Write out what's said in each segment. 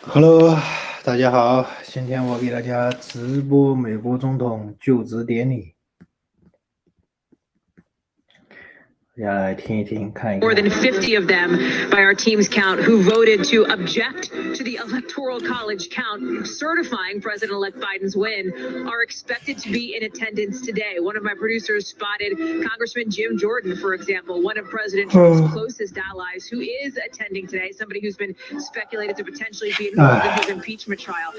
Hello，大家好，今天我给大家直播美国总统就职典礼，大家来听一听，看一看。More than 50 of them, by our team's count, who voted to object to the Electoral College count certifying President-elect Biden's win, are expected to be in attendance today. One of my producers spotted Congressman Jim Jordan, for example, one of President Trump's closest allies, who is attending today, somebody who's been speculated to potentially be involved in his impeachment trial.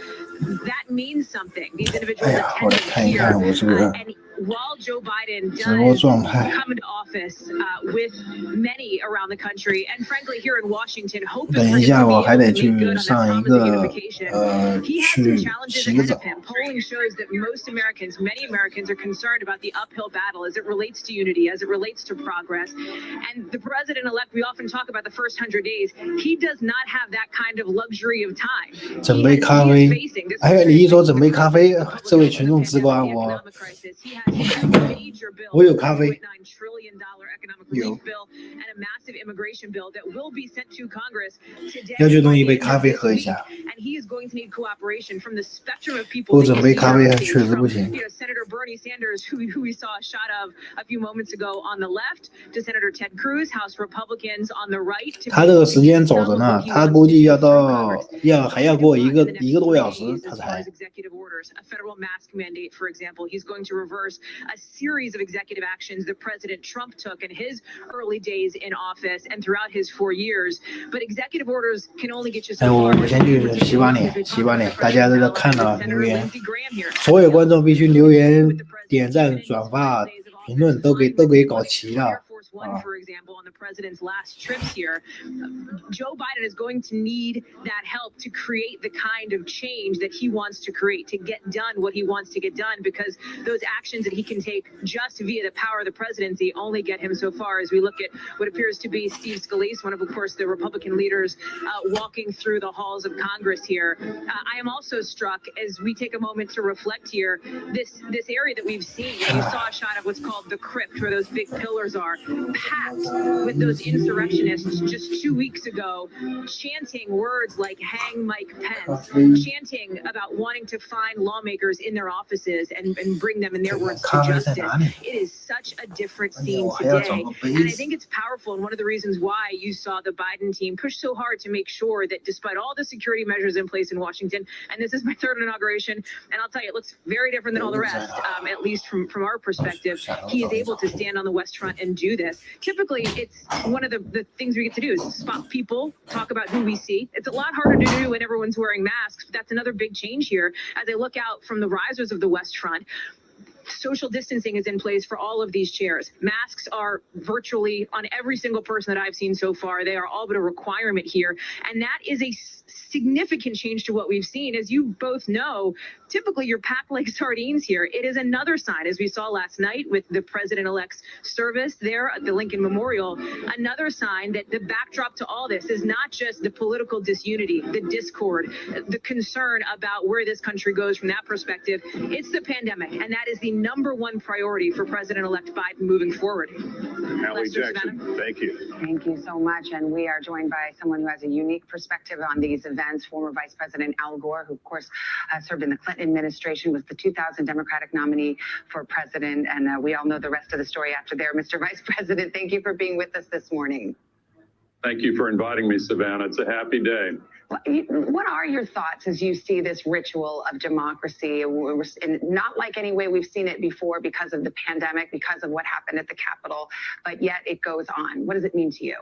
That means something. These individuals attending here, and while Joe Biden does come into office with many around the country, and frankly here in Washington, hoping for him to be able to make good on that promise of unification, he has some challenges ahead of him. Polling shows that most Americans, many Americans, are concerned about the uphill battle as it relates to unity, as it relates to progress. And the president-elect, we often talk about the first 100 days. He does not have that kind of luxury of time. 整杯咖啡，哎，你一说整杯咖啡，这位群众直观我有咖啡，有，要去弄一杯咖啡喝一下。不整杯咖啡确实不行。Senator Bernie Sanders, who we saw a shot of a few moments ago on the left, to Senator Ted Cruz, House Republicans on the right. 他这个时间走着呢，他估计还要过一个多小时，他才。A federal mask mandate, for example, he's going to reverse a series of executive actions that President Trump took in his early days in office and throughout his 4 years. But executive orders can only get you so far. 我先去洗把脸，大家都在看到留言，所有观众必须留言、点赞、转发、评论都给搞齐了。One, for example, on the president's last trips here, Joe Biden is going to need that help to create the kind of change that he wants to create, to get done what he wants to get done, because those actions that he can take just via the power of the presidency only get him so far. As we look at what appears to be Steve Scalise, one of course, the Republican leaders walking through the halls of Congress here. I am also struck, as we take a moment to reflect here, this area that we've seen. You saw a shot of what's called the crypt, where those big pillars are, packed with those insurrectionists just 2 weeks ago, chanting words like hang Mike Pence, chanting about wanting to find lawmakers in their offices and bring them, in their words, to justice. It is such a different scene today. And I think it's powerful, and one of the reasons why you saw the Biden team push so hard to make sure that despite all the security measures in place in Washington, and this is my third inauguration, and I'll tell you, it looks very different than all the rest, at least from our perspective, he is able to stand on the West Front and do this. Typically, it's one of the things we get to do is spot people, talk about who we see. It's a lot harder to do when everyone's wearing masks, but that's another big change here. As I look out from the risers of the West Front, social distancing is in place for all of these chairs. Masks are virtually on every single person that I've seen so far. They are all but a requirement here. And that is a significant change to what we've seen. As you both know, typically you're packed like sardines here. It is another sign, as we saw last night with the president-elect's service there at the Lincoln Memorial, another sign that the backdrop to all this is not just the political disunity, the discord, the concern about where this country goes from that perspective. It's the pandemic, and that is the #1 priority for President-elect Biden moving forward. Hallie Jackson, thank you. Thank you so much. And we are joined by someone who has a unique perspective on these events, former Vice President Al Gore, who, of course, served in the Clinton administration, was the 2000 Democratic nominee for president. And we all know the rest of the story after there. Mr. Vice President, thank you for being with us this morning. Thank you for inviting me, Savannah. It's a happy day. What are your thoughts as you see this ritual of democracy, not like any way we've seen it before because of the pandemic, because of what happened at the Capitol, but yet it goes on? What does it mean to you?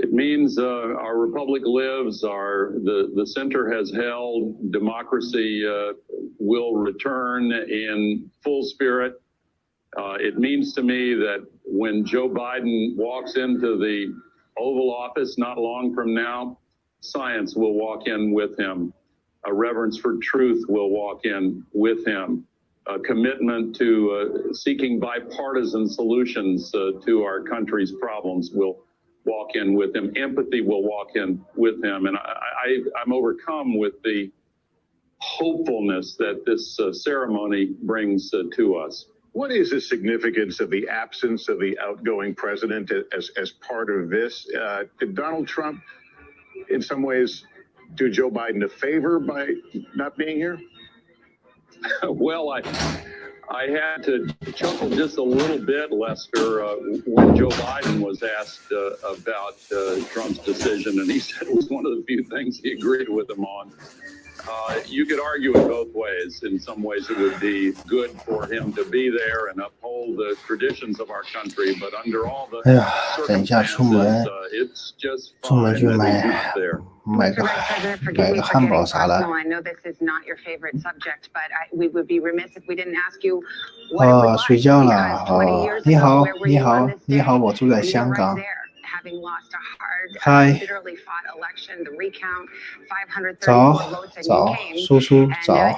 It means our republic lives, the center has held, democracy will return in full spirit. It means to me that when Joe Biden walks into the Oval Office not long from now, science will walk in with him. A reverence for truth will walk in with him. A commitment to seeking bipartisan solutions to our country's problems will walk in with him. Empathy will walk in with him. And I'm overcome with the hopefulness that this ceremony brings to us. What is the significance of the absence of the outgoing president as part of this? Did Donald Trump, in some ways, do Joe Biden a favor by not being here? Well, I had to chuckle just a little bit, Lester, when Joe Biden was asked about Trump's decision, and he said it was one of the few things he agreed with him on. You could argue it both ways. In some ways, it would be good for him to be there and uphold the traditions of our country, but under all the circumstances, it's just fine that he's not there. 买个汉堡啥的。I know this is not your favorite subject, but we would be remiss if we didn't ask you. 睡觉了。你好，你好，你好，我住在香港。嗨，早，叔叔，早。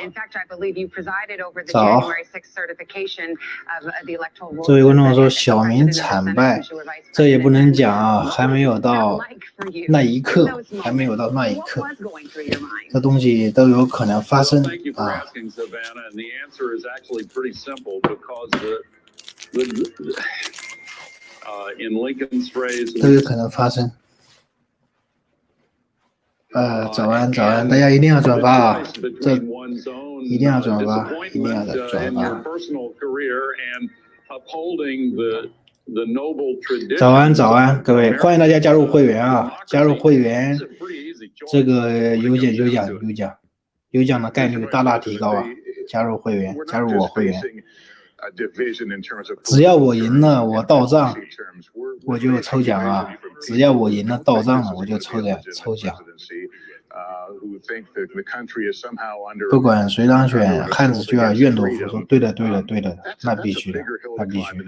这位观众说小民惨败，这也不能讲啊，还没有到那一刻，还没有到那一刻，这东西都有可能发生啊。都有可能发生。早安，早安，大家一定要转发啊！这一定要转发，一定要转发。早安，早安，各位，欢迎大家加入会员啊！加入会员，这个有奖的概率大大提高啊！加入会员，加入我会员。只要我赢了，我到账，我就抽奖啊！只要我赢了到账了，我就抽奖。不管谁当选，汉子就要愿赌服输。对的，那必须的，那必须的，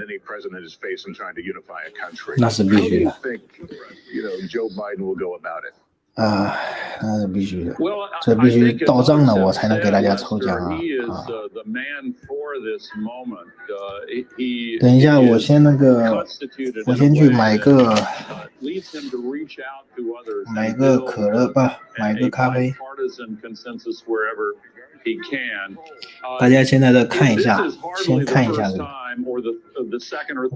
那是必须的。那是必须的，这必须到账了，我才能给大家抽奖啊！等一下，我先去买个可乐吧，买个咖啡。大家现在再看一下，先看一下这个，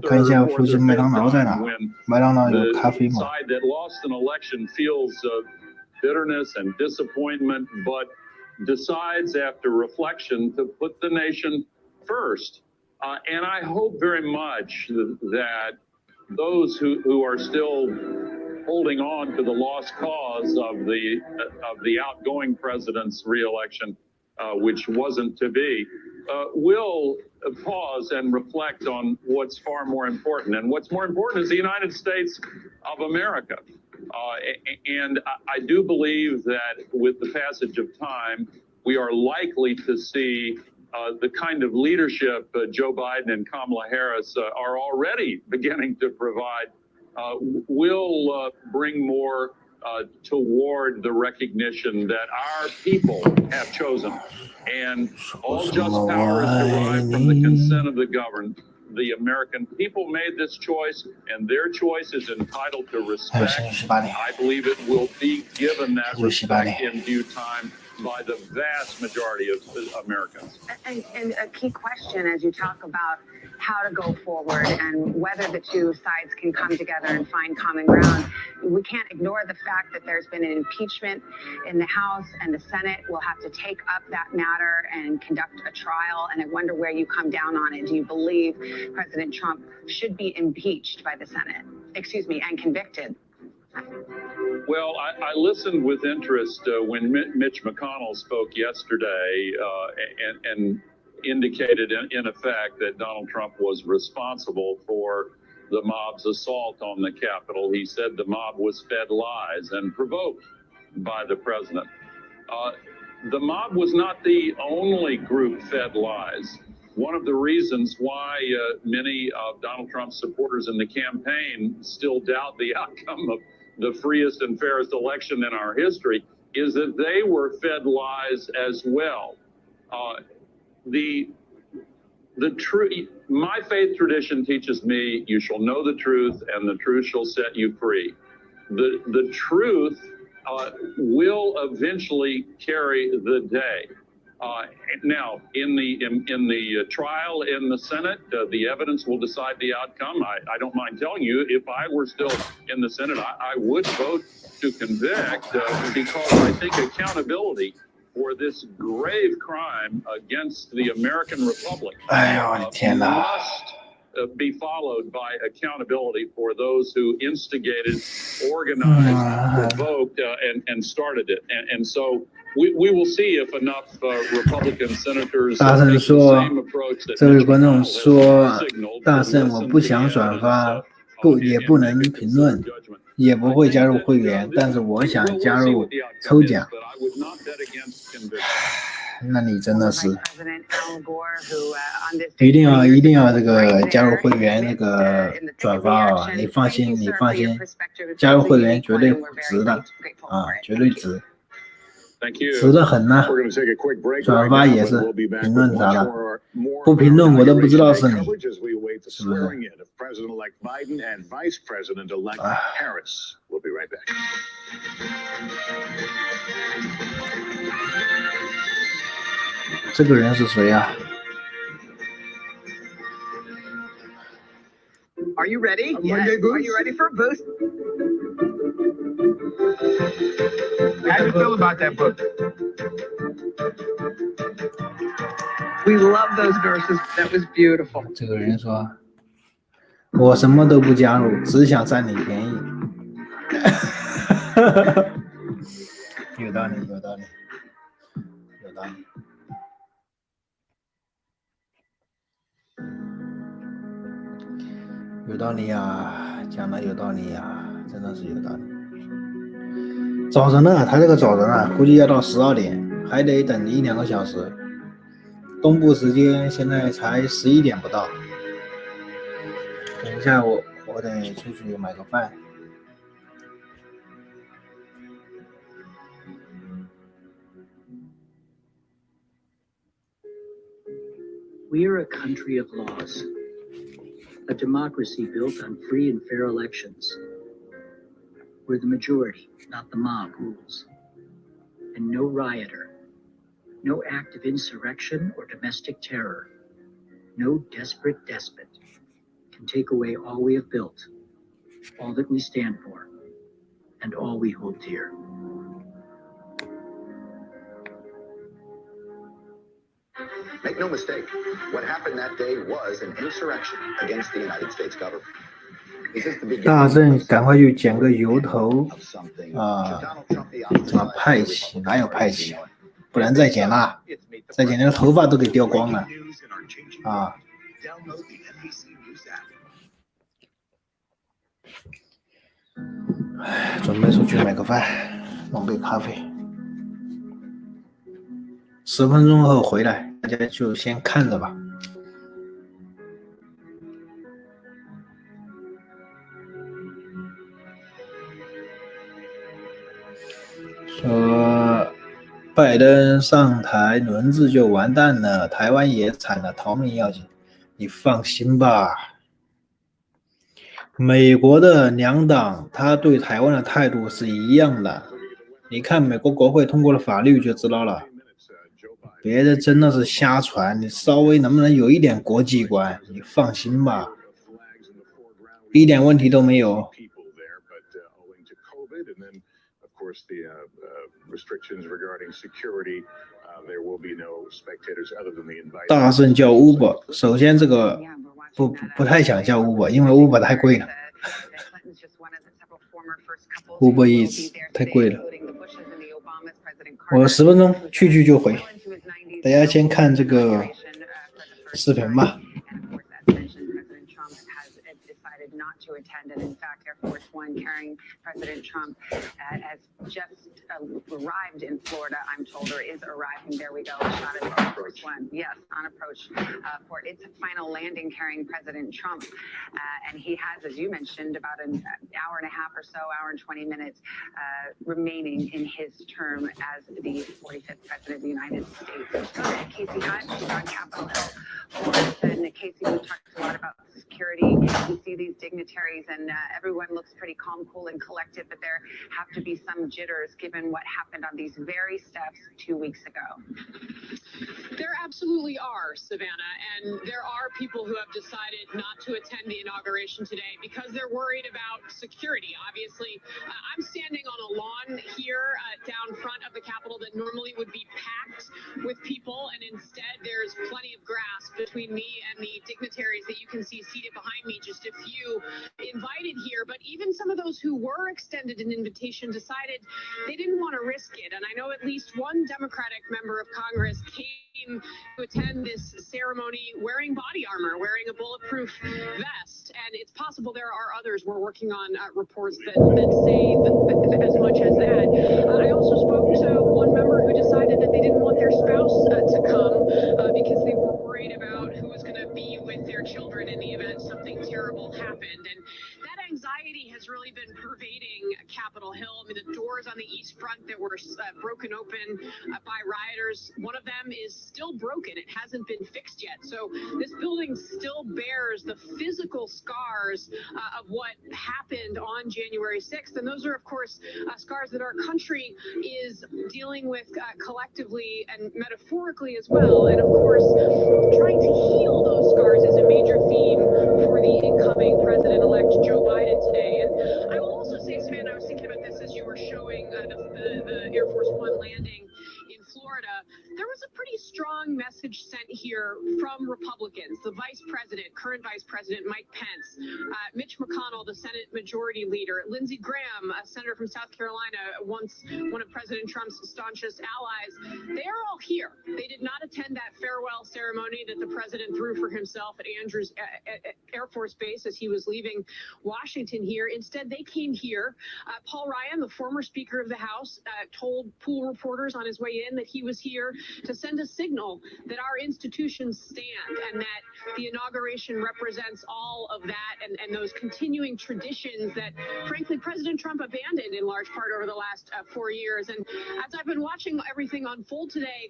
看一下附近麦当劳在哪？麦当劳有咖啡吗？Bitterness and disappointment, but decides after reflection to put the nation first. And I hope very much that those who are still holding on to the lost cause of the outgoing president's reelection, which wasn't to be, will pause and reflect on what's far more important. And what's more important is the United States of America. And I do believe that with the passage of time, we are likely to see the kind of leadership Joe Biden and Kamala Harris are already beginning to provide will bring more toward the recognition that our people have chosen. And all just power is derived from the consent of the governed. The American people made this choice, and their choice is entitled to respect. I believe it will be given that respect in due time by the vast majority of Americans. And a key question as you talk about how to go forward and whether the two sides can come together and find common ground, we can't ignore the fact that there's been an impeachment in the House, and the Senate will have to take up that matter and conduct a trial. And I wonder where you come down on it. Do you believe President Trump should be impeached by the Senate, and convicted? Well, I listened with interest when Mitch McConnell spoke yesterday and indicated in effect that Donald Trump was responsible for the mob's assault on the Capitol. He said the mob was fed lies and provoked by the president. The mob was not the only group fed lies. One of the reasons why many of Donald Trump's supporters in the campaign still doubt the outcome of the freest and fairest election in our history is that they were fed lies as well. The truth, my faith tradition teaches me, you shall know the truth, and the truth shall set you free. The truth will eventually carry the day. Now, in the trial in the Senate, the evidence will decide the outcome. I don't mind telling you, if I were still in the Senate, I would vote to convict because I think accountability for this grave crime against the American Republic must be followed by accountability for those who instigated, organized, provoked, and started it. And so we will see if enough Republican senators take the same approach that 这位观众说，大圣我不想转发，也不能评论，也不会加入会员，但是我想加入抽奖。那你真的是一定要这个加入会员那个转发啊！你放心，加入会员绝对值的啊，绝对值，值得很呐！转发也是，评论啥的，不评论我都不知道是你，是不是？这个人是谁啊 ？Are you ready? Yes. Are you ready for a boost? How do you feel about that book? We love those verses. That was beautiful. 这个人说：“我什么都不加入，只想占你便宜。”有道理。有道理啊，讲的有道理啊，真的是有道理。早晨呢，他这个早晨啊，估计要到12点，还得等1-2个小时。东部时间现在才11点不到。等一下我得出去买个饭。We are a country of laws, a democracy built on free and fair elections, where the majority, not the mob, rules, and no rioter, no act of insurrection or domestic terror, no desperate despot can take away all we have built, all that we stand for, and all we hold dear. Make no mistake, what happened that day was an insurrection against the United States government. 大圣赶快去剪个油头啊！怎么派系？哪有派系？不能再剪了，再剪那个头发都给掉光了啊！准备出去买个饭，弄杯咖啡。10分钟后回来，大家就先看着吧。说拜登上台轮子就完蛋了，台湾也惨了，逃命要紧。你放心吧，美国的两党他对台湾的态度是一样的，你看美国国会通过了法律就知道了。别的真的是瞎传，你稍微能不能有一点国际观？你放心吧，一点问题都没有。大圣叫 Uber， 首先这个不太想叫 Uber， 因为 Uber 太贵了。Uber Eats 太贵了。我10分钟去就回。大家先看这个视频吧。To attend, and in fact, Air Force One carrying President Trump has just arrived in Florida, I'm told, or is arriving. There we go. Shot of Air Force One. Yes, on approach for its final landing carrying President Trump. And he has, as you mentioned, about an hour and a half or so, hour and 20 minutes remaining in his term as the 45th President of the United States. Casey Hunt, she's on Capitol Hill. And Casey, we talked a lot about security. We see these dignitaries and everyone looks pretty calm, cool, and collected, but there have to be some jitters given what happened on these very steps 2 weeks ago. There absolutely are, Savannah, and there are people who have decided not to attend the inauguration today because they're worried about security. Obviously, I'm standing on a lawn here down front of the Capitol that normally would be packed with people, and instead there's plenty of grass between me and the dignitaries that you can see seated behind me, just a few invited here. But even some of those who were extended an invitation decided they didn't want to risk it. And I know at least one Democratic member of Congress came to attend this ceremony wearing body armor, wearing a bulletproof vest. And it's possible there are others. We're working on reports that say as much as that. I also spoke to one member who decided that they didn't want their spouse to come because they were worried about who was going to be with their children in the event something terrible happened. And that anxiety has really been pervading Capitol Hill. I mean, the doors on the east front that were broken open by rioters, one of them is still broken. It hasn't been fixed yet. So this building still bears the physical scars of what happened on January 6th. And those are, of course, scars that our country is dealing with collectively and metaphorically as well. And of course, trying to heal those scars is a major theme for the incoming president-elect Joe Biden today. And I will also say, Savannah, I was thinking about this as you were showing the Air Force One landing in Florida. There was a pretty strong message sent here from Republicans. The vice president, current vice president Mike Pence, Mitch McConnell, the Senate Majority Leader, Lindsey Graham, a senator from South Carolina, once one of President Trump's staunchest allies. They are all here. They did not attend that farewell ceremony that the president threw for himself at Andrews Air Force Base as he was leaving Washington here. Instead, they came here. Paul Ryan, the former Speaker of the House, told pool reporters on his way in that he was here to send a signal that our institutions stand and that the inauguration represents all of that and those continuing traditions that, frankly, President Trump abandoned in large part over the last 4 years. And as I've been watching everything unfold today,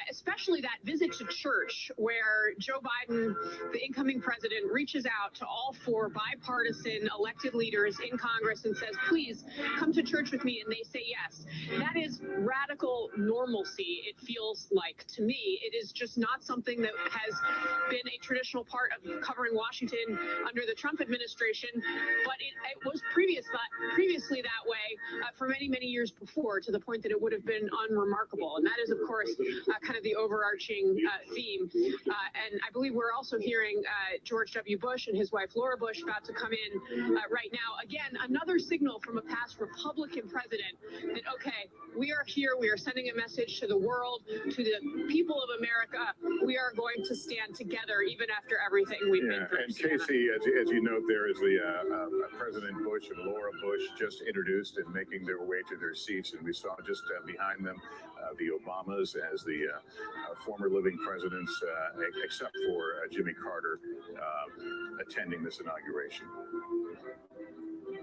especially that visit to church where Joe Biden, the incoming president, reaches out to all four bipartisan elected leaders in Congress and says, please come to church with me, and they say yes. That is radical normalcy, it feels like to me. It is just not something that has been a traditional part of covering Washington under the Trump administration, but it was previously that way for many, many years before, to the point that it would have been unremarkable. And that is, of course, kind of the overarching theme. And I believe we're also hearing George W. Bush and his wife Laura Bush about to come in right now. Again, another signal from a past Republican president that, okay, we are here, we are sending a message to the world, to the people of America. We are going to stand together even after everything we've been through. And Casey, as you note, there is the President Bush and Laura Bush just introduced and making their way to their seats, and we saw just behind them the Obamas as the former living presidents, except for Jimmy Carter, attending this inauguration.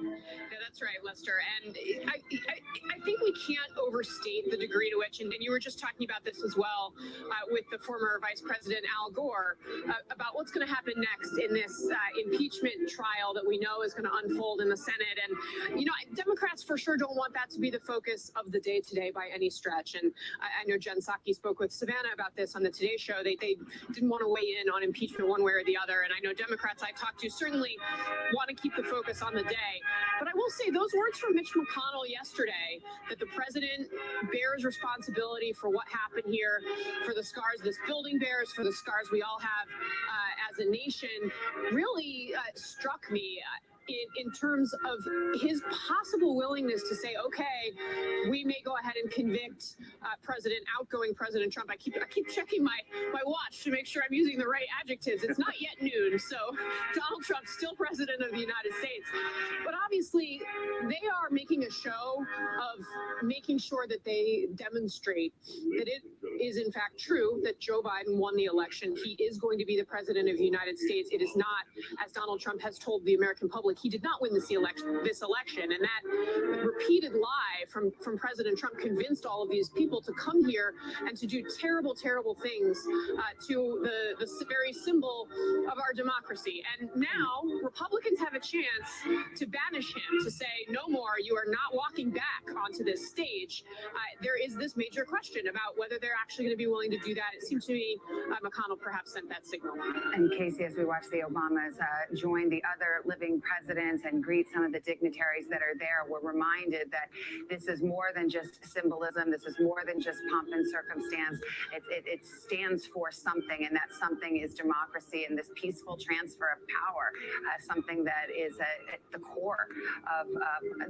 Yeah, that's right, Lester. And I think we can't overstate the degree to which, and you were just talking about this as well with the former Vice President Al Gore, about what's going to happen next in this impeachment trial that we know is going to unfold in the Senate. And, you know, Democrats for sure don't want that to be the focus of the day today by any stretch. And I know Jen Psaki spoke with Savannah about this on the Today Show. They didn't want to weigh in on impeachment one way or the other. And I know Democrats I talked to certainly want to keep the focus on the day. But I will say those words from Mitch McConnell yesterday, that the president bears responsibility for what happened here, for the scars this building bears, for the scars we all have as a nation, really struck me in terms of his possible willingness to say, okay, we may go ahead and convict outgoing President Trump. I keep checking my watch to make sure I'm using the right adjectives. It's not yet noon, so Donald Trump's still president of the United States. But obviously, they are making a show of making sure that they demonstrate that it is in fact true that Joe Biden won the election. He is going to be the president of the United States. It is not, as Donald Trump has told the American public, he did not win this election, and that repeated lie from President Trump convinced all of these people to come here and to do terrible, terrible things to the very symbol of our democracy. And now Republicans have a chance to banish him, to say, no more, you are not walking back onto this stage. There is this major question about whether they're actually going to be willing to do that. It seems to me McConnell perhaps sent that signal. And Casey, as we watch the Obamas join the other living presidents and greet some of the dignitaries that are there, we're reminded that this is more than just symbolism. This is more than just pomp and circumstance. It stands for something, and that something is democracy and this peaceful transfer of power, something that is at the core of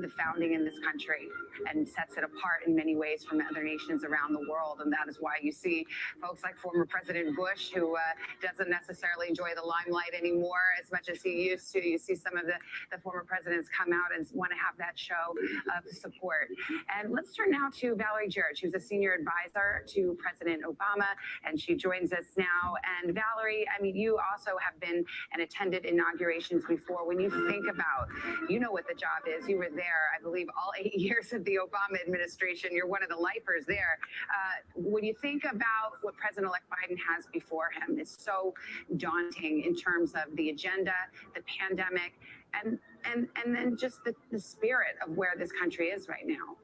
the founding in this country and sets it apart in many ways from other nations around the world. And that is why you see folks like former President Bush, who doesn't necessarily enjoy the limelight anymore as much as he used to. You see some of the former presidents come out and want to have that show of support. And let's turn now to Valerie Jarrett. She was a senior advisor to President Obama, and she joins us now. And Valerie, I mean, you also have been and attended inaugurations before. When you think about, you know what the job is. You were there, I believe, all 8 years of the Obama administration. You're one of the lifers there. When you think about what President-elect Biden has before him, it's so daunting in terms of the agenda, the pandemic, and then just the spirit of where this country is right now.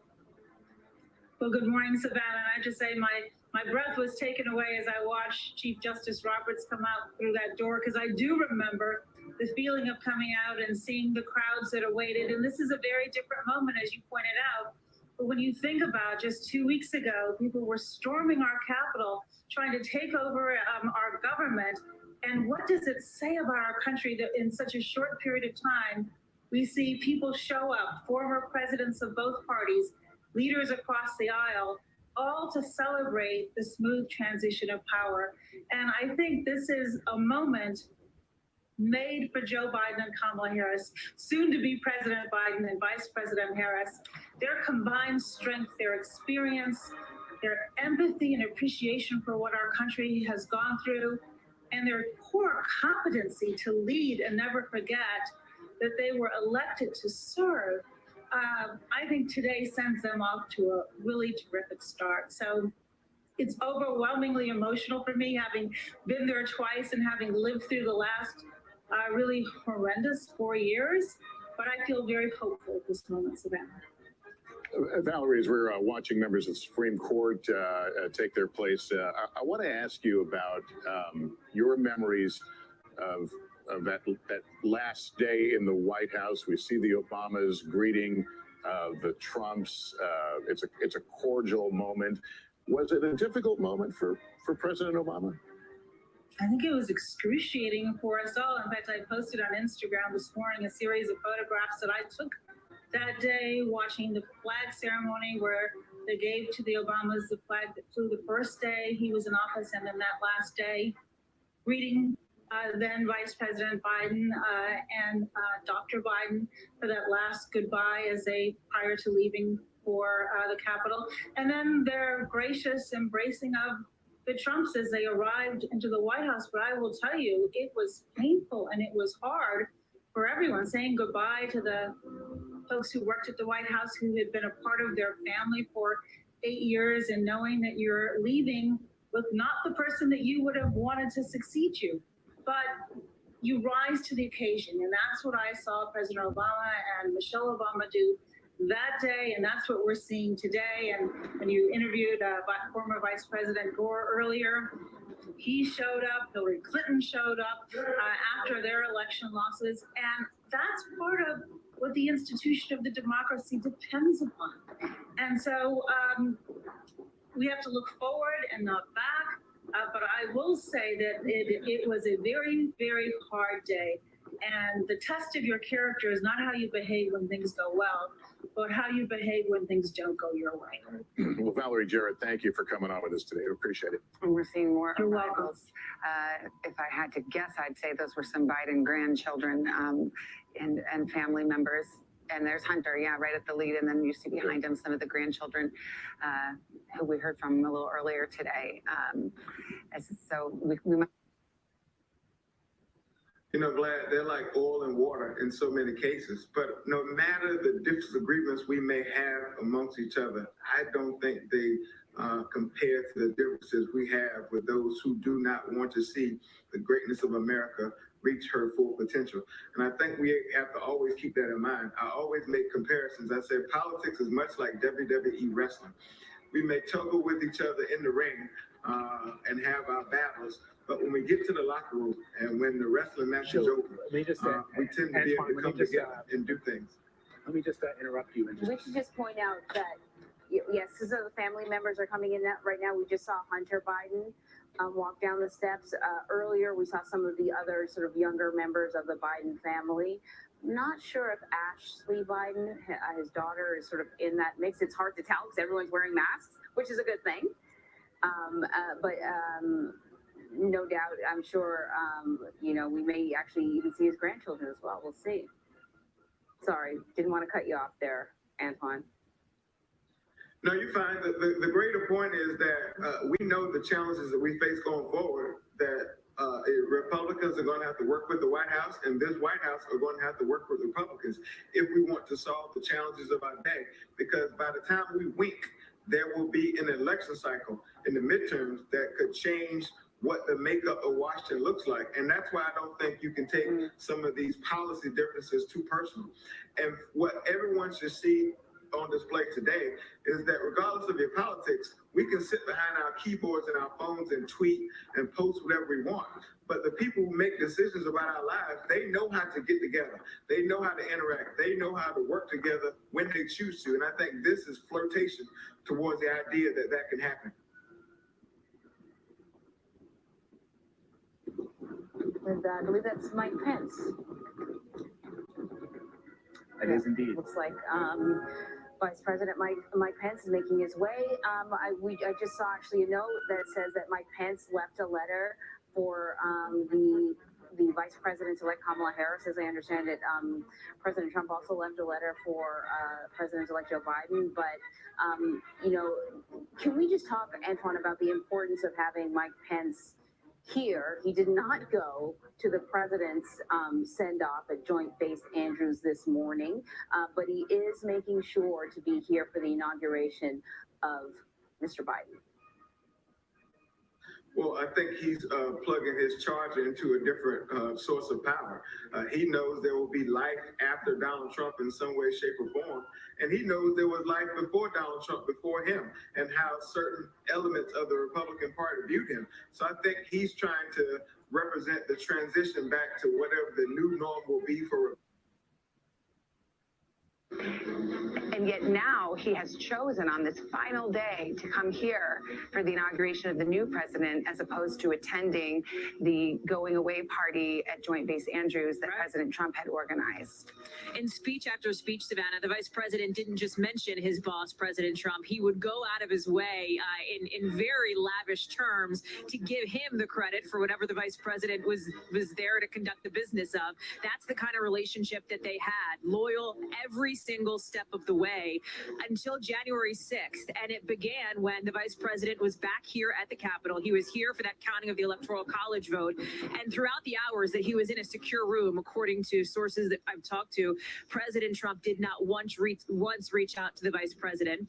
Well, good morning, Savannah. And I just say my breath was taken away as I watched Chief Justice Roberts come out through that door, because I do remember the feeling of coming out and seeing the crowds that awaited. And this is a very different moment, as you pointed out. But when you think about just 2 weeks ago, people were storming our Capitol, trying to take over our government. And what does it say about our country that in such a short period of time, we see people show up, former presidents of both parties, leaders across the aisle, all to celebrate the smooth transition of power. And I think this is a moment made for Joe Biden and Kamala Harris, soon to be President Biden and Vice President Harris. Their combined strength, their experience, their empathy and appreciation for what our country has gone through, and their core competency to lead and never forget that they were elected to serve, I think today sends them off to a really terrific start. So it's overwhelmingly emotional for me, having been there twice and having lived through the last really horrendous 4 years. But I feel very hopeful at this moment, Savannah. Valerie, as we're watching members of the Supreme Court take their place, I want to ask you about your memories of that last day in the White House. We see the Obamas greeting the Trumps. It's a cordial moment. Was it a difficult moment for President Obama? I think it was excruciating for us all. In fact, I posted on Instagram this morning a series of photographs that I took that day, watching the flag ceremony where they gave to the Obamas the flag that flew the first day he was in office, and then that last day, greeting then Vice President Biden and Dr. Biden for that last goodbye as they, prior to leaving for the Capitol. And then their gracious embracing of the Trumps as they arrived into the White House. But I will tell you, it was painful and it was hard for everyone, saying goodbye to the folks who worked at the White House, who had been a part of their family for 8 years, and knowing that you're leaving with not the person that you would have wanted to succeed you, but you rise to the occasion. And that's what I saw President Obama and Michelle Obama do that day, and that's what we're seeing today. And when you interviewed former Vice President Gore earlier, he showed up, Hillary Clinton showed up after their election losses, and that's part of what the institution of the democracy depends upon. And so we have to look forward and not back. But I will say that it was a very, very hard day. And the test of your character is not how you behave when things go well, but how you behave when things don't go your way. Well, Valerie Jarrett, thank you for coming on with us today. I appreciate it. And we're seeing more You're arrivals. If I had to guess, I'd say those were some Biden grandchildren and family members. And there's Hunter, yeah, right at the lead. And then you see behind him some of the grandchildren who we heard from a little earlier today. So we might. You know, Glad, they're like oil and water in so many cases. But no matter the disagreements we may have amongst each other, I don't think they compare to the differences we have with those who do not want to see the greatness of America reach her full potential. And I think we have to always keep that in mind. I always make comparisons. I say politics is much like WWE wrestling. We may tuggle with each other in the ring and have our battles, but when we get to the locker room and when the wrestling match is over, we tend to be able to come together and do things. Let me just interrupt you. We should just point out that, yes, so the family members are coming in right now. We just saw Hunter Biden walk down the steps. Earlier, we saw some of the other sort of younger members of the Biden family. Not sure if Ashley Biden, his daughter, is sort of in that mix. It's hard to tell because everyone's wearing masks, which is a good thing. But no doubt, I'm sure, you know, we may actually even see his grandchildren as well. We'll see. Sorry, didn't want to cut you off there, Antoine. No, you're fine. The greater point is that we know the challenges that we face going forward, that Republicans are going to have to work with the White House, and this White House are going to have to work with Republicans if we want to solve the challenges of our day. Because by the time we wink, there will be an election cycle in the midterms that could change what the makeup of Washington looks like. And that's why I don't think you can take some of these policy differences too personal. And what everyone should see on display today is that regardless of your politics, we can sit behind our keyboards and our phones and tweet and post whatever we want. But the people who make decisions about our lives, they know how to get together. They know how to interact. They know how to work together when they choose to. And I think this is flirtation towards the idea that that can happen. And I believe that's Mike Pence. It is indeed. Looks like Vice President Mike Pence is making his way. I just saw actually a note that says that Mike Pence left a letter for the Vice President-elect Kamala Harris. As I understand it, President Trump also left a letter for President-elect Joe Biden. But, you know, can we just talk, Antoine, about the importance of having Mike Pence here? He did not go to the president's send-off at Joint Base Andrews this morning, but he is making sure to be here for the inauguration of Mr. Biden. Well, I think he's plugging his charger into a different source of power. He knows there will be life after Donald Trump in some way, shape, or form. And he knows there was life before Donald Trump, before him, and how certain elements of the Republican Party viewed him. So I think he's trying to represent the transition back to whatever the new norm will be for. And yet now he has chosen on this final day to come here for the inauguration of the new president, as opposed to attending the going away party at Joint Base Andrews that President Trump had organized. In speech after speech, Savannah, the vice president didn't just mention his boss, President Trump. He would go out of his way in very lavish terms to give him the credit for whatever the vice president was there to conduct the business of. That's the kind of relationship that they had, loyal every single step of the way until January 6th. And it began when the vice president was back here at the Capitol. He was here for that counting of the Electoral College vote. And throughout the hours that he was in a secure room, according to sources that I've talked to, President Trump did not once reach out to the vice president.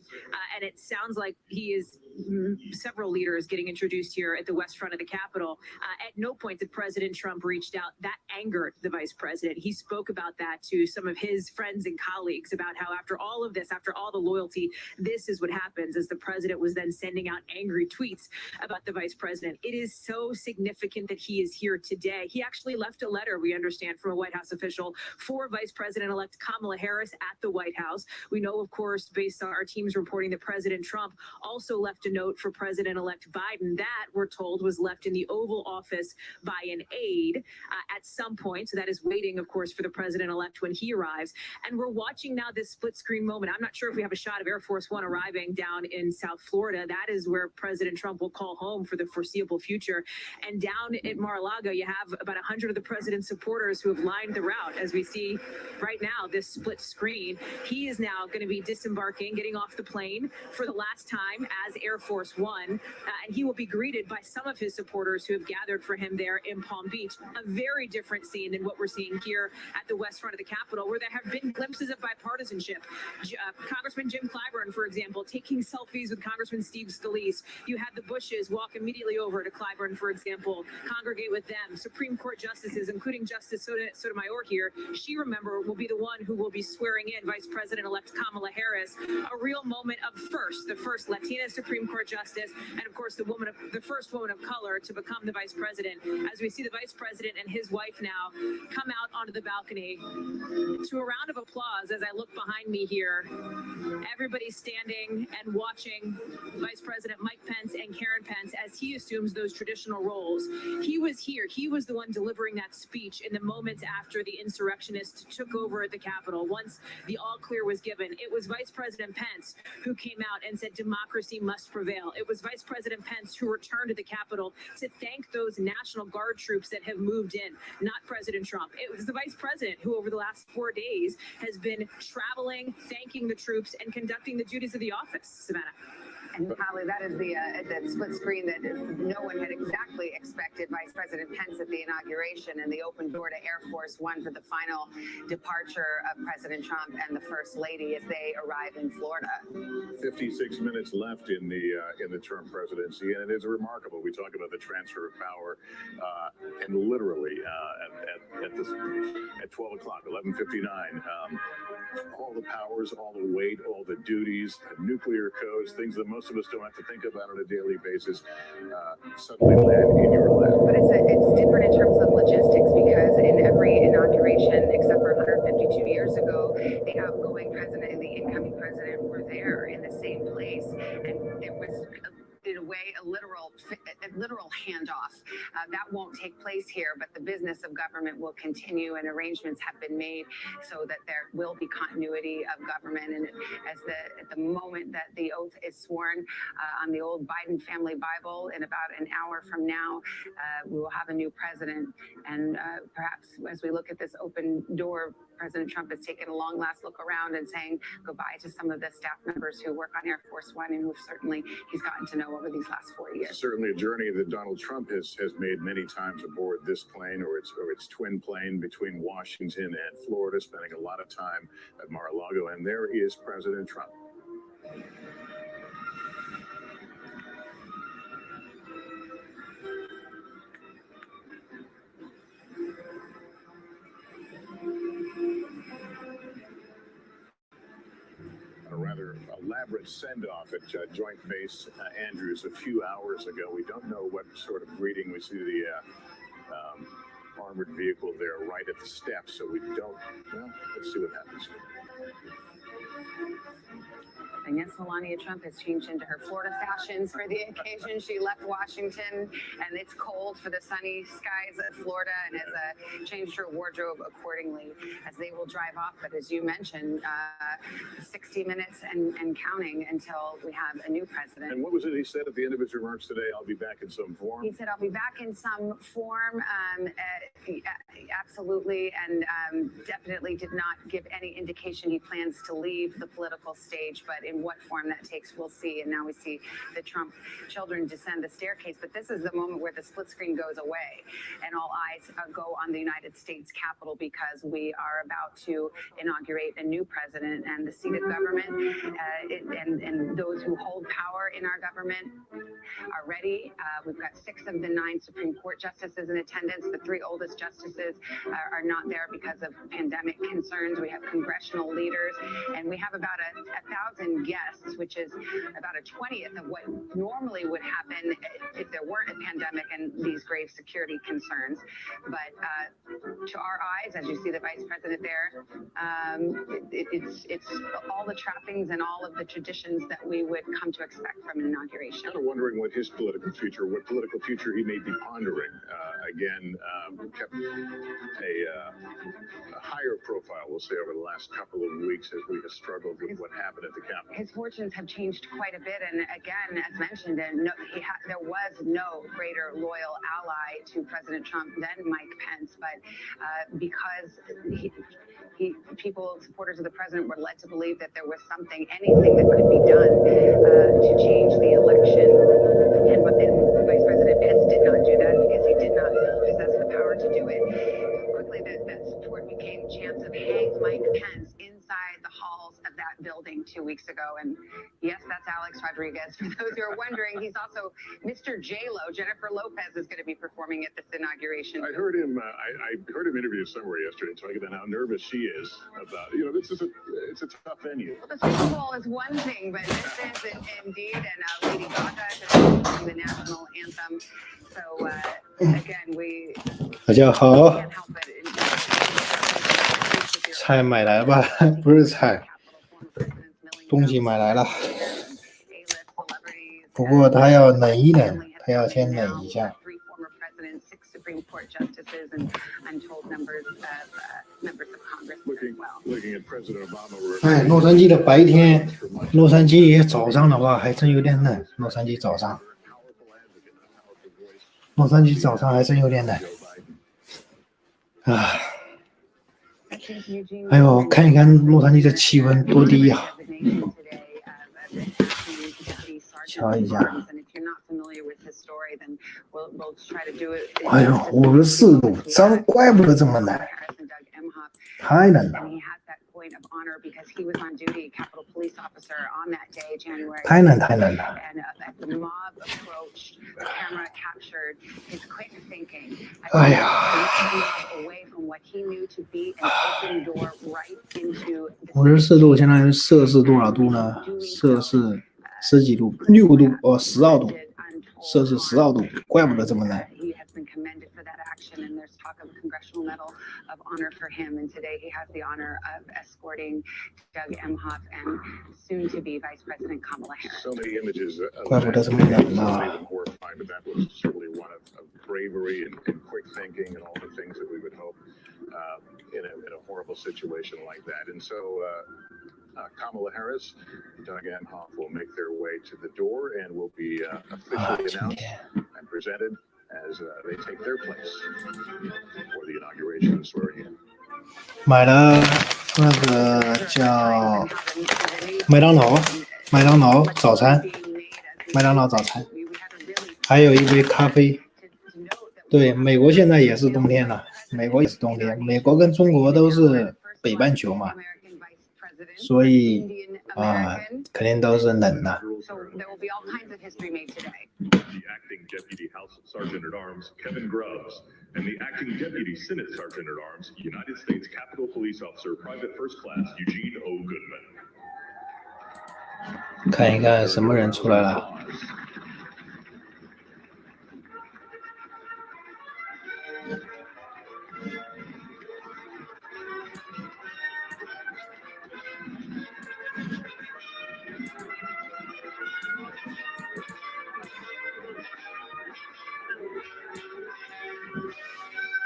And it sounds like he is several leaders getting introduced here at the west front of the Capitol. At no point did President Trump reach out. That angered the vice president. He spoke about that to some of his friends and colleagues about how after all of this, after all the loyalty, this is what happens, as the president was then sending out angry tweets about the vice president. It is so significant that he is here today. He actually left a letter, we understand, from a White House official for Vice President-elect Kamala Harris at the White House. We know, of course, based on our team's reporting, that President Trump also left a note for President-elect Biden that, we're told, was left in the Oval Office by an aide at some point. So that is waiting, of course, for the president-elect when he arrives. And we're watching now this split-screen moment moment. I'm not sure if we have a shot of Air Force One arriving down in South Florida. That is where President Trump will call home for the foreseeable future. And down at Mar-a-Lago, you have about 100 of the president's supporters who have lined the route. As we see right now, this split screen, he is now going to be disembarking, getting off the plane for the last time as Air Force One. And he will be greeted by some of his supporters who have gathered for him there in Palm Beach. A very different scene than what we're seeing here at the west front of the Capitol, where there have been glimpses of bipartisanship. Congressman Jim Clyburn, for example, taking selfies with Congressman Steve Scalise. You had the Bushes walk immediately over to Clyburn, for example, congregate with them. Supreme Court justices, including Justice Sotomayor here, she, remember, will be the one who will be swearing in Vice President-elect Kamala Harris. A real moment of the first Latina Supreme Court justice, and of course the first woman of color to become the vice president. As we see the vice president and his wife now come out onto the balcony to a round of applause as I look behind me here. Everybody's standing and watching Vice President Mike Pence and Karen Pence as he assumes those traditional roles. He was here. He was the one delivering that speech in the moments after the insurrectionists took over at the Capitol. Once the all clear was given, it was Vice President Pence who came out and said democracy must prevail. It was Vice President Pence who returned to the Capitol to thank those National Guard troops that have moved in, not President Trump. It was the Vice President who over the last 4 days has been traveling, thanking the troops, and conducting the duties of the office. Savannah. And Holly, that is the split screen that no one had exactly expected. Vice President Pence at the inauguration and the open door to Air Force One for the final departure of President Trump and the First Lady as they arrive in Florida. 56 minutes left in the Trump presidency, and it is remarkable. We talk about the transfer of power, and literally at 12 o'clock, 11:59, all the powers, all the weight, all the duties, the nuclear codes, things that most of us don't have to think about on a daily basis, suddenly land in your lap. But it's different in terms of logistics, because in every inauguration, except for 152 years ago, the outgoing president and the incoming president were there in the same place, and it was, in a way, a literal handoff. That won't take place here, but the business of government will continue, and arrangements have been made so that there will be continuity of government. And at the moment that the oath is sworn on the old Biden family Bible, in about an hour from now, we will have a new president. And perhaps as we look at this open door, President Trump has taken a long last look around and saying goodbye to some of the staff members who work on Air Force One and who certainly he's gotten to know over these last 4 years. Certainly a journey that Donald Trump has made many times aboard this plane or its twin plane between Washington and Florida, spending a lot of time at Mar-a-Lago. And there is President Trump. A rather elaborate send-off at Joint Base Andrews a few hours ago. We don't know what sort of greeting. We see the armored vehicle there right at the steps, so we don't. Well, let's see what happens. And yes, Melania Trump has changed into her Florida fashions for the occasion. She left Washington, and it's cold for the sunny skies of Florida, and has changed her wardrobe accordingly as they will drive off. But as you mentioned, 60 minutes and counting until we have a new president. And what was it he said at the end of his remarks today? I'll be back in some form. He said, I'll be back in some form. Absolutely, and definitely did not give any indication he plans to leave the political stage, but in what form that takes, we'll see. And now we see the Trump children descend the staircase, but this is the moment where the split screen goes away and all eyes go on the United States Capitol, because we are about to inaugurate a new president, and the seat of government and those who hold power in our government are ready. We've got 6 of the 9 Supreme Court justices in attendance. The 3 oldest justices are not there because of pandemic concerns. We have congressional leaders, and we have about 1,000 guests, which is about a 20th of what normally would happen if there weren't a pandemic and these grave security concerns. But to our eyes, as you see the vice president there, it's all the trappings and all of the traditions that we would come to expect from an inauguration. Kind of wondering what his political future he may be pondering again, kept a higher profile, we'll say, over the last couple of weeks as we have struggled with what happened at the Capitol. His fortunes have changed quite a bit, and again, as mentioned, and there was no greater loyal ally to President Trump than Mike Pence, but because supporters of the president were led to believe that there was anything that could be done to change the election, and Vice President Pence did not do that because he did not possess the power to do it. Quickly, that support became chants of "Hang Mike Pence" inside the halls of that building 2 weeks ago. And yes, that's Alex Rodriguez. For those who are wondering, he's also Mr. J-Lo. Jennifer Lopez is going to be performing at this inauguration. I heard him. I heard him interviewed somewhere yesterday, talking about how nervous she is about. This is it's a tough venue. Well, the Super Bowl is one thing, but this is indeed, and Lady Gaga is performing the national anthem. So again, we 大家好， can't help but 菜买来了吧？不是菜，东西买来了。不过他要冷一冷，他要先冷一下。哎，洛杉矶的白天，洛杉矶早上的话还真有点冷。洛杉矶早上还真有点冷。啊，哎呦，看一看洛杉矶的气温多低呀！瞧一下，哎呦，54度，怪不得这么冷，太冷了，太冷了。哎呀，54度相当于摄氏多少度呢？摄氏10几度，6度，12度，摄氏12度，怪不得这么冷。And there's talk of a Congressional Medal of Honor for him. And today he has the honor of escorting Doug Emhoff and soon-to-be Vice President Kamala Harris. So many images of that, even horrifying, but that was certainly one of bravery and quick thinking and all the things that we would hope in a horrible situation like that. And so Kamala Harris, Doug Emhoff will make their way to the door and will be officially announced and presented as they take their place for the inauguration and swearing in. 买了那个叫麦当劳早餐，还有一杯咖啡。对，美国现在也是冬天了，美国跟中国都是北半球嘛，所以肯定都是冷的。The acting Deputy House Sergeant at Arms, Kevin Grubbs, and the acting Deputy Senate Sergeant at Arms, United States Capitol Police Officer Private First Class Eugene O. Goodman. 看一看什么人出来了。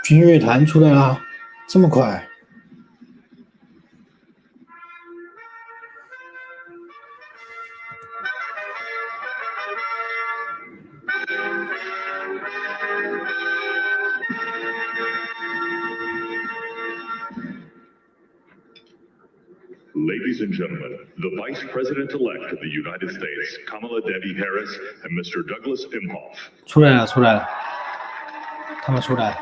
军乐团出来了，这么快？Ladies and gentlemen, the Vice President-elect of the United States, Kamala Devi Harris, and Mr. Douglas Emhoff. 出来了，他们出来了。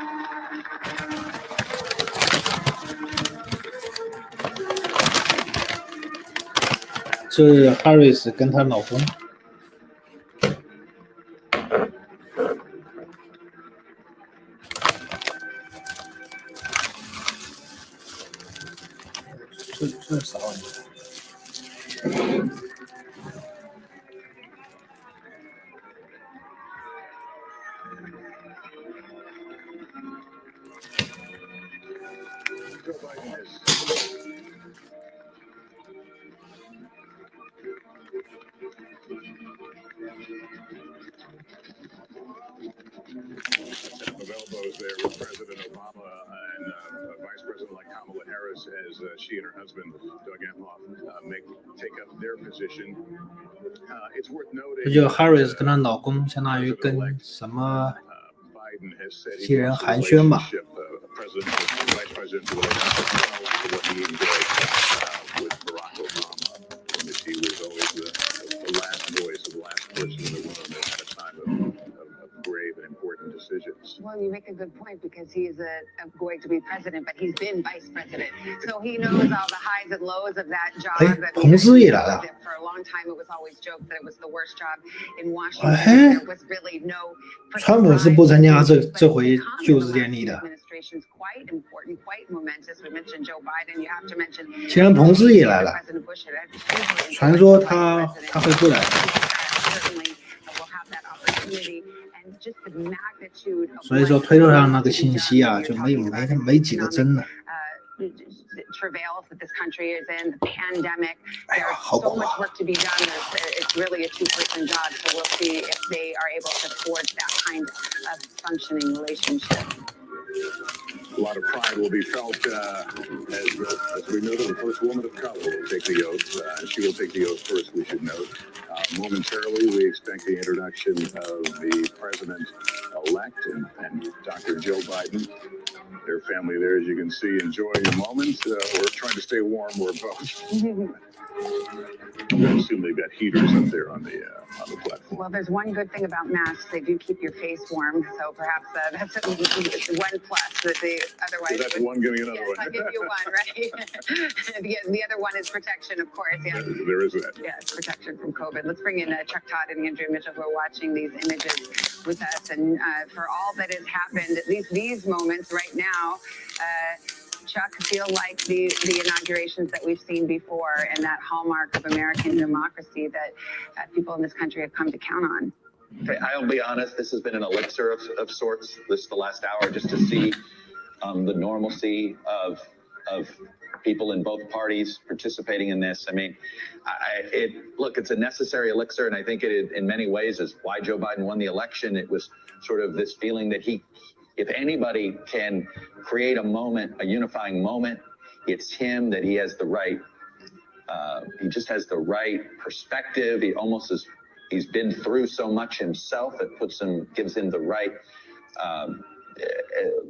这是哈瑞斯跟她老公。这啥玩意儿？ she and her husband, Doug Emhoff, take up their position. It's worth noting. 这就 Harris 跟她老公相当于跟什么些人寒暄吧。Vice President what he enjoyed with Barack Obama, and that he was always the last voice of the last person in the room at a time of grave and important decisions. Well, you make a good point because he's going to be president, but he's been vice president, so he knows all the highs and lows of that job.同事也来了。For a long time, it was always joked that it was the worst job in Washington. There was really no. 川普是不参加这回就职典礼的。Quite important, quite momentous. We mentioned Joe Biden. You have to mention. 其他同事也来了，传说他会不来。所以说推特上那个信息啊，就没几个真的。Travails that this country is in, the pandemic. There's so much work to be done. It's really a two-person job. So we'll see if they are able to forge that kind of functioning relationship. A lot of pride will be felt as we know that the first woman of color will take the oath. She will take the oath first, we should note. Momentarily, we expect the introduction of the president-elect and Dr. Joe Biden. Their family there, as you can see, enjoying the moment or trying to stay warm or both. I assume they've got heaters up there on the platform. Well, there's one good thing about masks. They do keep your face warm. So perhaps that's one plus that they otherwise. So that's one giving another yes, one. I'll give you one, right? the other one is protection, of course. Yeah. There is that. Yes, protection from COVID. Let's bring in Chuck Todd and Andrea Mitchell, who are watching these images with us. And for all that has happened, at least these moments right now, Chuck, feel like the inaugurations that we've seen before and that hallmark of American democracy that people in this country have come to count on? I'll be honest, this has been an elixir of sorts, the last hour, just to see the normalcy of people in both parties participating in this. I mean, look, it's a necessary elixir, and I think it in many ways is why Joe Biden won the election. It was sort of this feeling that if anybody can create a moment, a unifying moment, it's him, that he has the right, he just has the right perspective. He almost is, he's been through so much himself, it gives him the right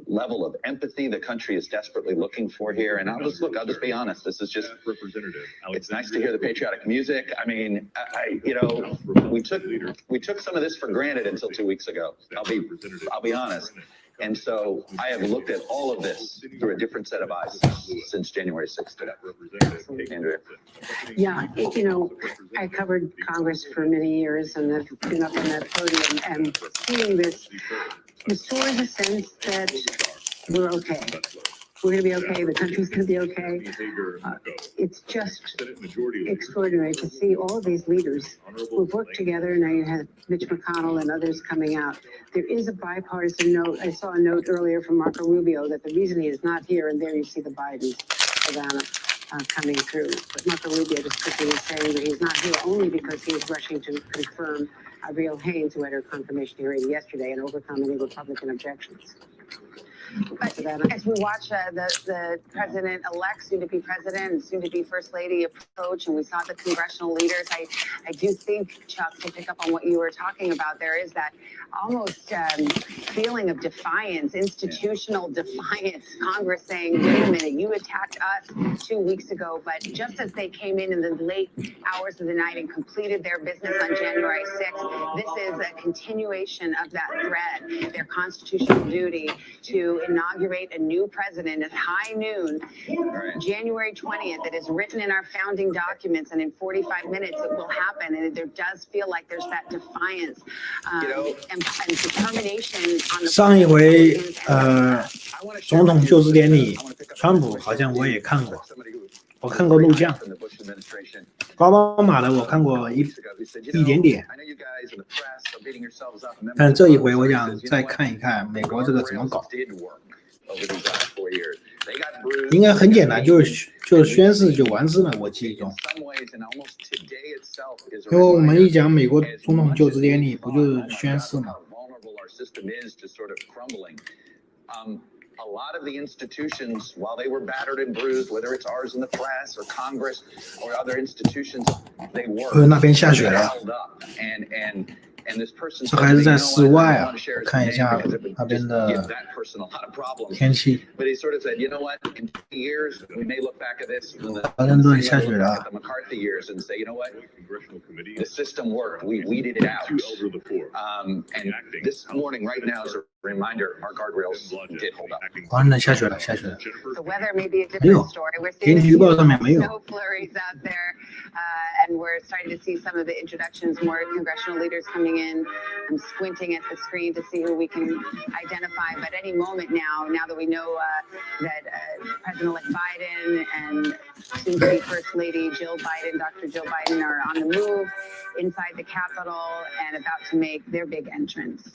level of empathy the country is desperately looking for here. And I'll just be honest, this is just, it's nice to hear the patriotic music. I mean, we took some of this for granted until 2 weeks ago. I'll be honest. And so I have looked at all of this through a different set of eyes since January 6th today. Andrea. Yeah, I covered Congress for many years and I've been up on that podium and seeing this restores a sense that we're okay. We're going to be okay. The country's going to be okay. It's just extraordinary to see all of these leaders who've worked together. Now you have Mitch McConnell and others coming out. There is a bipartisan note. I saw a note earlier from Marco Rubio that the reason he is not here, and there you see the Bidens, Savannah, coming through. But Marco Rubio just quickly was saying that he's not here only because he is rushing to confirm Avril Haines, who had her confirmation hearing yesterday, and overcome any Republican objections. But as we watch the president-elect, soon-to-be president, and soon-to-be first lady approach, and we saw the congressional leaders, I do think, Chuck, to pick up on what you were talking about, there is that almost feeling of defiance, institutional defiance. Congress saying, wait a minute, you attacked us 2 weeks ago, but just as they came in the late hours of the night and completed their business on January 6th, this is a continuation of that thread, their constitutional duty to inaugurate a new president at high noon, January 20th. It is written in our founding documents, and in 45 minutes it will happen. And there does feel like there's that defiance and determination on the. 上一回总统就职典礼，川普好像我也看过，我看过录像，奥巴马的我看过一点点，但这一回我想再看一看美国这个怎么搞。应该很简单，就是宣誓就完事了，我记忆中。因为我们一讲美国总统就职典礼，不就是宣誓吗？ a lot of the institutions, while they were battered and bruised, whether it's ours in the press or Congress or other institutions, they were 那边下雪了。 held up. And this person 这还是在室外啊，我看一下那边的天气。 But he sort of said, you know what? In 20 years, we may look back at this in the McCarthy years and say, you know what? The system worked. We weeded it out. And this morning, right now, is a reminder our guardrails did hold up. 华盛顿下雪了，下雪了。 The weather may be a different story. We're 天 seeing 气预报上面没有。 snow flurries out there, and we're starting to see some of the introductions, more congressional leaders coming in. I'm squinting at the screen to see who we can identify. But any moment now that we know that President-elect Biden and soon-to-be First Lady Jill Biden, Dr. Jill Biden, are on the move inside the Capitol and about to make their big entrance.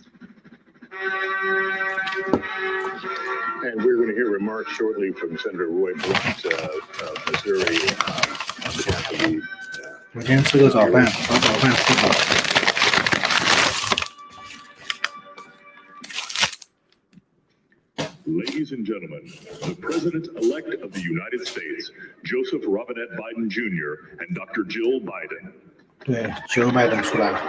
And we're going to hear remarks shortly from Senator Roy Blunt of Missouri on behalf of the. 我今天吃个早饭，把早饭吃饱。 Ladies and gentlemen, the President-elect of the United States, Joseph Robinette Biden Jr. and Dr. Jill Biden. 对，Joe Biden 出来了。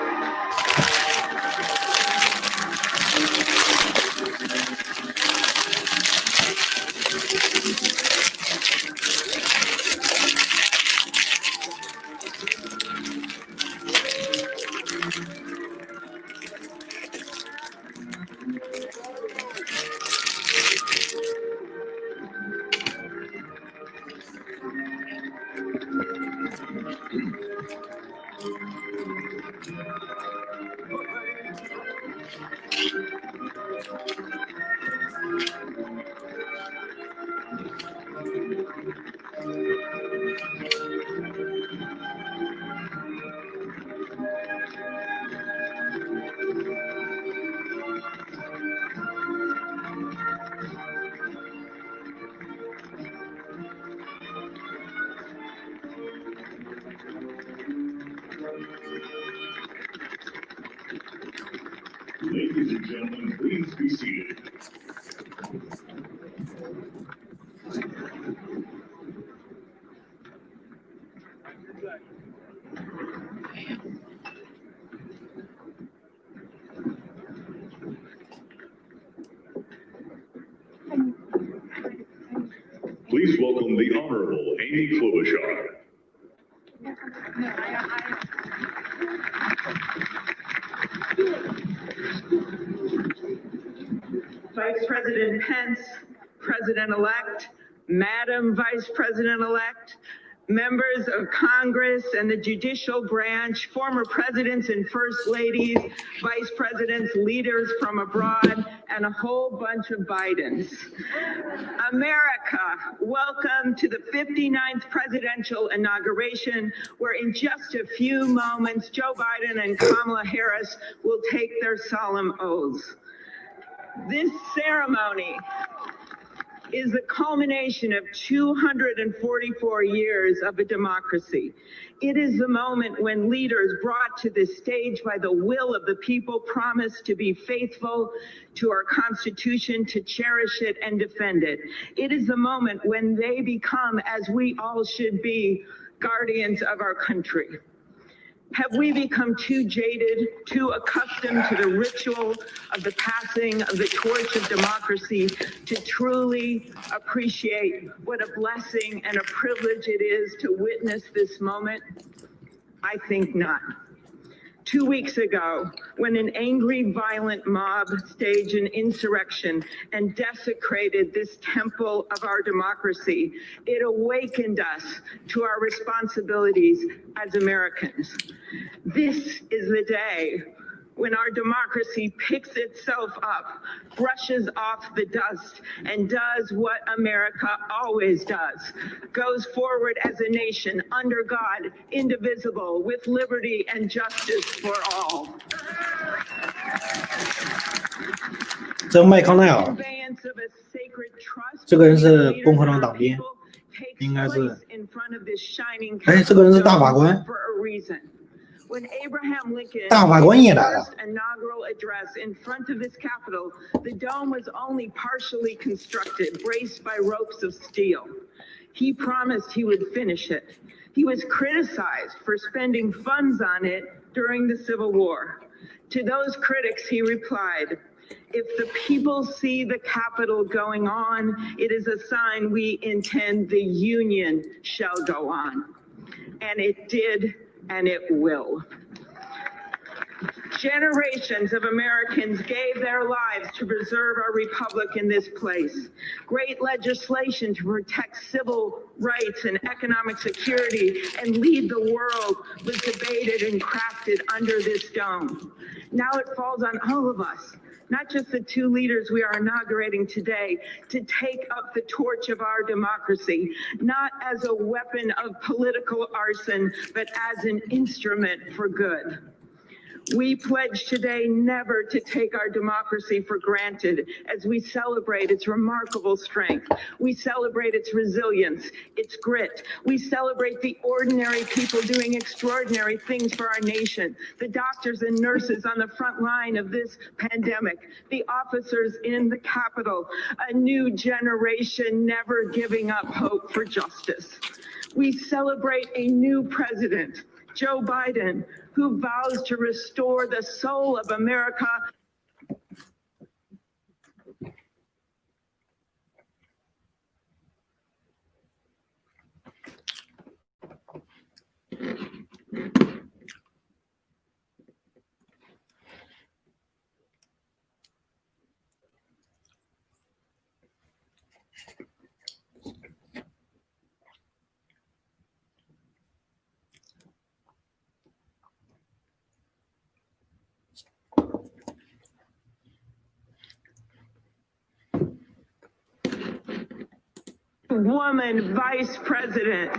Ladies and gentlemen, please be seated. Please welcome the Honorable Amy Klobuchar. Vice President Pence, President-elect, Madam Vice President-elect, members of Congress and the judicial branch, former presidents and first ladies, vice presidents, leaders from abroad, and a whole bunch of Bidens. America, welcome to the 59th presidential inauguration, where in just a few moments, Joe Biden and Kamala Harris will take their solemn oaths. This ceremony is the culmination of 244 years of a democracy. It is the moment when leaders brought to this stage by the will of the people promised to be faithful to our Constitution, to cherish it and defend it. It is the moment when they become, as we all should be, guardians of our country. Have we become too jaded, too accustomed to the ritual of the passing of the torch of democracy to truly appreciate what a blessing and a privilege it is to witness this moment? I think not. 2 weeks ago, when an angry, violent mob staged an insurrection and desecrated this temple of our democracy, it awakened us to our responsibilities as Americans. This is the day when our democracy picks itself up, brushes off the dust, and does what America always does, goes forward as a nation under God, indivisible, with liberty and justice for all. 这麦康奈尔，这个人是共和党党鞭，应该是。哎，这个人是大法官。When Abraham Lincoln 大法官也来了。 first inaugural address in front of this Capitol, the dome was only partially constructed, braced by ropes of steel. He promised he would finish it. He was criticized for spending funds on it during the Civil War. To those critics, he replied, "If the people see the Capitol going on, it is a sign we intend the Union shall go on." And it did, and it will. Generations of Americans gave their lives to preserve our republic in this place. Great legislation to protect civil rights and economic security and lead the world was debated and crafted under this dome. Now it falls on all of us, not just the two leaders we are inaugurating today, to take up the torch of our democracy, not as a weapon of political arson, but as an instrument for good. We pledge today never to take our democracy for granted as we celebrate its remarkable strength. We celebrate its resilience, its grit. We celebrate the ordinary people doing extraordinary things for our nation, the doctors and nurses on the front line of this pandemic, the officers in the Capitol, a new generation never giving up hope for justice. We celebrate a new president, Joe Biden, who vows to restore the soul of America. Woman Vice President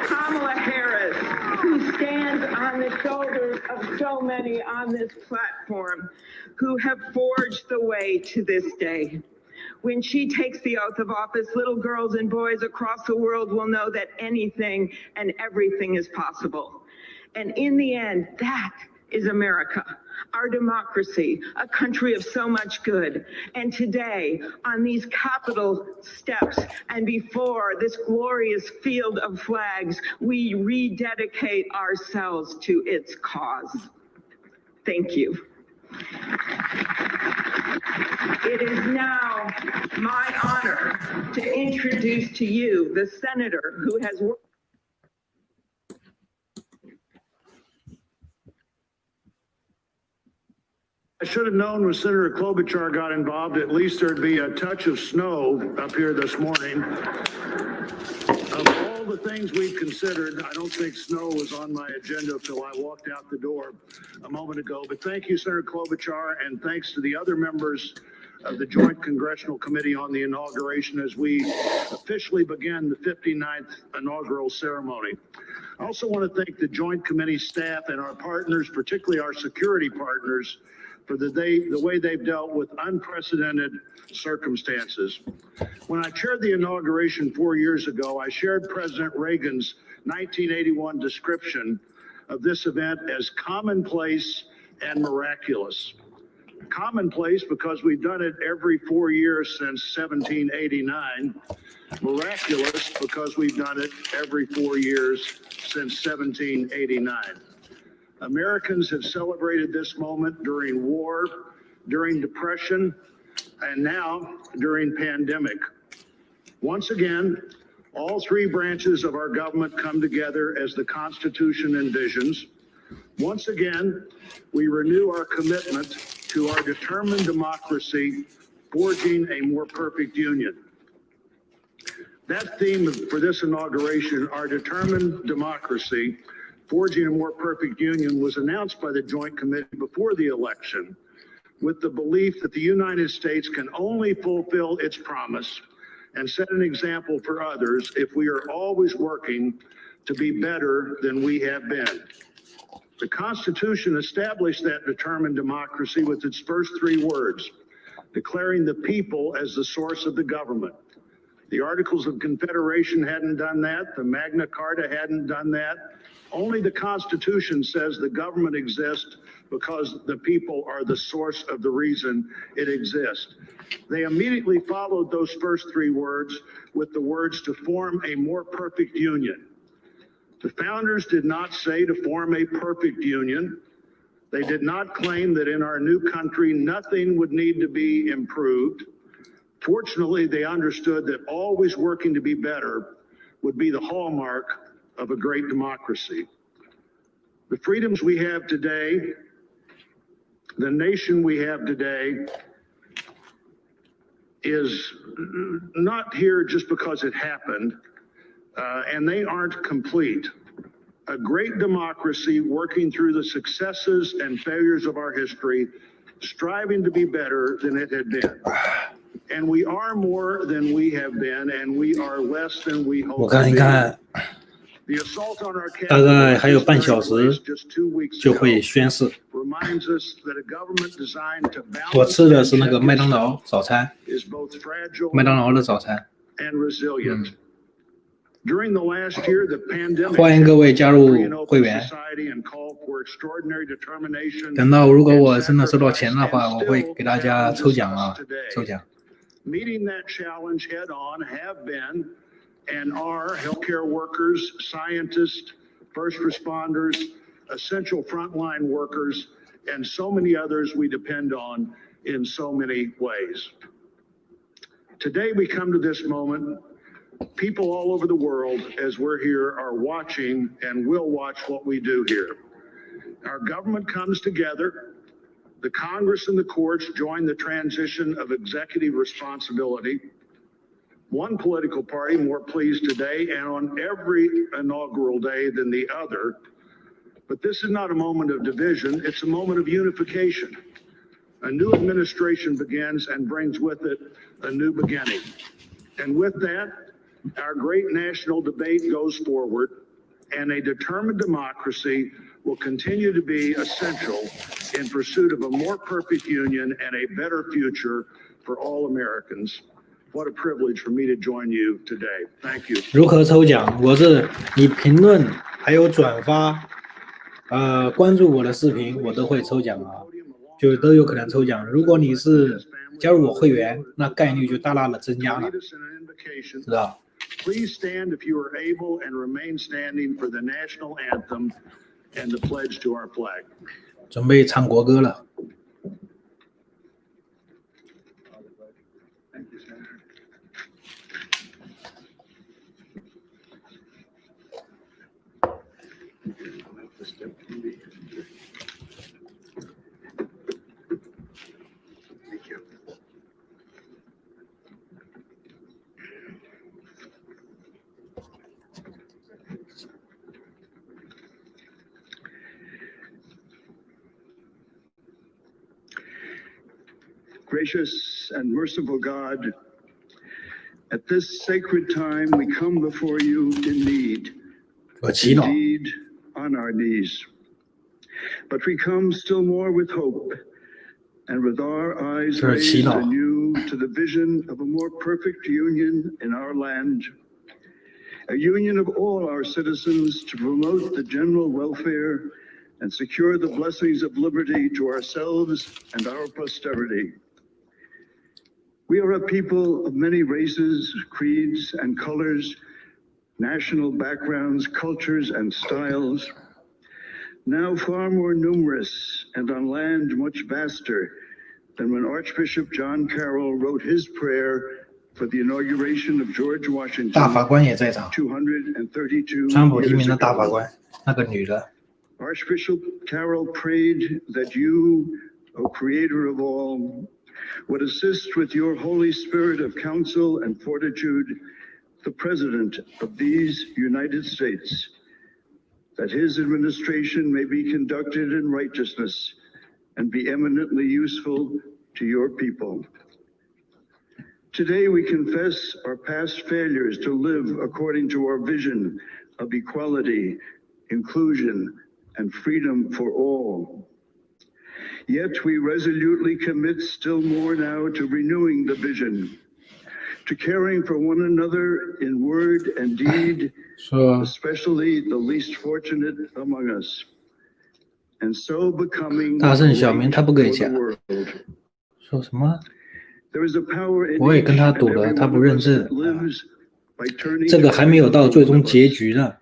Kamala Harris, who stands on the shoulders of so many on this platform who have forged the way to this day. When she takes the oath of office, little girls and boys across the world will know that anything and everything is possible. And in the end, that is America, our democracy, a country of so much good. And today, on these Capitol steps and before this glorious field of flags, we rededicate ourselves to its cause. Thank you. It is now my honor to introduce to you the senator who has worked. I should have known when Senator Klobuchar got involved, at least there'd be a touch of snow up here this morning. Of all the things we've considered, I don't think snow was on my agenda until I walked out the door a moment ago. But thank you, Senator Klobuchar, and thanks to the other members of the Joint Congressional Committee on the inauguration as we officially begin the 59th inaugural ceremony. I also want to thank the Joint Committee staff and our partners, particularly our security partners, for the way they've dealt with unprecedented circumstances. When I chaired the inauguration 4 years ago, I shared President Reagan's 1981 description of this event as commonplace and miraculous. Commonplace because we've done it every 4 years since 1789. Miraculous because we've done it every 4 years since 1789. Americans have celebrated this moment during war, during depression, and now during pandemic. Once again, all three branches of our government come together as the Constitution envisions. Once again, we renew our commitment to our determined democracy, forging a more perfect union. That theme for this inauguration, our determined democracy, forging a more perfect union, was announced by the Joint Committee before the election with the belief that the United States can only fulfill its promise and set an example for others if we are always working to be better than we have been. The Constitution established that determined democracy with its first three words, declaring the people as the source of the government. The Articles of Confederation hadn't done that. The Magna Carta hadn't done that. Only the Constitution says the government exists because the people are the source of the reason it exists. They immediately followed those first three words with the words to form a more perfect union. The founders did not say to form a perfect union. They did not claim that in our new country nothing would need to be improved. Fortunately, they understood that always working to be better would be the hallmark of a great democracy. The freedoms we have today, the nation we have today, is not here just because it happened, and they aren't complete. A great democracy working through the successes and failures of our history, striving to be better than it had been. And we are more than we have been, and we are less than we hope to be. The assault on our capital just 2 weeks ago reminds us that a government designed to balance is both fragile and resilient. During the last year, the pandemic 欢迎各位加入会员。等到如果我真的收到钱的话，我会给大家抽奖啊，抽奖。Meeting that challenge head on have been and are healthcare workers, scientists, first responders, essential frontline workers, and so many others we depend on in so many ways. Today we come to this moment. People all over the world, as we're here, are watching and will watch what we do here. Our government comes together. The Congress and the courts join the transition of executive responsibility. One political party more pleased today and on every inaugural day than the other. But this is not a moment of division. It's a moment of unification. A new administration begins and brings with it a new beginning. And with that, our great national debate goes forward, and a determined democracy will continue to be essential in pursuit of a more perfect union and a better future for all Americans. What a privilege for me to join you today. Thank you. 如何抽奖？我是你评论还有转发，关注我的视频，我都会抽奖啊，就都有可能抽奖。如果你是加入我会员，那概率就大大的增加了，是吧？ Please stand if you are able and remain standing for the national anthem and the pledge to our flag. 准备唱国歌了。Gracious and merciful God, at this sacred time we come before you in need, indeed on our knees. But we come still more with hope and with our eyes raised anew to the vision of a more perfect union in our land, a union of all our citizens to promote the general welfare and secure the blessings of liberty to ourselves and our posterity. We are a people of many races, creeds, and colors, national backgrounds, cultures, and styles, now far more numerous and on land much vaster than when Archbishop John Carroll wrote his prayer for the inauguration of George Washington 大法官也在场， 232川普提名的大法官，那个女的。 Archbishop Carroll prayed that you, O Creator of all, would assist with your Holy Spirit of counsel and fortitude the President of these United States, that his administration may be conducted in righteousness and be eminently useful to your people. Today we confess our past failures to live according to our vision of equality, inclusion, and freedom for all. Yet we resolutely commit still more now to renewing the vision, to caring for one another in word and deed, especially the least fortunate among us, and so becoming 大圣小明他不给钱，说什么？我也跟他赌了，他不认字，这个还没有到最终结局呢，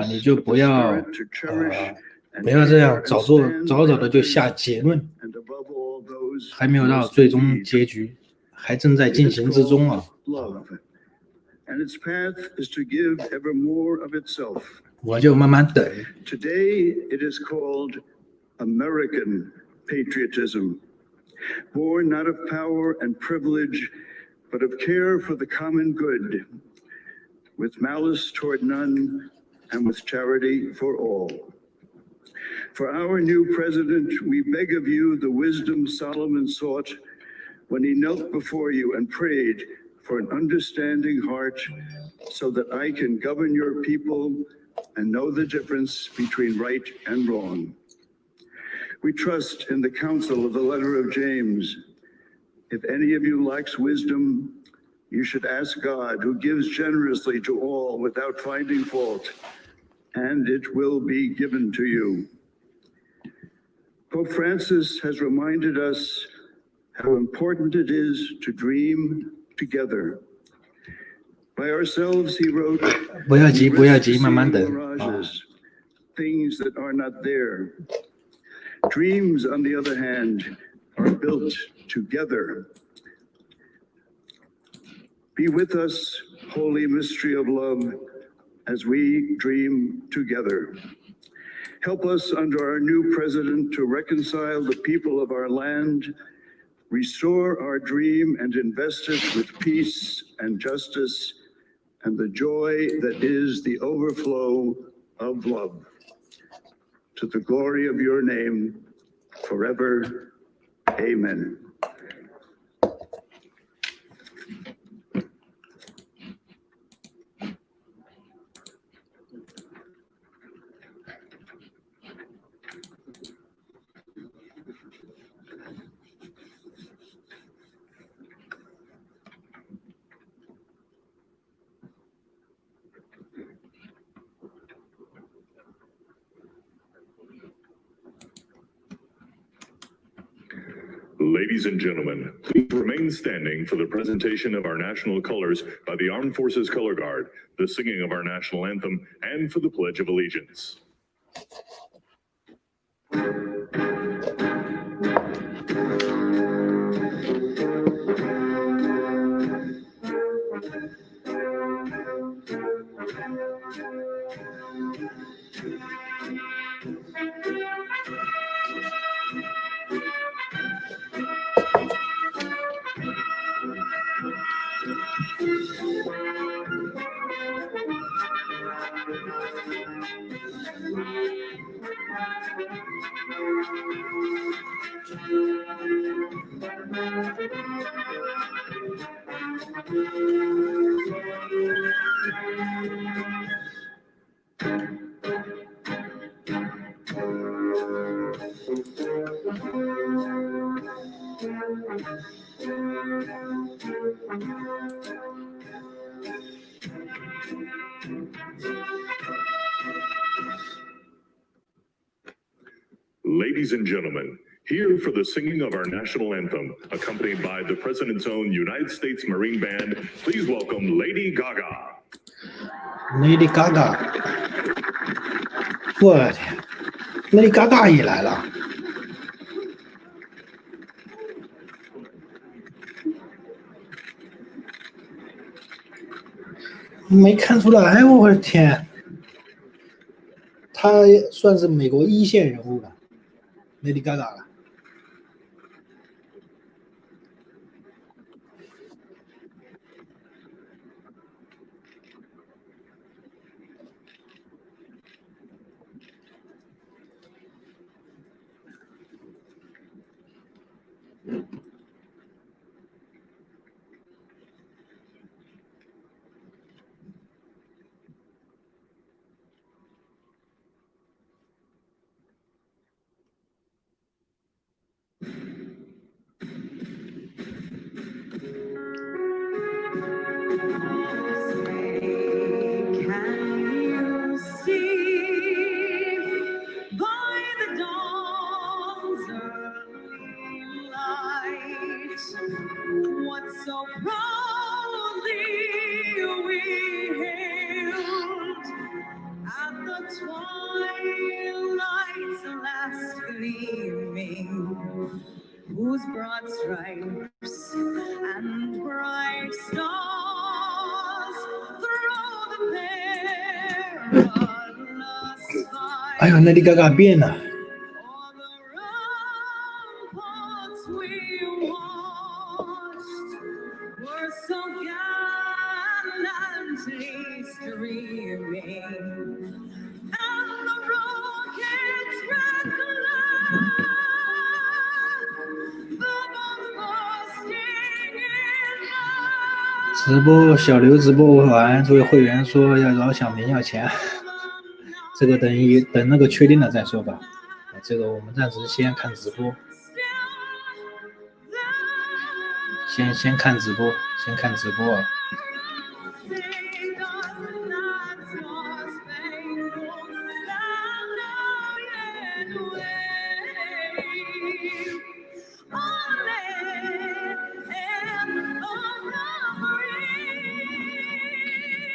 你就不要这样早早的就下结论，还没有到最终结局，还正在进行之中啊。我就慢慢等。Today it is called American patriotism, born not of power and privilege, but of care for the common good, with malice toward none and with charity for all. For our new president, we beg of you the wisdom Solomon sought when he knelt before you and prayed for an understanding heart so that I can govern your people and know the difference between right and wrong. We trust in the counsel of the letter of James. If any of you lacks wisdom, you should ask God, who gives generously to all without finding fault, and it will be given to you. Pope Francis has reminded us how important it is to dream together. By ourselves, he wrote, 不要急，慢慢等。 things that are not there. Dreams, on the other hand, are built together. Be with us, holy mystery of love, as we dream together. Help us under our new president to reconcile the people of our land, restore our dream and invest it with peace and justice and the joy that is the overflow of love. To the glory of your name, forever. Amen. Ladies and gentlemen, please remain standing for the presentation of our national colors by the Armed Forces Color Guard, the singing of our national anthem, and for the Pledge of Allegiance. Ladies and gentlemen, here for the singing of our national anthem, accompanied by the President's own United States Marine Band, please welcome Lady Gaga. Lady Gaga， 我的天 ，Lady Gaga 也来了。没看出来，我的天，她算是美国一线人物了。Lady Gaga 了。dreaming, whose broad stripes and bright stars through the perilous fight. 哎呀，那里嘎嘎变了。直播小刘直播完，作为会员说要找小明要钱，这个等那个确定了再说吧。这个我们暂时先看直播，先看直播，先看直播。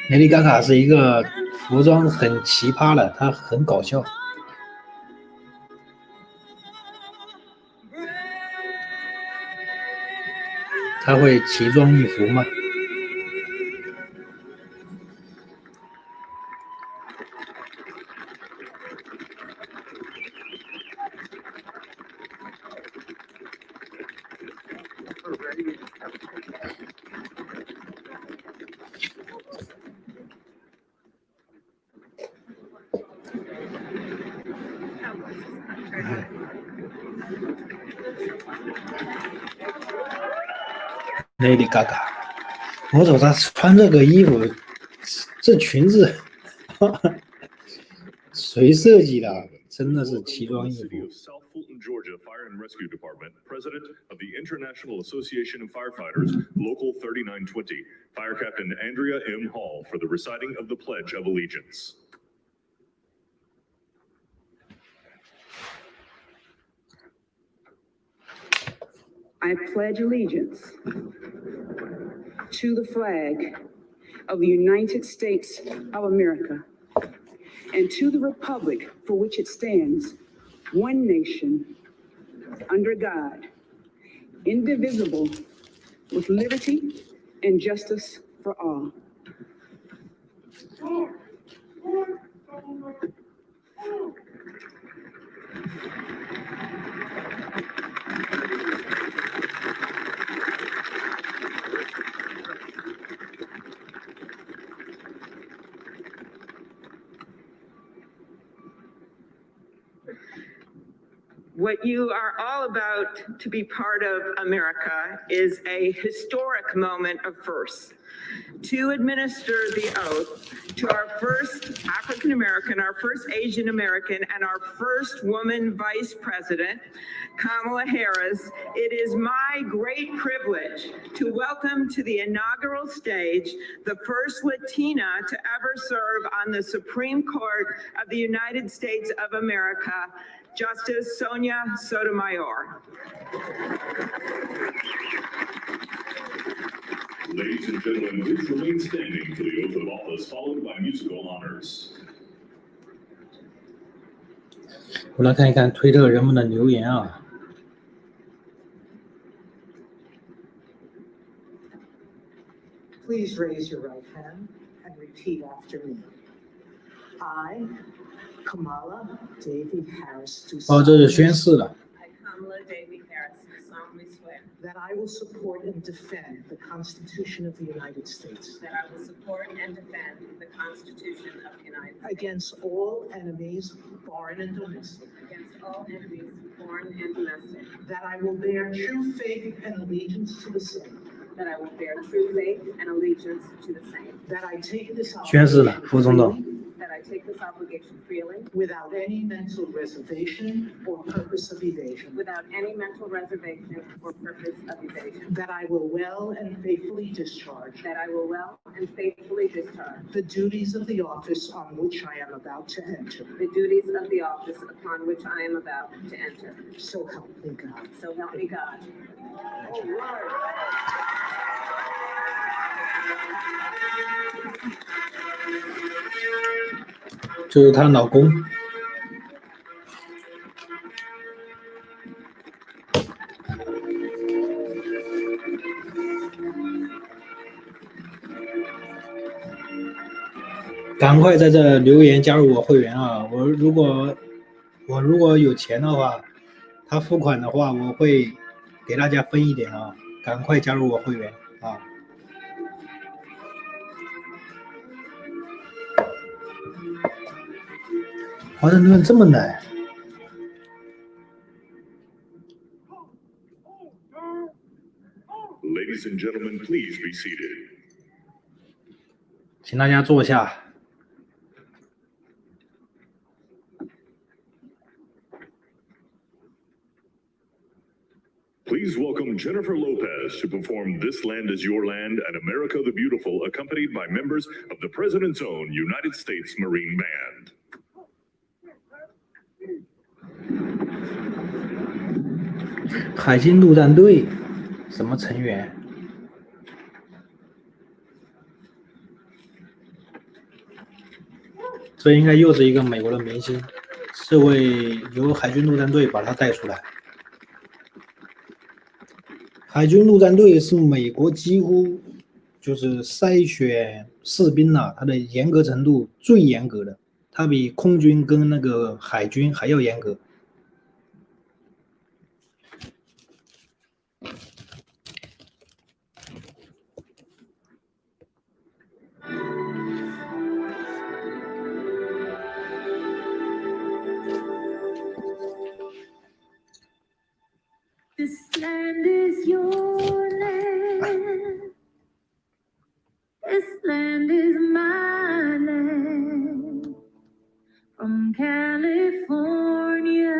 Lady Gaga 是一个服装很奇葩的，她很搞笑。她会奇装异服吗？Lady Gaga， 我瞅她穿这个衣服，这裙子，谁设计的？真的是奇装异服。Georgia Fire and Rescue Department, President of the International Association of Firefighters, Local 3920, Fire Captain Andrea M. Hall for the reciting of the Pledge of Allegiance. I pledge allegiance to the flag of the United States of America and to the republic for which it stands, one nation, under God, indivisible, with liberty and justice for all. What you are all about to be part of, America, is a historic moment of firsts. To administer the oath to our first African American, our first Asian American, and our first woman vice president, Kamala Harris, it is my great privilege to welcome to the inaugural stage the first Latina to ever serve on the Supreme Court of the United States of America, Justice Sonia Sotomayor. Ladies and gentlemen, please remain standing for the oath of office, followed by musical honors. 我来看一看推特人们的留言啊。Please raise your right hand and repeat after me. I, Kamala Davy Harris, do这是宣誓了。I, Kamala Davy Harris, solemnly swear that I will support and defend the Constitution of the United States. That I will support and defend the Constitution of the United States. Against all enemies, foreign and domestic. Against all enemies, foreign and domestic. That I will bear true faith and allegiance to the same. That I will bear true faith and allegiance to the same. That I take this 宣誓了，副总统。That I take this obligation freely, without any mental reservation or purpose of evasion. Without any mental reservation or purpose of evasion. That I will well and faithfully discharge. That I will well and faithfully discharge. The duties of the office on which I am about to enter. The duties of the office upon which I am about to enter. So help me God. So help me God. All right. 这是她老公。赶快在这留言加入我会员啊！我如果有钱的话，他付款的话，我会给大家分一点啊！赶快加入我会员啊！华盛顿这么难。Ladies and gentlemen, please be seated. 请大家坐下。Please welcome Jennifer Lopez to perform This Land Is Your Land and America the Beautiful, accompanied by members of the President's own United States Marine Band. 海军陆战队什么成员？这应该又是一个美国的明星，是为由海军陆战队把他带出来。海军陆战队是美国几乎就是筛选士兵啊，它的严格程度最严格的，它比空军跟那个海军还要严格。This land is your land. This land is my land. From California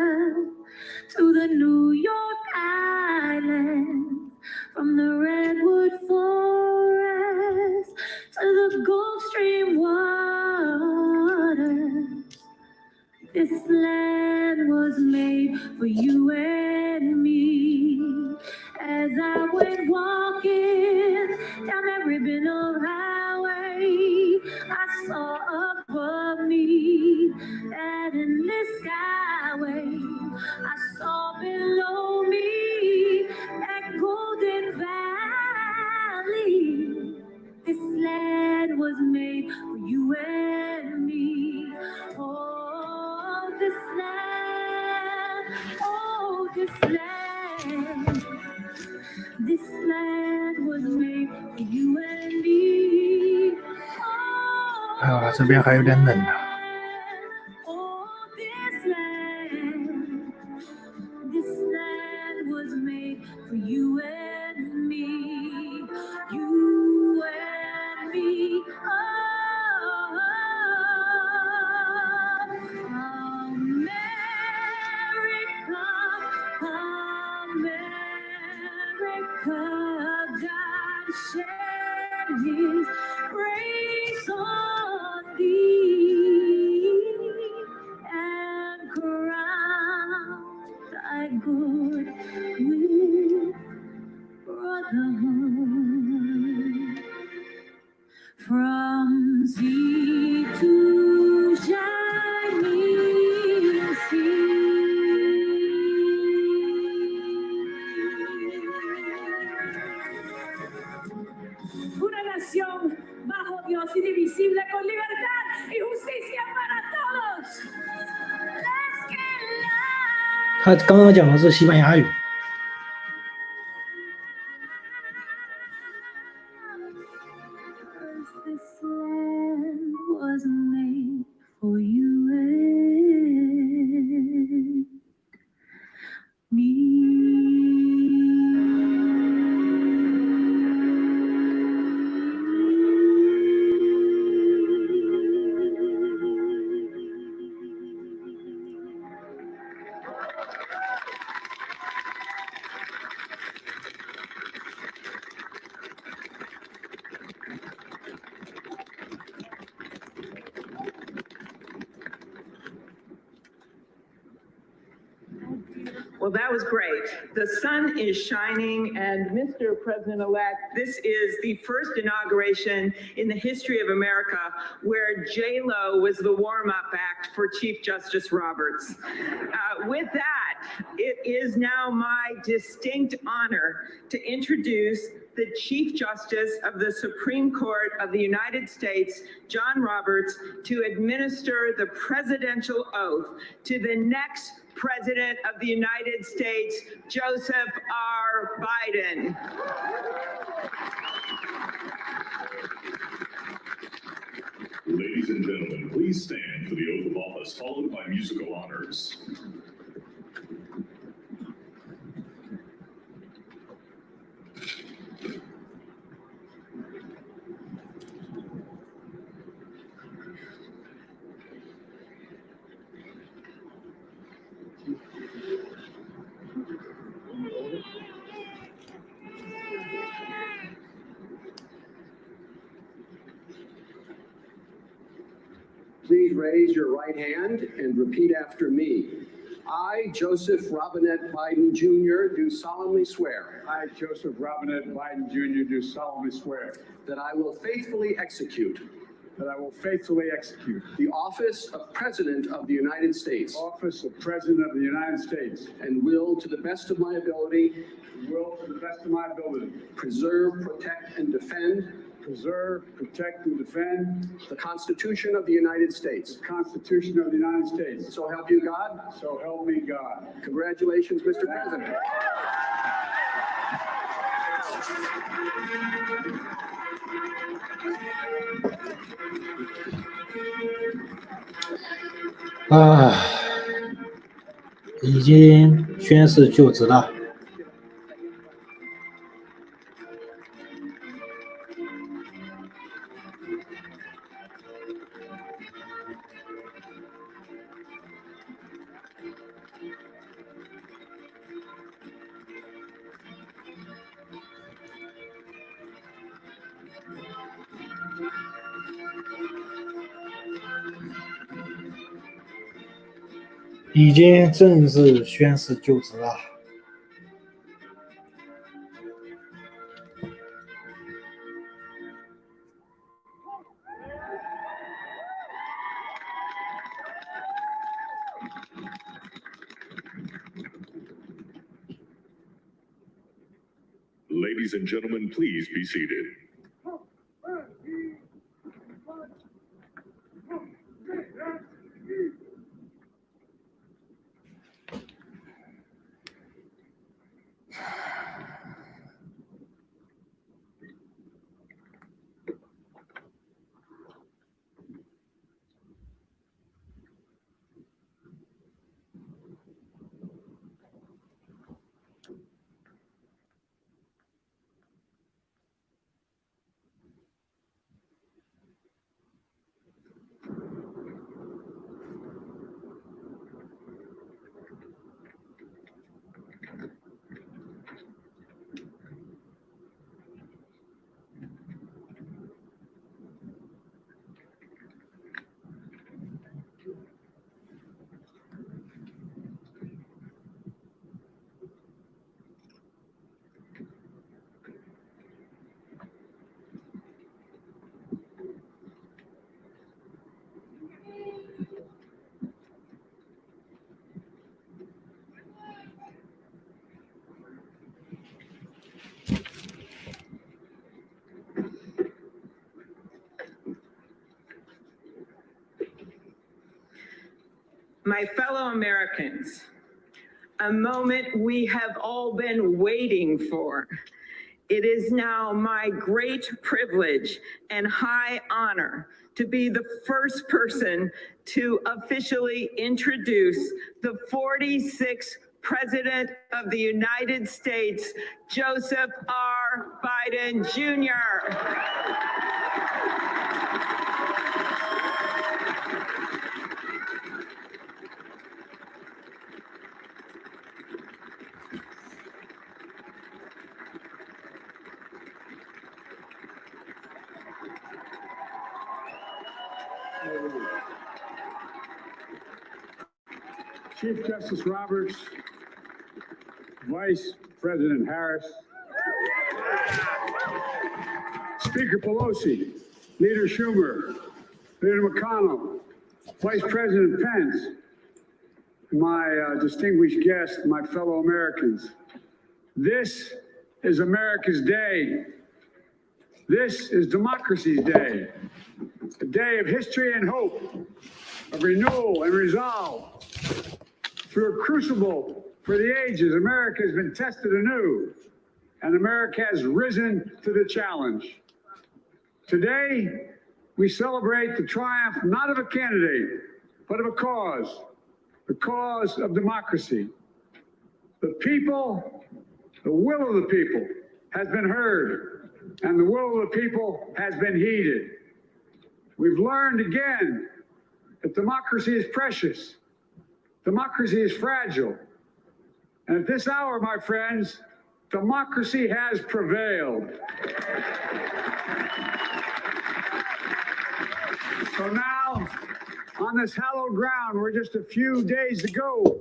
to the New York Islands, from the Redwood Forest to the Gulf Stream waters. This land was made for you and me. As I went walking down that ribbon of highway, I saw above me that endless skyway. I saw below me that golden valley. This land was made for you and me. Oh, this land, oh, this land. This land was made for you and me. Oh, 哎呀，这边还有点冷啊。oh, this land. This land was made for you and me. You and me. Oh, America, America, God shed His grace on thee and crowned thy good with brotherhood. From sea to shining sea. Una nación bajo Dios indivisible con libertad y justicia para todos. Let's get loud. 他刚刚讲的是西班牙语。This land was made for you and me. Well, that was great. The sun is shining, and Mr. President-elect, this is the first inauguration in the history of America where J-Lo was the warm-up act for Chief Justice Roberts. With that, it is now my distinct honor to introduce the Chief Justice of the Supreme Court of the United States, John Roberts, to administer the presidential oath to the next President of the United States, Joseph R. Biden. Ladies and gentlemen, please stand for the oath of office, followed by musical honors. Please raise your right hand and repeat after me. I, Joseph Robinette Biden Jr., do solemnly swear. I, Joseph Robinette Biden Jr., do solemnly swear. That I will faithfully execute. That I will faithfully execute. The office of President of the United States. Office of President of the United States. And will, to the best of my ability. Will, to the best of my ability. Preserve, protect, and defend. Preserve, protect, and defend the Constitution of the United States. The Constitution of the United States. So help you God. So help me God. Congratulations, Mr. President.已经宣誓就职了。已经正式宣誓就职了。Ladies and gentlemen, please be seated. My fellow Americans, a moment we have all been waiting for. It is now my great privilege and high honor to be the first person to officially introduce the 46th President of the United States, Joseph R. Biden, Jr. Chief Justice Roberts, Vice President Harris, Speaker Pelosi, Leader Schumer, Leader McConnell, Vice President Pence, my distinguished guests, my fellow Americans. This is America's day. This is democracy's day. A day of history and hope, of renewal and resolve. Through a crucible for the ages, America has been tested anew, and America has risen to the challenge. Today, we celebrate the triumph not of a candidate, but of a cause, the cause of democracy. The people, the will of the people has been heard, and the will of the people has been heeded. We've learned again that democracy is precious, democracy is fragile, and at this hour, my friends, democracy has prevailed. So now, on this hallowed ground where just a few days ago,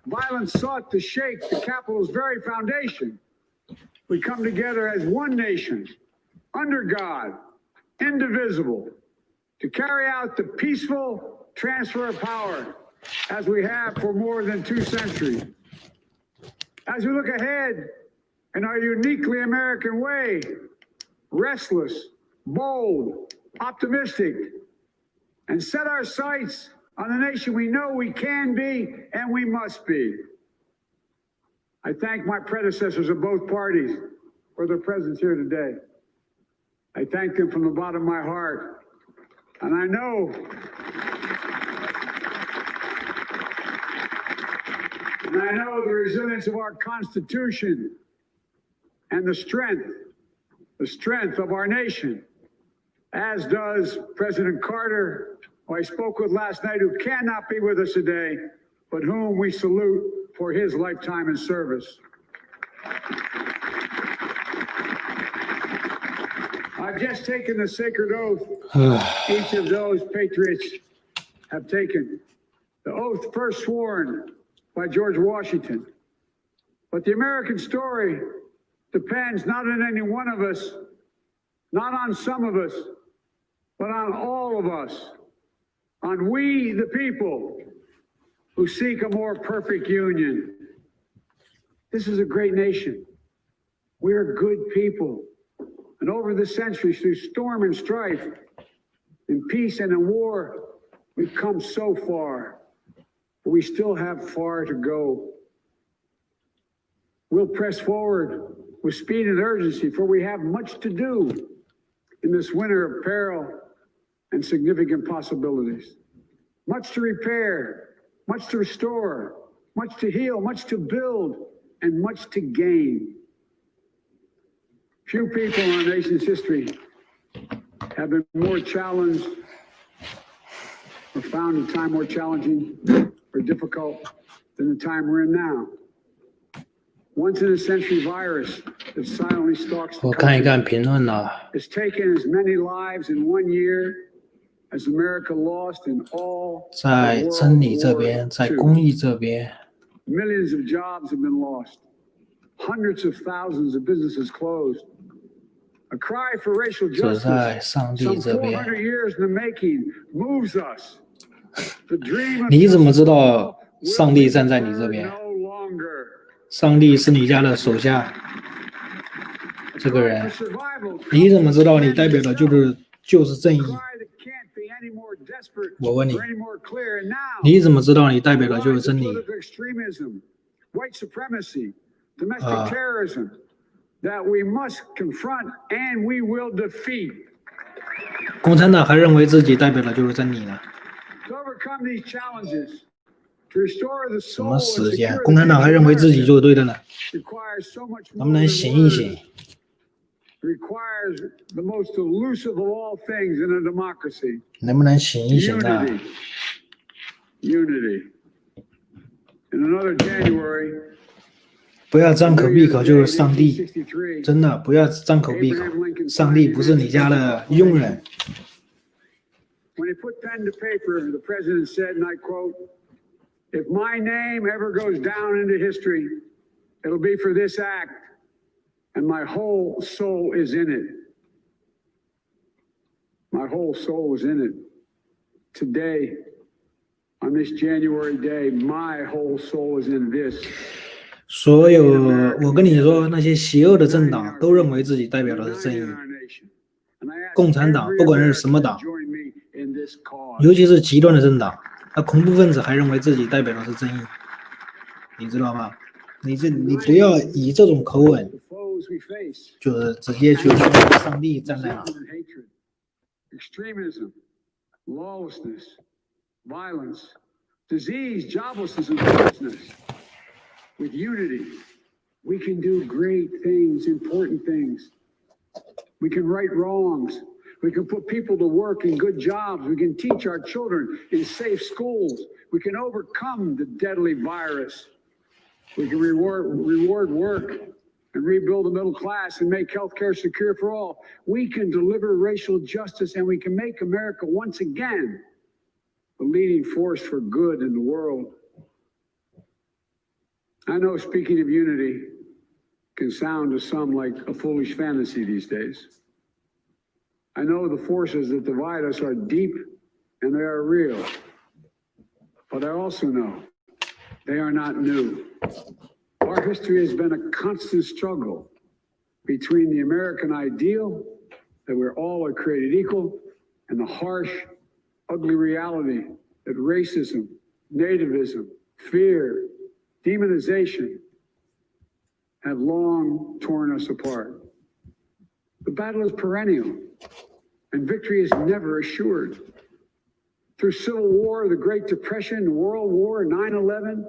violence sought to shake the Capitol's very foundation, we come together as one nation, under God, indivisible, to carry out the peaceful transfer of power as we have for more than 2 centuries. As we look ahead in our uniquely American way, restless, bold, optimistic, and set our sights on the nation we know we can be and we must be. I thank my predecessors of both parties for their presence here today. I thank them from the bottom of my heart. And I know the resilience of our Constitution and the strength of our nation, as does President Carter, who I spoke with last night, who cannot be with us today, but whom we salute for his lifetime in service. I've just taken the sacred oath each of those patriots have taken. The oath first sworn by George Washington. But the American story depends not on any one of us, not on some of us, but on all of us, on we the people who seek a more perfect union. This is a great nation. We're good people. And over the centuries, through storm and strife, in peace and in war, we've come so far, but we still have far to go. We'll press forward with speed and urgency, for we have much to do in this winter of peril and significant possibilities. Much to repair, much to restore, much to heal, much to build, and much to gain. Few people in our nation's history have been more challenged or found a time more challenging or difficult than the time we're in now. Once in a century virus that silently stalks the country has taken as many lives in 1 year as America lost in all 在真理这边，在公益这边 Millions of jobs have been lost. Hundreds of thousands of businesses closed. A cry for racial 这 justice, 在上帝 some 这边。 400 years in the making, moves us. The dream of 你怎么知道上帝站在你这边？ no longer. 上帝是你家的手下这个人，你怎么知道你代表的就是正义？我问你，你怎么知道你代表的就是真理？ White supremacy, domestic terrorism, that we must confront and we will defeat. 共产党还认为自己代表的就是真理呢？ To overcome these challenges, to restore the 什 soul 么 and 时间？ secure 共产党还认为自己就是对的呢？ requires so much 能 more 不能 than 醒一 words. 醒？ Requires the most elusive of all things in a democracy. 能不能醒一醒啊？ Unity. In another January, 不要张口闭口就是上帝，真的不要张口闭口，上帝不是你家的佣人。 when he put pen to paper, the president said, and I quote, "If my name ever goes down into history, it'll be for this act, and my whole soul is in it." My whole soul is in it. Today, on this January day, my whole soul is in this. 所有我跟你说，那些邪恶的政党都认为自己代表的是正义。共产党不管是什么党，尤其是极端的政党，那恐怖分子还认为自己代表的是正义，你知道吗？你不要以这种口吻，就是直接去说上帝站在哪。Extremism, lawlessness, violence, disease, joblessness, and homelessness. With unity, we can do great things, important things. We can right wrongs. We can put people to work in good jobs. We can teach our children in safe schools. We can overcome the deadly virus. We can reward work and rebuild the middle class and make healthcare secure for all. We can deliver racial justice, and we can make America once again the leading force for good in the world. I know speaking of unity can sound to some like a foolish fantasy these days. I know the forces that divide us are deep and they are real, but I also know they are not new. Our history has been a constant struggle between the American ideal that we're all are created equal and the harsh, ugly reality that racism, nativism, fear, demonization have long torn us apart. The battle is perennial, and victory is never assured. Through Civil War, the Great Depression, World War, 9/11,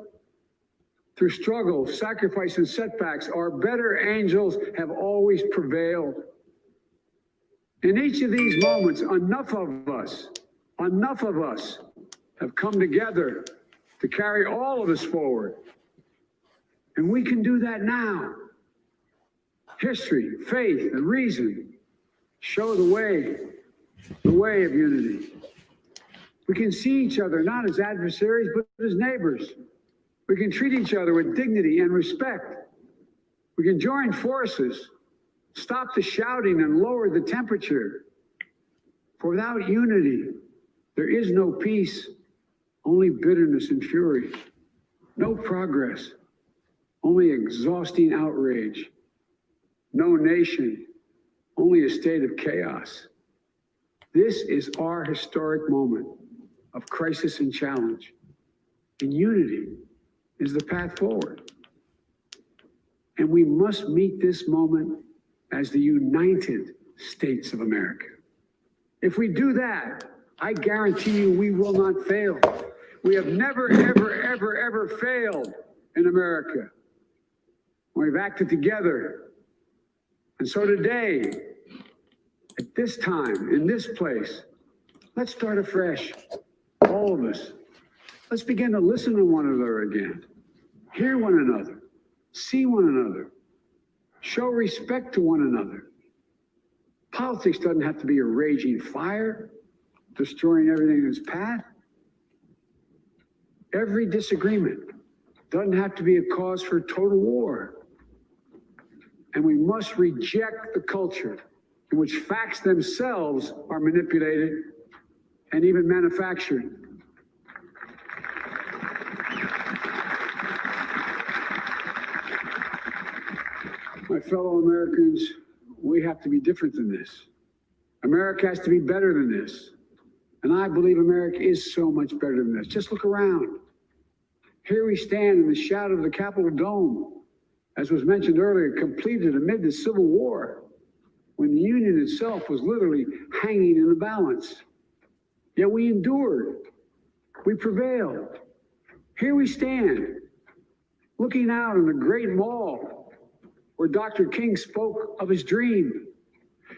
through struggle, sacrifice, and setbacks, our better angels have always prevailed. In each of these moments, enough of us have come together to carry all of us forward. And we can do that now. History, faith, and reason show the way of unity. We can see each other not as adversaries, but as neighbors. We can treat each other with dignity and respect. We can join forces, stop the shouting, and lower the temperature. For without unity, there is no peace, only bitterness and fury. No progress, only exhausting outrage. No nation, only a state of chaos. This is our historic moment of crisis and challenge. And unity is the path forward. And we must meet this moment as the United States of America. If we do that, I guarantee you we will not fail. We have never, ever, ever, ever failed in America. We've acted together. And so today, at this time, in this place, let's start afresh, all of us. Let's begin to listen to one another again, hear one another, see one another, show respect to one another. Politics doesn't have to be a raging fire, destroying everything in its path. Every disagreement doesn't have to be a cause for total war. And we must reject the culture in which facts themselves are manipulated and even manufactured. My fellow Americans, we have to be different than this. America has to be better than this. And I believe America is so much better than this. Just look around. Here we stand in the shadow of the Capitol Dome, as was mentioned earlier, completed amid the Civil War, when the Union itself was literally hanging in the balance. Yet we endured. We prevailed. Here we stand, looking out on the Great Mall, where Dr. King spoke of his dream.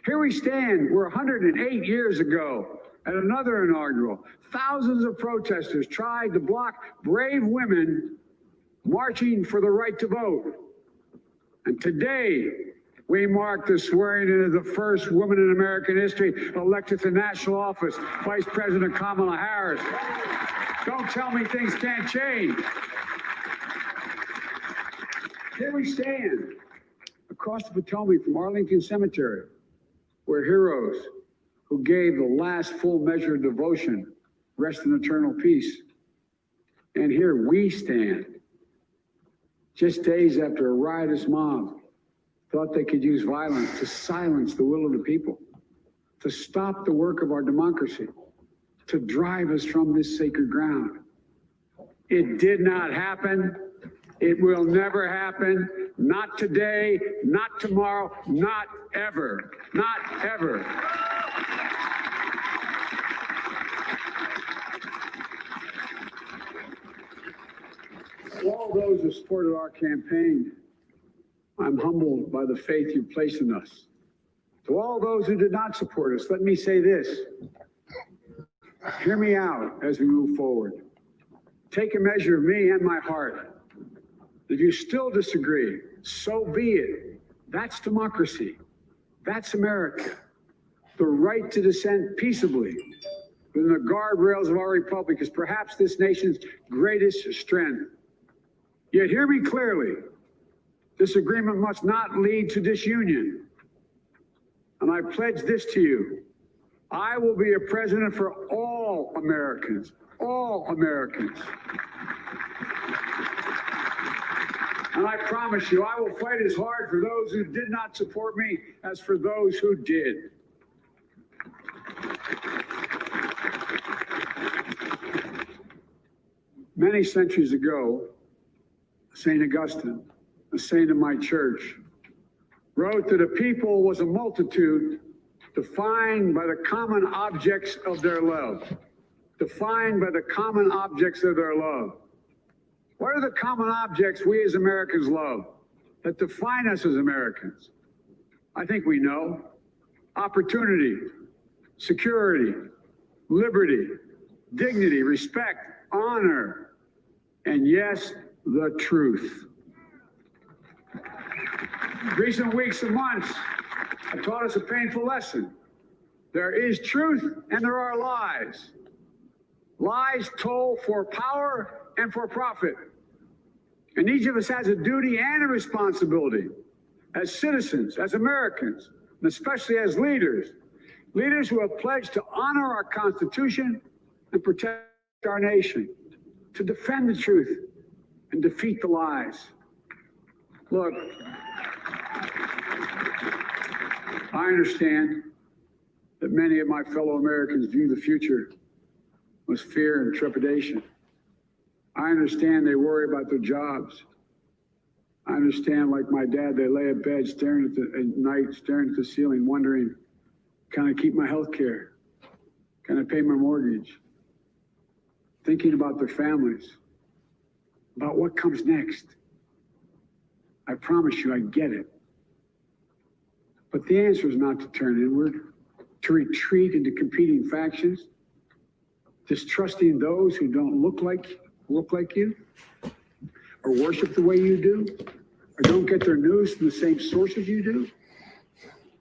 Here we stand, where 108 years ago, at another inaugural, thousands of protesters tried to block brave women marching for the right to vote. And today, we mark the swearing in of the first woman in American history elected to national office, Vice President Kamala Harris. Don't tell me things can't change. Here we stand, across the Potomac from Arlington Cemetery, where heroes who gave the last full measure of devotion rest in eternal peace. And here we stand, just days after a riotous mob thought they could use violence to silence the will of the people, to stop the work of our democracy, to drive us from this sacred ground. It did not happen. It will never happen. Not today, not tomorrow, not ever. Not ever. To all those who supported our campaign, I'm humbled by the faith you placed in us. To all those who did not support us, let me say this. Hear me out as we move forward. Take a measure of me and my heart. If you still disagree, so be it. That's democracy. That's America. The right to dissent peaceably within the guardrails of our republic is perhaps this nation's greatest strength. Yet hear me clearly. Disagreement must not lead to disunion. And I pledge this to you. I will be a president for all Americans. All Americans. And I promise you, I will fight as hard for those who did not support me as for those who did. Many centuries ago, St. Augustine, a saint of my church, wrote that a people was a multitude defined by the common objects of their love. Defined by the common objects of their love. What are the common objects we as Americans love that define us as Americans? I think we know. Opportunity, security, liberty, dignity, respect, honor, and yes, the truth. Recent weeks and months have taught us a painful lesson. There is truth and there are lies. Lies told for power and for profit. And each of us has a duty and a responsibility as citizens, as Americans, and especially as leaders. Leaders who have pledged to honor our Constitution and protect our nation, to defend the truth and defeat the lies. Look, I understand that many of my fellow Americans view the future with fear and trepidation. I understand they worry about their jobs. I understand, like my dad, they lay in bed at night, staring at the ceiling, wondering, can I keep my health care? Can I pay my mortgage? Thinking about their families, about what comes next. I promise you, I get it. But the answer is not to turn inward, to retreat into competing factions, distrusting those who don't look like you, or worship the way you do, or don't get their news from the same sources you do.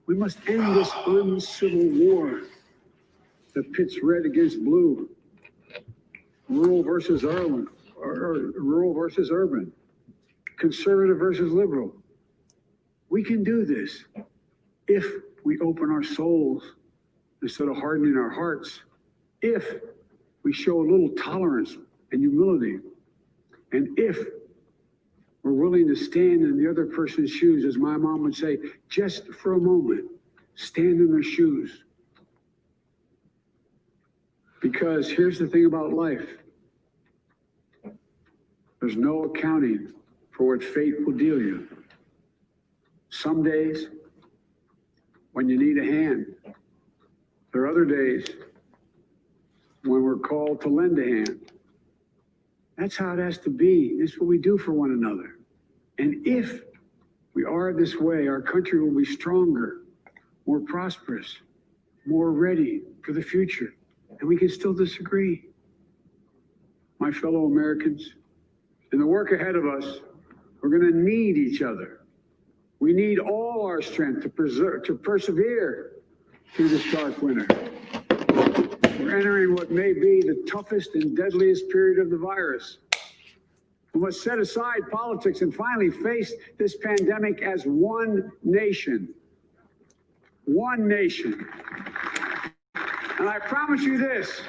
We must end this uncivil war that pits red against blue, rural versus urban, or rural versus urban, conservative versus liberal. We can do this if we open our souls instead of hardening our hearts, if we show a little tolerance and humility, and if we're willing to stand in the other person's shoes, as my mom would say, just for a moment, stand in their shoes. Because here's the thing about life. There's no accounting for what fate will deal you. Some days, when you need a hand, there are other days when we're called to lend a hand. That's how it has to be. It's what we do for one another. And if we are this way, our country will be stronger, more prosperous, more ready for the future. And we can still disagree. My fellow Americans, in the work ahead of us, we're going to need each other. We need all our strength to persevere through this dark winter. We're entering what may be the toughest and deadliest period of the virus. We must set aside politics and finally face this pandemic as one nation. One nation. And I promise you this,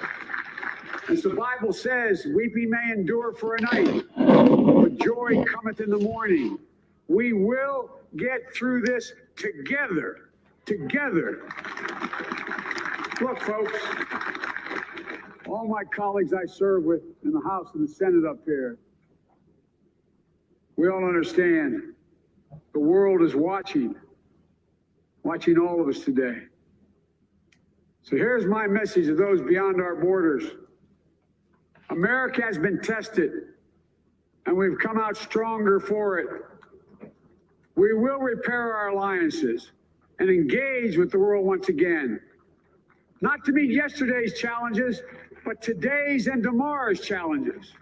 As the Bible says, weeping may endure for a night, but joy cometh in the morning. We will get through this together. Together. Look, folks, all my colleagues I serve with in the House and the Senate up here, we all understand the world is watching all of us today. So here's my message to those beyond our borders. America has been tested, and we've come out stronger for it. We will repair our alliances and engage with the world once again, not to meet yesterday's challenges, but today's and tomorrow's challenges.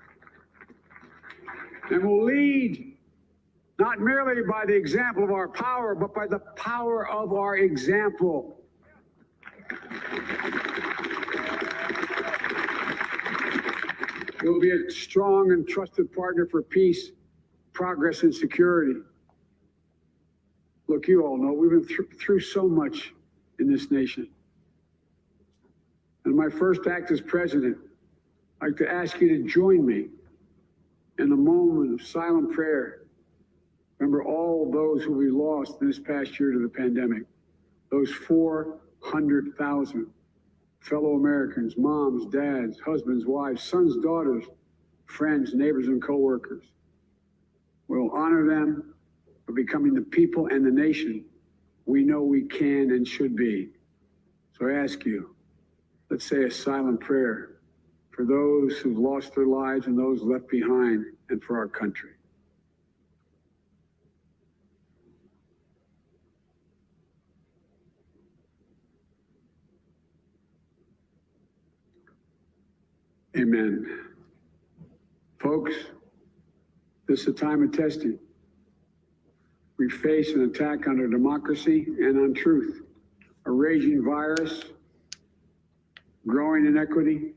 And we'll lead not merely by the example of our power, but by the power of our example. We'll be a strong and trusted partner for peace, progress, and security. Look, you all know we've been through so much in this nation. And my first act as president, I'd like to ask you to join me in a moment of silent prayer. Remember all those who we lost this past year to the pandemic. Those 400,000 fellow Americans, moms, dads, husbands, wives, sons, daughters, friends, neighbors, and coworkers. We'll honor them for becoming the people and the nation we know we can and should be. So I ask you, let's say a silent prayer for those who've lost their lives and those left behind, and for our country. Amen. Folks, this is a time of testing. We face an attack on our democracy and on truth, a raging virus, growing inequity,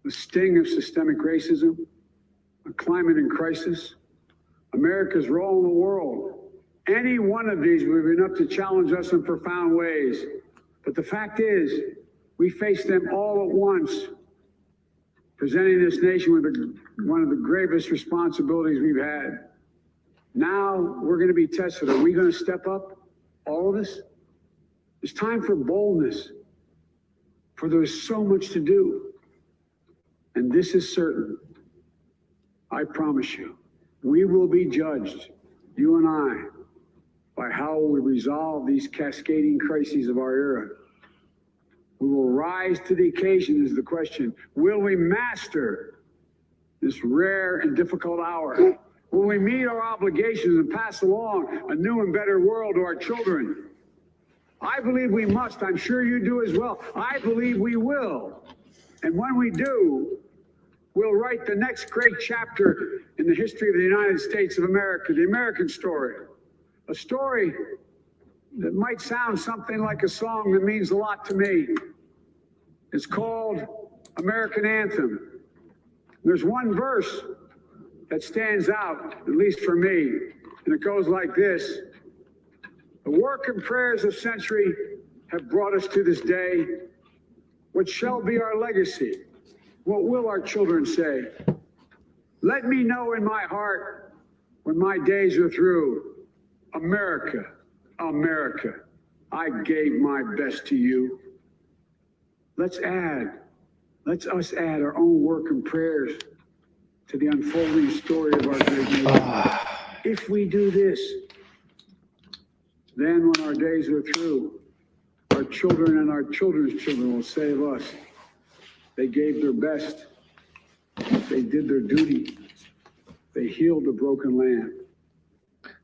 the sting of systemic racism, a climate in crisis, America's role in the world. Any one of these would be enough to challenge us in profound ways. But the fact is, we face them all at once, presenting this nation with one of the gravest responsibilities we've had. Now we're going to be tested. Are we going to step up, all of us? It's time for boldness, for there's so much to do. And this is certain. I promise you, we will be judged, you and I, by how we resolve these cascading crises of our era. We will rise to the occasion is the question. Will we master this rare and difficult hour? Will we meet our obligations and pass along a new and better world to our children? I believe we must. I'm sure you do as well. I believe we will. And when we do, we'll write the next great chapter in the history of the United States of America, the American story. A story that might sound something like a song that means a lot to me. It's called American Anthem. There's one verse that stands out, at least for me, and it goes like this. The work and prayers of century have brought us to this day. What shall be our legacy? What will our children say? Let me know in my heart when my days are through. America, America, I gave my best to you. Let's us add our own work and prayers to the unfolding story of our great nation. If we do this, then when our days are through, our children and our children's children will say of us, they gave their best, they did their duty, they healed the broken land.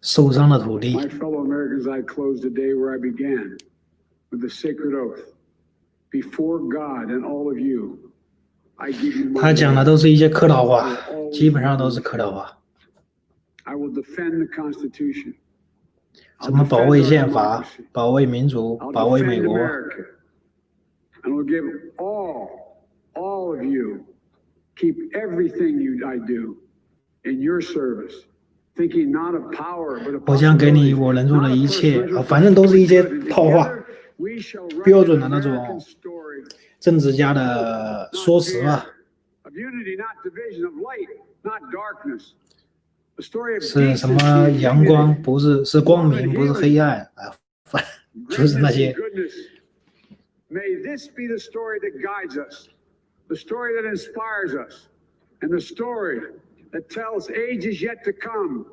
受伤的土地。 My fellow Americans, I close the day where I began, with the sacred oath. Before God and all of you, I give you my 他讲的都是一些客套话，基本上都是客套话。 I will defend the Constitution. 什么保卫宪法、保卫民主、保卫美国。 And will give all of you, keep everything I do in your service, thinking not of power, but of 我将给你我能做的一切，反正都是一些套话，标准的那种政治家的说辞吧。是什么阳光不是光明，不是黑暗啊，就是那些。May this be the story that guides us, the story that inspires us, and the story that tells ages yet to come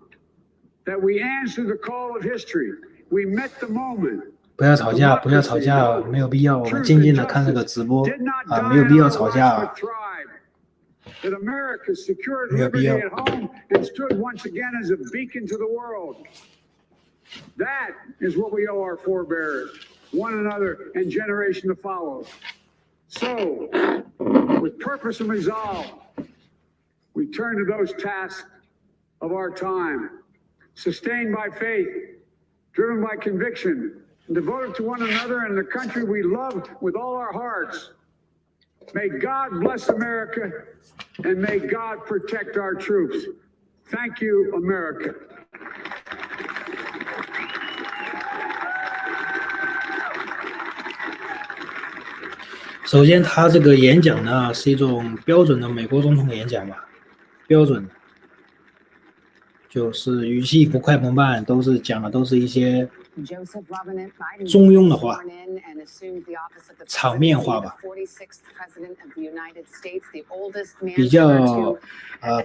that we answer the call of history. We met the moment. 不要吵架，不要吵架，没有必要。我们静静的看这个直播啊，没有必要吵架。That America secured liberty at home and stood once again as a beacon to the world. That is what we owe our forebears, one another, and generation to follow. So, with purpose and resolve, we turn to those tasks of our time, sustained by faith, driven by conviction, and devoted to one another and the country we love with all our hearts. May God bless America, and may God protect our troops. Thank you, America. 首先，他这个演讲呢是一种标准的美国总统演讲吧，标准的，就是语气不快不慢，都是讲的都是一些中庸的话，场面话吧，比较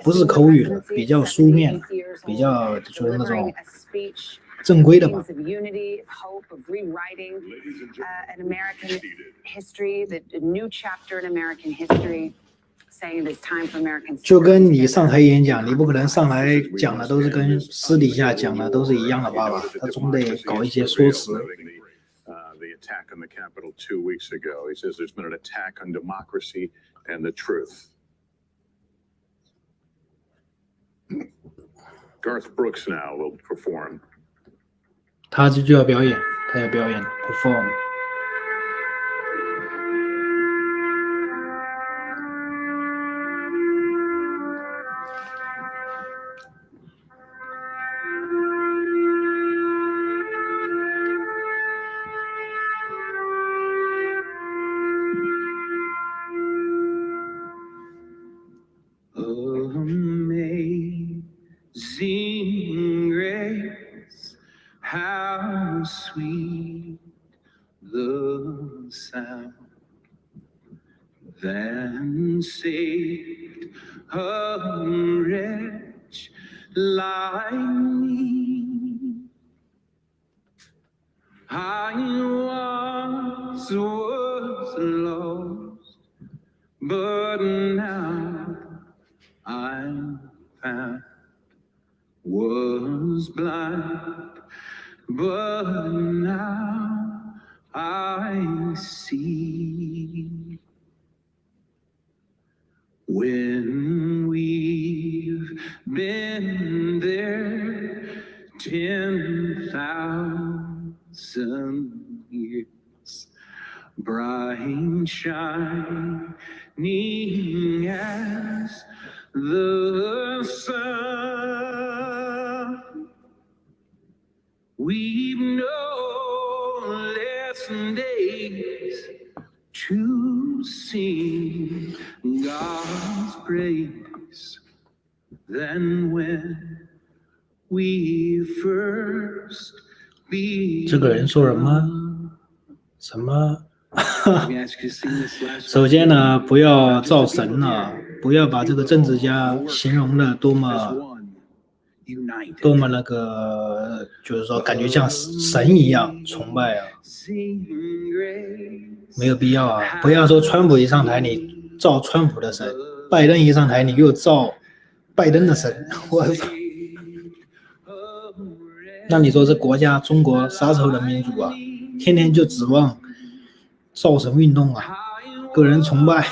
不是口语的，比较书面的，比较就是那种正规的吧。就跟你上台演讲，你不可能上来讲的都是跟私底下讲的都是一样的吧？他总得搞一些说辞。The attack on the Capitol 2 weeks ago. He says there's been an attack on democracy and the truth. Garth Brooks now will perform. 他就要表演，他要表演 perform。Amazing grace, how sweet the sound that saved a wretch like me. I once was lost, but now I'm found. Was blind, but now I see. When we've been there 10,000 years, bright shining as the sun, we've no less days to sing God's praise than when we first began. 这个人说什么？首先呢，不要造神了，不要把这个政治家形容的多么那个，就是说感觉像神一样崇拜啊，没有必要啊！不要说川普一上台你造川普的神，拜登一上台你又造拜登的神，我操！那你说这国家中国啥时候的民主啊？天天就指望造神运动啊，个人崇拜，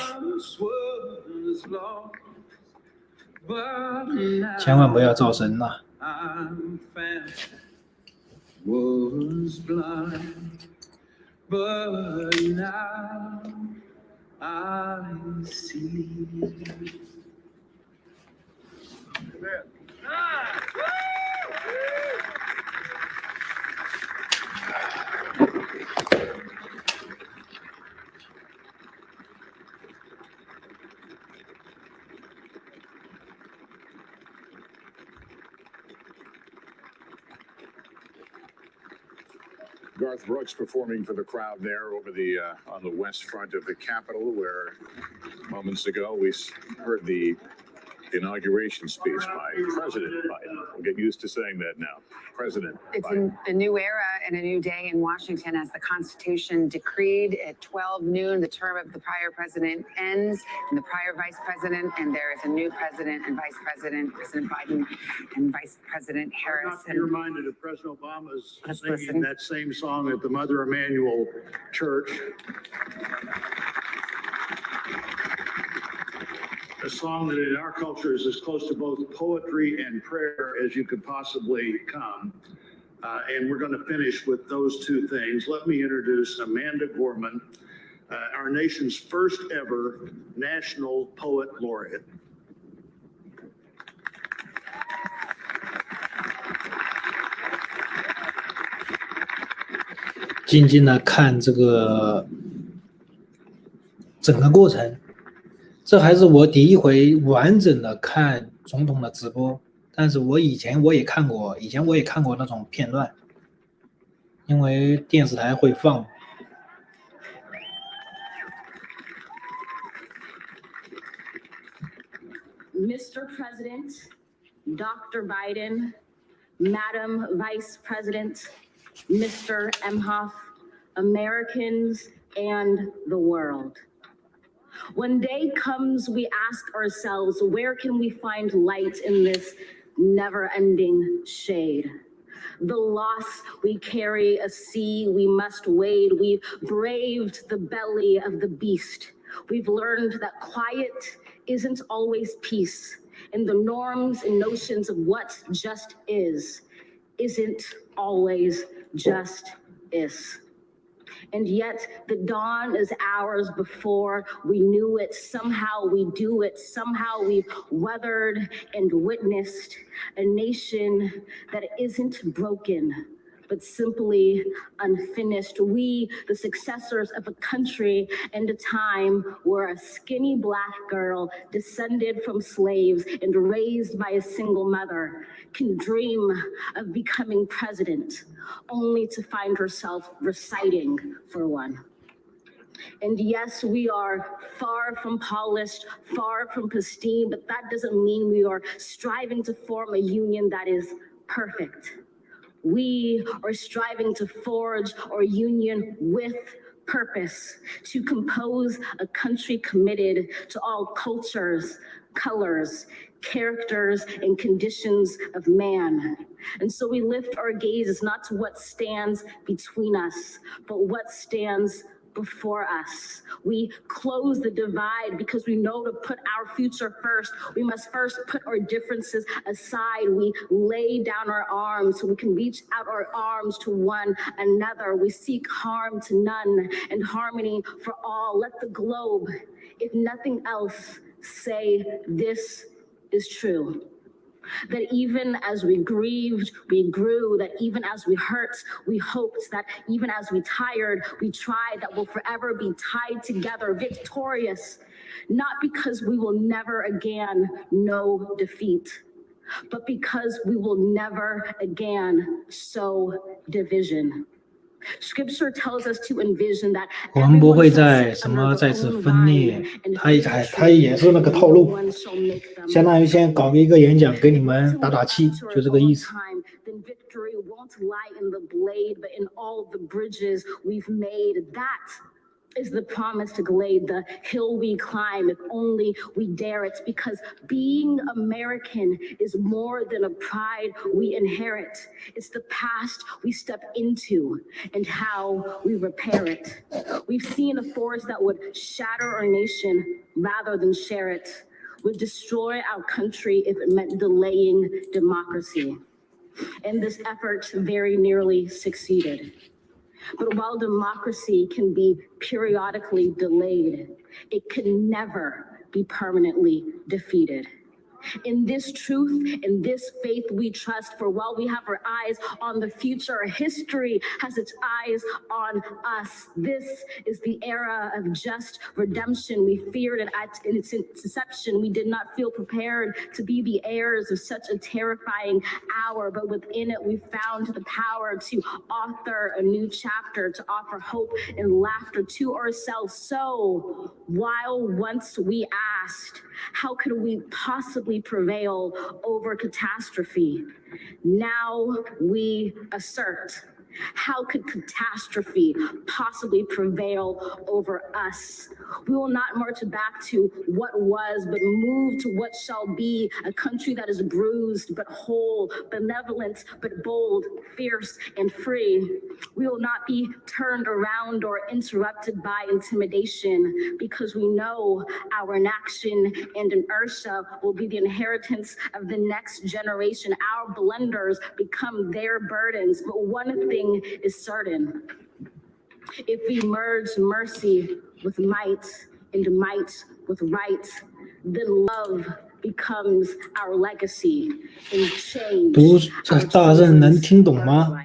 千万不要造神呐！ Garth Brooks performing for the crowd there over the on the west front of the Capitol, where moments ago we heard the inauguration speech by President Biden. We'll get used to saying that now. President It's Biden. a new era and a new day in Washington as the Constitution decreed at 12 noon the term of the prior president ends and the prior vice president, and there is a new president and vice president, President Biden and Vice President Harris. Not to be reminded of President Obama's Let's singing listen. that same song at the Mother Emanuel Church. A song that in our culture is as close to both poetry and prayer as you could possibly come. And we're going to finish with those two things. Let me introduce Amanda Gorman, our nation's first ever National Poet Laureate. 静静的看这个整个过程，这还是我第一回完整的看总统的直播，但是以前我也看过那种片段，因为电视台会放。Mr. President, Dr. Biden, Madam Vice President, Mr. Emhoff, Americans, and the world. When day comes, we ask ourselves, where can we find light in this never-ending shade? The loss we carry, a sea we must wade. We've braved the belly of the beast. We've learned that quiet isn't always peace, and the norms and notions of what just isn't always just is. And yet the dawn is ours before we knew it. Somehow we do it. Somehow we've weathered and witnessed a nation that isn't broken, but simply unfinished. We, the successors of a country and a time where a skinny Black girl descended from slaves and raised by a single mother can dream of becoming president, only to find herself reciting for one. And yes, we are far from polished, far from pristine, but that doesn't mean we are striving to form a union that is perfect. We are striving to forge our union with purpose, to compose a country committed to all cultures, colors, characters, and conditions of man. And so we lift our gazes not to what stands between us, but what stands before us. We close the divide because we know to put our future first. We must first put our differences aside. We lay down our arms so we can reach out our arms to one another. We seek harm to none and harmony for all. Let the globe, if nothing else, say this is true. That even as we grieved, we grew, that even as we hurt, we hoped, that even as we tired, we tried, that we'll forever be tied together, victorious, not because we will never again know defeat, but because we will never again sow division. Scripture tells us to envision that 我们不会再次分裂，他也是那个套路，相当于先搞一个演讲给你们打打气，就这个意思。Then victory won't lie in the blade, but in all the bridges we've made. That is the promise to Glade, the hill we climb if only we dare it, because being American is more than a pride we inherit. It's the past we step into and how we repair it. We've seen a force that would shatter our nation rather than share it, would destroy our country if it meant delaying democracy. And this effort very nearly succeeded. But while democracy can be periodically delayed, it can never be permanently defeated. In this truth, in this faith we trust. For while we have our eyes on the future, history has its eyes on us. This is the era of just redemption. We feared it at its inception. We did not feel prepared to be the heirs of such a terrifying hour, but within it we found the power to author a new chapter, to offer hope and laughter to ourselves. So while once we asked, how could we possibly prevail over catastrophe? Now we assert, how could catastrophe possibly prevail over us? We will not march back to what was, but move to what shall be, a country that is bruised but whole, benevolent but bold, fierce and free. We will not be turned around or interrupted by intimidation, because we know our inaction and inertia will be the inheritance of the next generation. Our blunders become their burdens, but one thing is certain: if we merge mercy with might and might with right, then love becomes our legacy and change. 读这大任能听懂吗？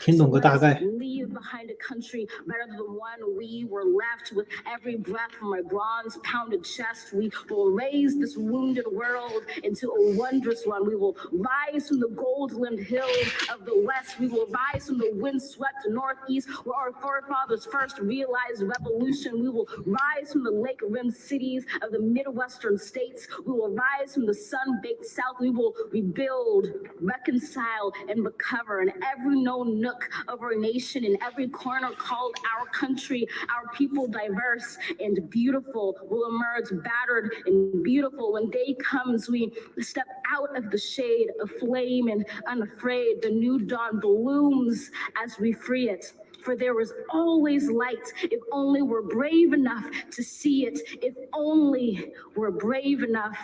听懂个大概。 Leave behind a country better than the one we were left with. Every breath from my bronze pounded chest, we will raise this wounded world into a wondrous one. We will rise from the gold-limbed hills of the west. We will rise from the wind-swept northeast, where our forefathers first realized revolution. We will rise from the lake-rimmed cities of the Midwestern states. We will rise from the sun-baked south. We will rebuild, reconcile, and recover in every known nook of our nation, in every corner called our country. Our people, diverse and beautiful, will emerge battered and beautiful. When day comes, we step out of the shade of flame and unafraid. The new dawn blooms as we free it. For there is always light, if only we're brave enough to see it, if only we're brave enough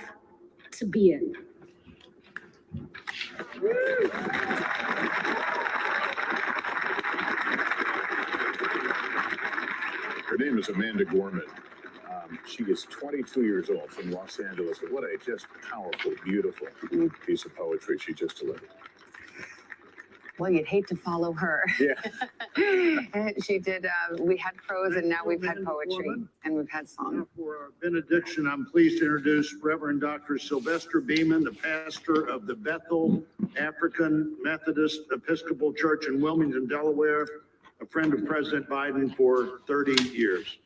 to be it. Her name is Amanda Gorman. She is 22 years old, from Los Angeles. What a just powerful, beautiful piece of poetry she just delivered. Well, you'd hate to follow her. Yeah. She did, we had prose and now we've had poetry and we've had song. For our benediction, I'm pleased to introduce Reverend Dr. Sylvester Beeman, the pastor of the Bethel African Methodist Episcopal Church in Wilmington, Delaware, a friend of President Biden for 30 years.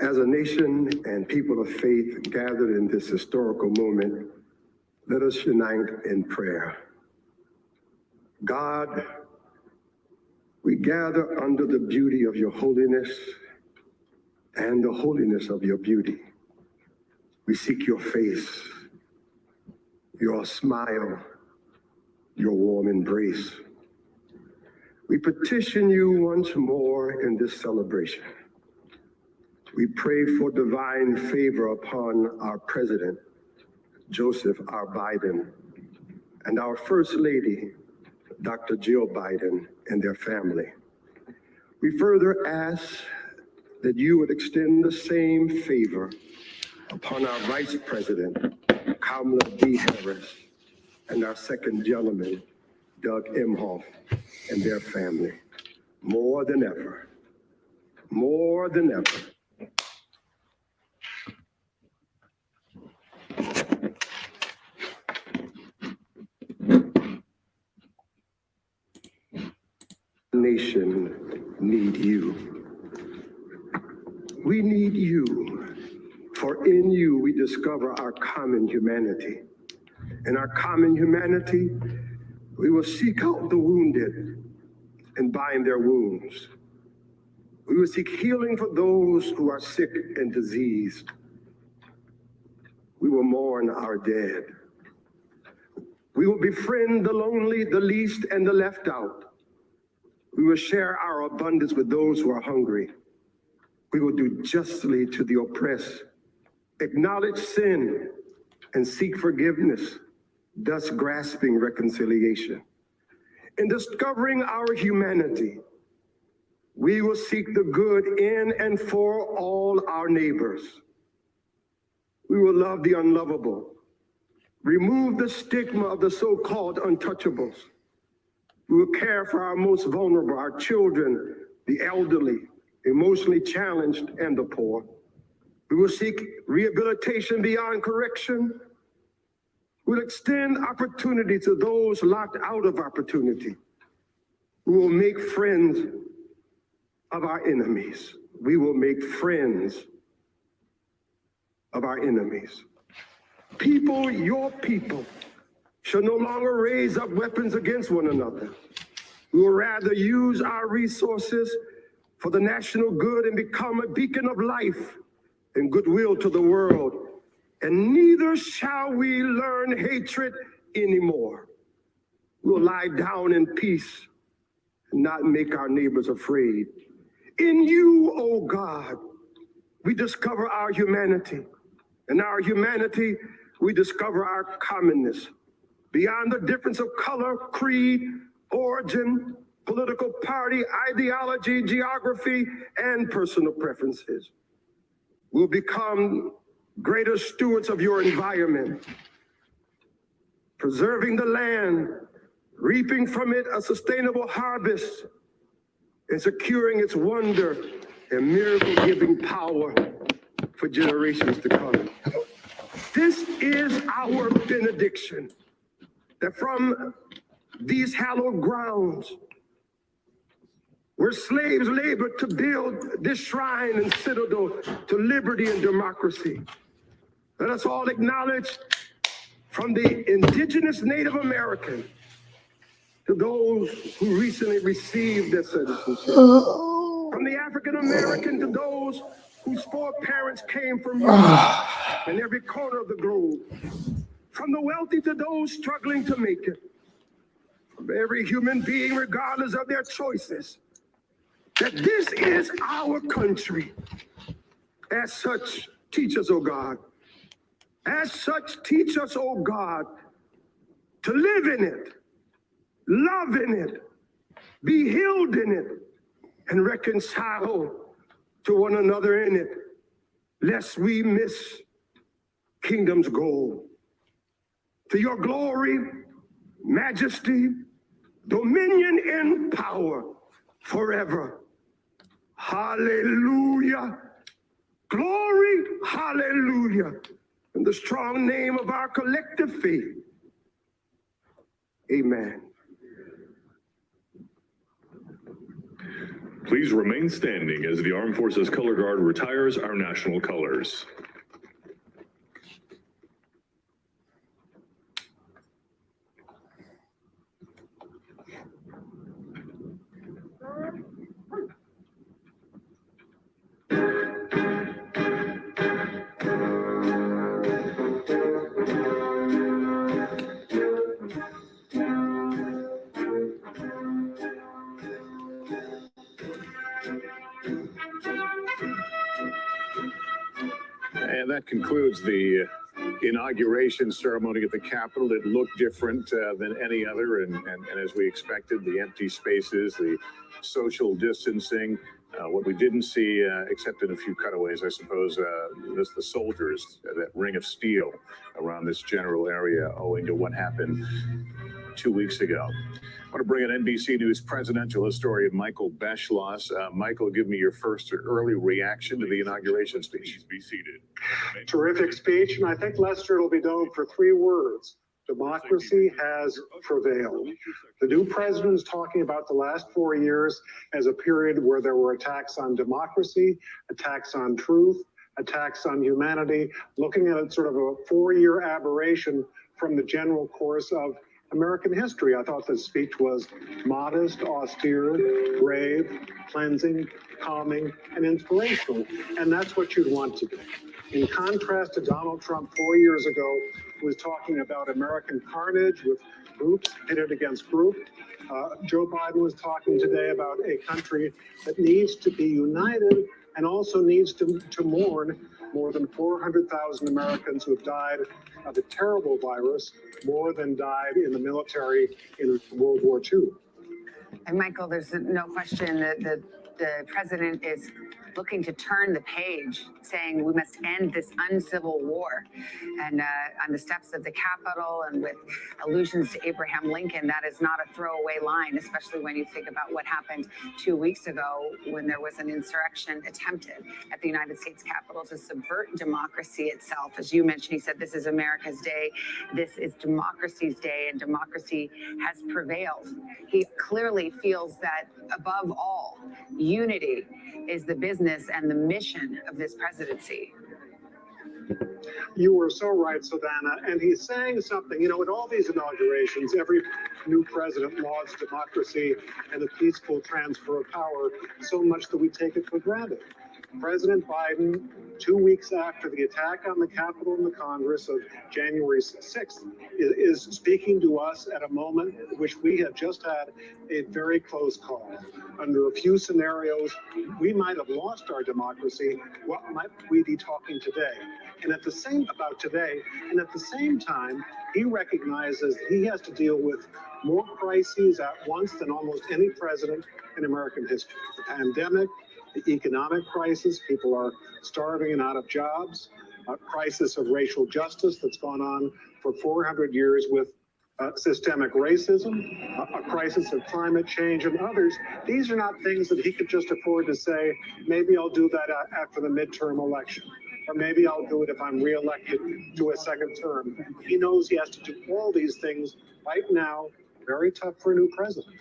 As a nation and people of faith gathered in this historical moment, let us unite in prayer. God, we gather under the beauty of your holiness and the holiness of your beauty. We seek your face, your smile, your warm embrace. We petition you once more in this celebration. We pray for divine favor upon our president, Joseph R. Biden, and our First Lady, Dr. Jill Biden, and their family. We further ask that you would extend the same favor upon our Vice President, Kamala D. Harris, and our Second Gentleman, Doug Emhoff, and their family. More than ever, more than ever. Nation need you. We need you, for in you we discover our common humanity. In our common humanity, we will seek out the wounded and bind their wounds. We will seek healing for those who are sick and diseased. We will mourn our dead. We will befriend the lonely, the least, and the left out. We will share our abundance with those who are hungry. We will do justly to the oppressed, acknowledge sin, and seek forgiveness, thus grasping reconciliation. In discovering our humanity, we will seek the good in and for all our neighbors. We will love the unlovable, remove the stigma of the so-called untouchables. We will care for our most vulnerable, our children, the elderly, emotionally challenged, and the poor. We will seek rehabilitation beyond correction. We will extend opportunity to those locked out of opportunity. We will make friends of our enemies. We will make friends of our enemies. People, your people, shall no longer raise up weapons against one another. We will rather use our resources for the national good and become a beacon of life and goodwill to the world. And neither shall we learn hatred anymore. We will lie down in peace and not make our neighbors afraid. In you, O God, we discover our humanity. In our humanity, we discover our commonness. Beyond the difference of color, creed, origin, political party, ideology, geography, and personal preferences. We'll become greater stewards of your environment, preserving the land, reaping from it a sustainable harvest, and securing its wonder and miracle-giving power for generations to come. This is our benediction, that from these hallowed grounds, where slaves labored to build this shrine and citadel to liberty and democracy, let us all acknowledge, from the indigenous Native American to those who recently received their citizenship, from the African American to those whose foreparents came from Europe and every corner of the globe, from the wealthy to those struggling to make it, from every human being, regardless of their choices, that this is our country. As such, teach us, O God. As such, teach us, O God, to live in it, love in it, be healed in it, and reconcile to one another in it, lest we miss kingdom's goal. To your glory, majesty, dominion, and power forever. Hallelujah. Glory, hallelujah. In the strong name of our collective faith. Amen. Please remain standing as the Armed Forces Color Guard retires our national colors. And that concludes the inauguration ceremony at the Capitol. It looked different than any other, and as we expected, the empty spaces, the social distancing. What we didn't see, except in a few cutaways, I suppose, was the soldiers, that ring of steel around this general area, owing to what happened 2 weeks ago. I want to bring in NBC News presidential historian Michael Beschloss. Michael, give me your first early reaction to the inauguration speech. Please be seated. Terrific speech, and I think, Lester, it'll be known for 3 words. Democracy has prevailed. The new president is talking about the last 4 years as a period where there were attacks on democracy, attacks on truth, attacks on humanity, looking at it sort of a 4-year aberration from the general course of American history. I thought the speech was modest, austere, brave, cleansing, calming, and inspirational. And that's what you'd want to do. In contrast to Donald Trump 4 years ago, who was talking about American carnage with groups pitted against group. Joe Biden was talking today about a country that needs to be united and also needs to mourn more than 400,000 Americans who have died of a terrible virus, more than died in the military in World War II. And Michael, there's no question that the president is looking to turn the page, saying we must end this uncivil war. And on the steps of the Capitol and with allusions to Abraham Lincoln, that is not a throwaway line, especially when you think about what happened 2 weeks ago when there was an insurrection attempted at the United States Capitol to subvert democracy itself. As you mentioned, he said, this is America's day. This is democracy's day, and democracy has prevailed. He clearly feels that above all, unity is the business and the mission of this presidency. You were so right, Savannah. And he's saying something, you know, at all these inaugurations, every new president lauds democracy and the peaceful transfer of power so much that we take it for granted. President Biden, 2 weeks after the attack on the Capitol and the Congress of January 6th, is speaking to us at a moment in which we have just had a very close call. Under a few scenarios, we might have lost our democracy. What might we be talking today? And at the same time, he recognizes he has to deal with more crises at once than almost any president in American history. The pandemic, the economic crisis, people are starving and out of jobs, a crisis of racial justice that's gone on for 400 years with systemic racism, a crisis of climate change, and others. These are not things that he could just afford to say, maybe I'll do that after the midterm election, or maybe I'll do it if I'm reelected to a second term. He knows he has to do all these things right now. Very tough for a new president.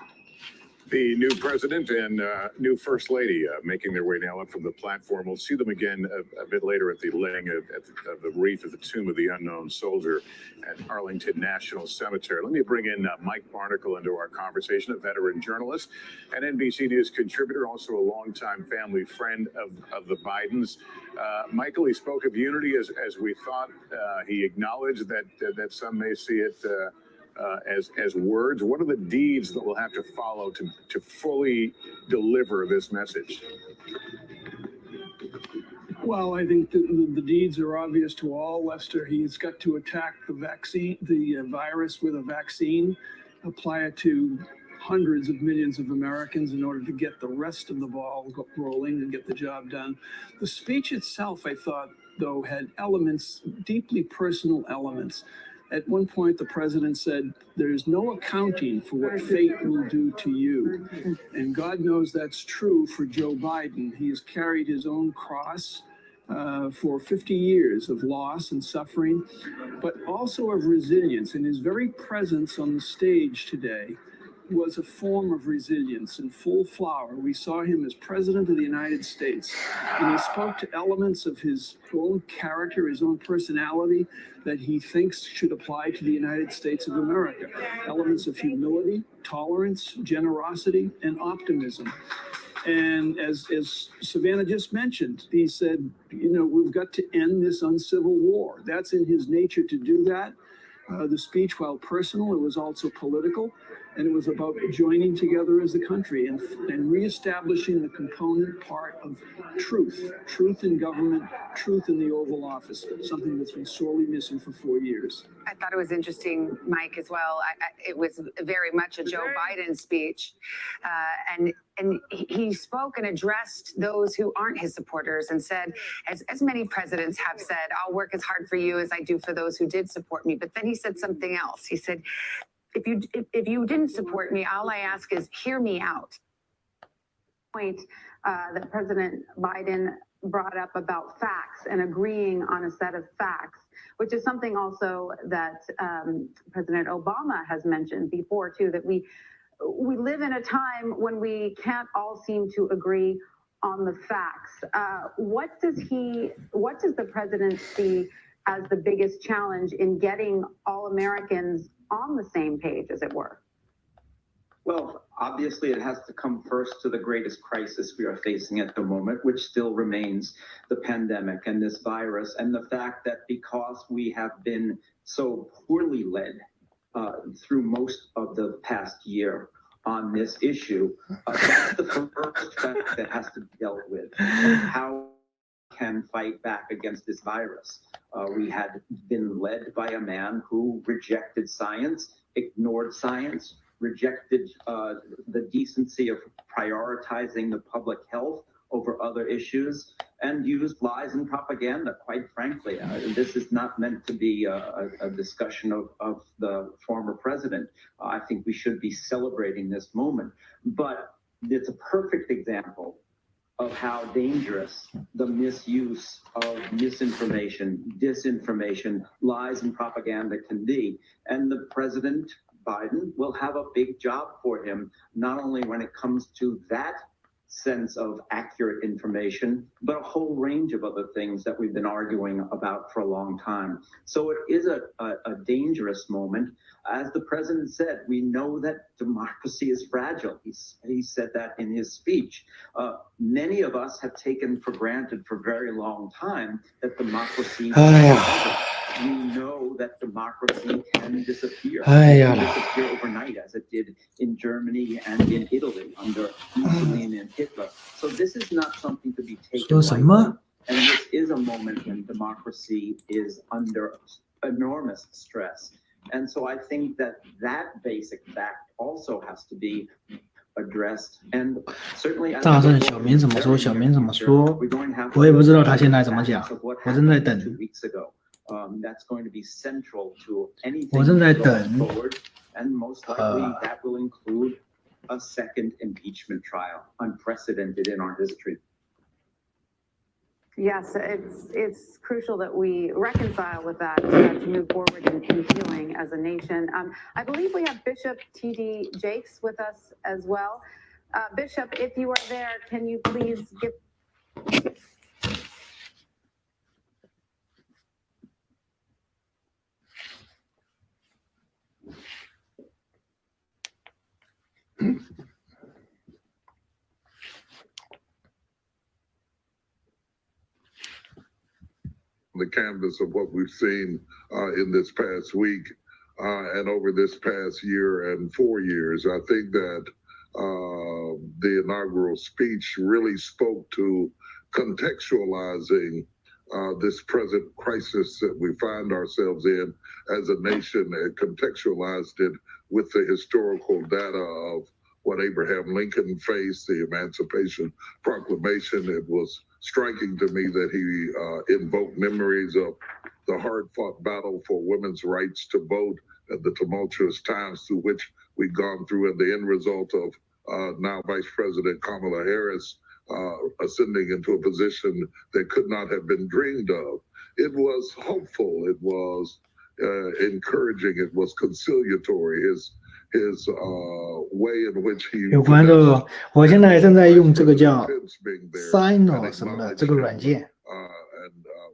The new president and new first lady making their way now up from the platform. We'll see them again a bit later at the laying of the wreath at the tomb of the unknown soldier at Arlington National Cemetery. Let me bring in Mike Barnacle into our conversation, a veteran journalist and NBC News contributor, also a longtime family friend of the Bidens. Michael, he spoke of unity as we thought. He acknowledged that some may see it as words. What are the deeds that we'll have to follow to fully deliver this message? Well, I think the deeds are obvious to all, Lester. He's got to attack the virus with a vaccine, apply it to hundreds of millions of Americans in order to get the rest of the ball rolling and get the job done. The speech itself, I thought, though, had elements, deeply personal elements. At one point, the president said, there's no accounting for what fate will do to you. And God knows that's true for Joe Biden. He has carried his own cross for 50 years of loss and suffering, but also of resilience. And his very presence on the stage today was a form of resilience in full flower. We saw him as president of the United States, and he spoke to elements of his own character, his own personality that he thinks should apply to the United States of America. Elements of humility, tolerance, generosity, and optimism. And as Savannah just mentioned, he said, you know, we've got to end this uncivil war. That's in his nature to do that. The speech, while personal, it was also political. And it was about joining together as a country and reestablishing the component part of truth in government, truth in the Oval Office, something that's been sorely missing for 4 years. I thought it was interesting, Mike, as well. It was very much a Joe Biden speech. And he spoke and addressed those who aren't his supporters and said, as many presidents have said, I'll work as hard for you as I do for those who did support me. But then he said something else. He said, if you didn't support me, all I ask is hear me out. Point that President Biden brought up about facts and agreeing on a set of facts, which is something also that President Obama has mentioned before too, that we live in a time when we can't all seem to agree on the facts. What does the president see as the biggest challenge in getting all Americans on the same page, as it were? Well, obviously, it has to come first to the greatest crisis we are facing at the moment, which still remains the pandemic and this virus, and the fact that because we have been so poorly led through most of the past year on this issue. That's the first fact that has to be dealt with. How can fight back against this virus? We had been led by a man who rejected science, ignored science, rejected the decency of prioritizing the public health over other issues, and used lies and propaganda, quite frankly. This is not meant to be a discussion of the former president. I think we should be celebrating this moment. But it's a perfect example of how dangerous the misuse of misinformation, disinformation, lies and propaganda can be. And the President Biden will have a big job for him, not only when it comes to that sense of accurate information, but a whole range of other things that we've been arguing about for a long time. So it is a dangerous moment. As the president said, we know that democracy is fragile. He said that in his speech. Many of us have taken for granted for a very long time that democracy we know that democracy can disappear. It can disappear overnight, as it did in Germany and in Italy under Mussolini and Hitler. So this is not something to be taken lightly. And this is a moment when democracy is under enormous stress. And so I think that basic fact also has to be addressed. And certainly 大圣小明怎么说，小明怎么说，我也不知道他现在怎么讲，我正在等。That's going to be central to anything 我正在等。 forward, and most likely that will include a second impeachment trial, unprecedented in our history. Yes, it's crucial that we reconcile with that to move forward in healing as a nation. I believe we have Bishop T.D. Jakes with us as well. Bishop, if you are there, can you please give... The canvas of what we've seen in this past week and over this past year and 4 years. I think that the inaugural speech really spoke to contextualizing this present crisis that we find ourselves in as a nation, and contextualized it with the historical data of what Abraham Lincoln faced, the Emancipation Proclamation. It was striking to me that he invoked memories of the hard-fought battle for women's rights to vote and the tumultuous times through which we've gone through, and the end result of now Vice President Kamala Harris ascending into a position that could not have been dreamed of. It was hopeful, it was encouraging, it was conciliatory. His way in which he 有关这个，我现在正在用这个叫 Signal 什么的这个软件。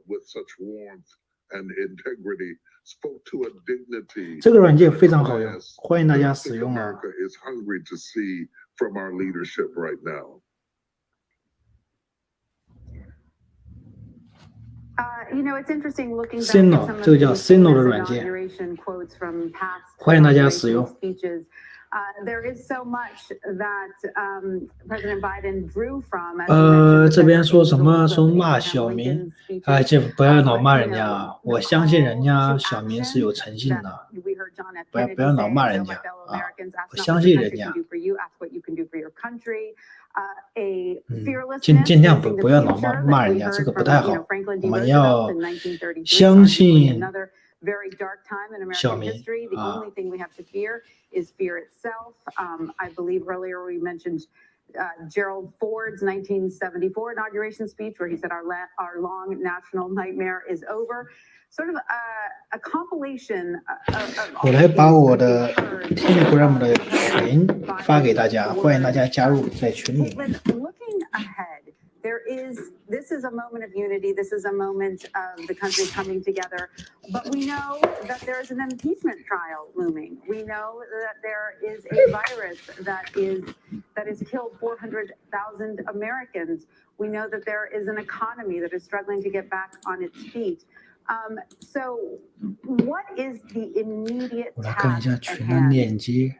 with such warmth and integrity spoke to a dignity 这个软件非常好用，欢迎大家使用啊。 America is hungry to see from our leadership right now. You know, it's interesting looking back Signal, at some of 这个叫 Signal 的软 the 件， inauguration quotes from past 欢迎大家使用。 speeches. There is so much that President Biden drew from. 这边说什么说骂小明，哎，这不要老骂人家啊！我相信人家小明是有诚信的，不要老骂人家啊！我相信人家。尽量不要老骂人家，这个不太好。我们要相信小明啊。 is fear itself. I believe earlier we mentioned Gerald Ford's 1974 inauguration speech, where he said our long national nightmare is over. Sort of a compilation of 我来把我的 Telegram 的群发给大家，欢迎大家加入在群里。 Looking ahead, this is a moment of unity. This is a moment of the country coming together. But we know that there is an impeachment trial looming. We know that there is a virus that has killed 400,000 Americans. We know that there is an economy that is struggling to get back on its feet. So, what is the immediate 我来看一下 task at 群的 hand? 链接。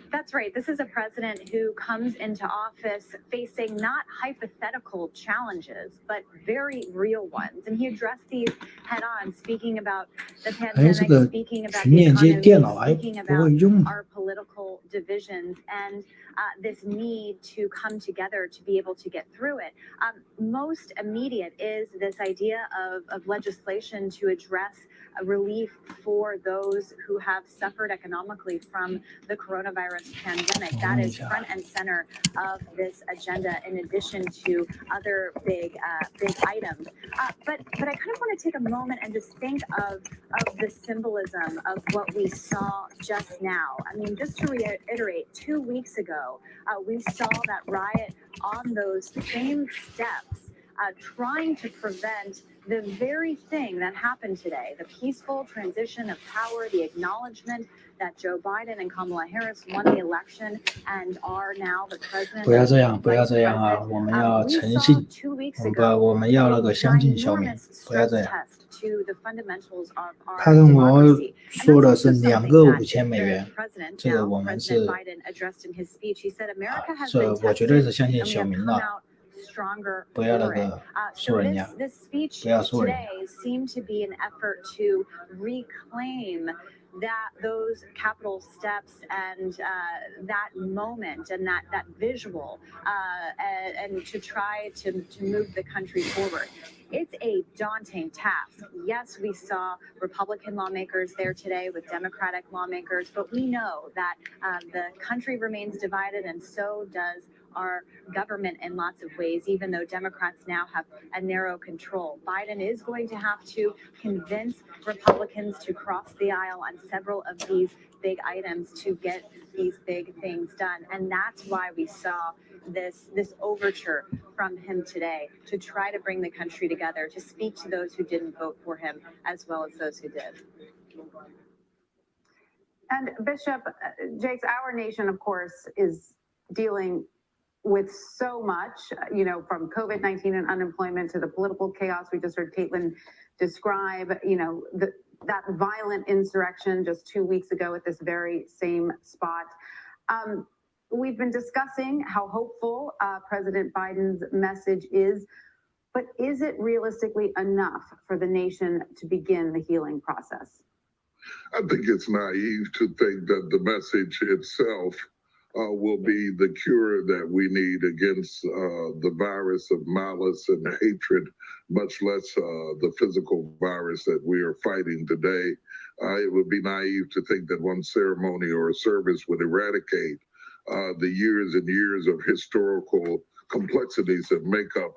That's right. This is a president who comes into office facing not hypothetical challenges, but very real ones. And he addressed these head on, speaking about the pandemic, speaking about the economy, speaking about our political divisions, and this need to come together to be able to get through it. Most immediate is this idea of legislation to address a relief for those who have suffered economically from the coronavirus pandemic. That is front and center of this agenda, in addition to other big items. But I kind of want to take a moment and just think of the symbolism of what we saw just now. I mean, just to reiterate, 2 weeks ago, we saw that riot on those same steps, trying to prevent the very thing that happened today, the peaceful transition of power, the acknowledgement that Joe Biden and Kamala Harris won the election and are now the president. 不要这样，不要这样啊！我们要诚信，我们要那个相信小民，不要这样。他跟我说的是2个5000美元，这个我们是，这我绝对是相信小民的。 不要那个说人家，不要说人家。 seem to be an effort to reclaim those capital steps and that moment and that visual and to try to move the country forward. It's a daunting task. Yes, we saw Republican lawmakers there today with Democratic lawmakers, but we know that the country remains divided, and so does our government in lots of ways, even though Democrats now have a narrow control. Biden is going to have to convince Republicans to cross the aisle on several of these big items to get these big things done. And that's why we saw this overture from him today to try to bring the country together, to speak to those who didn't vote for him as well as those who did. And Bishop, Jakes, our nation, of course, is dealing with so much, from COVID-19 and unemployment to the political chaos we just heard Caitlin describe, that violent insurrection just 2 weeks ago at this very same spot. We've been discussing how hopeful President Biden's message is, but is it realistically enough for the nation to begin the healing process? I think it's naive to think that the message itself will be the cure that we need against the virus of malice and hatred, much less the physical virus that we are fighting today. It would be naive to think that one ceremony or a service would eradicate the years and years of historical complexities that make up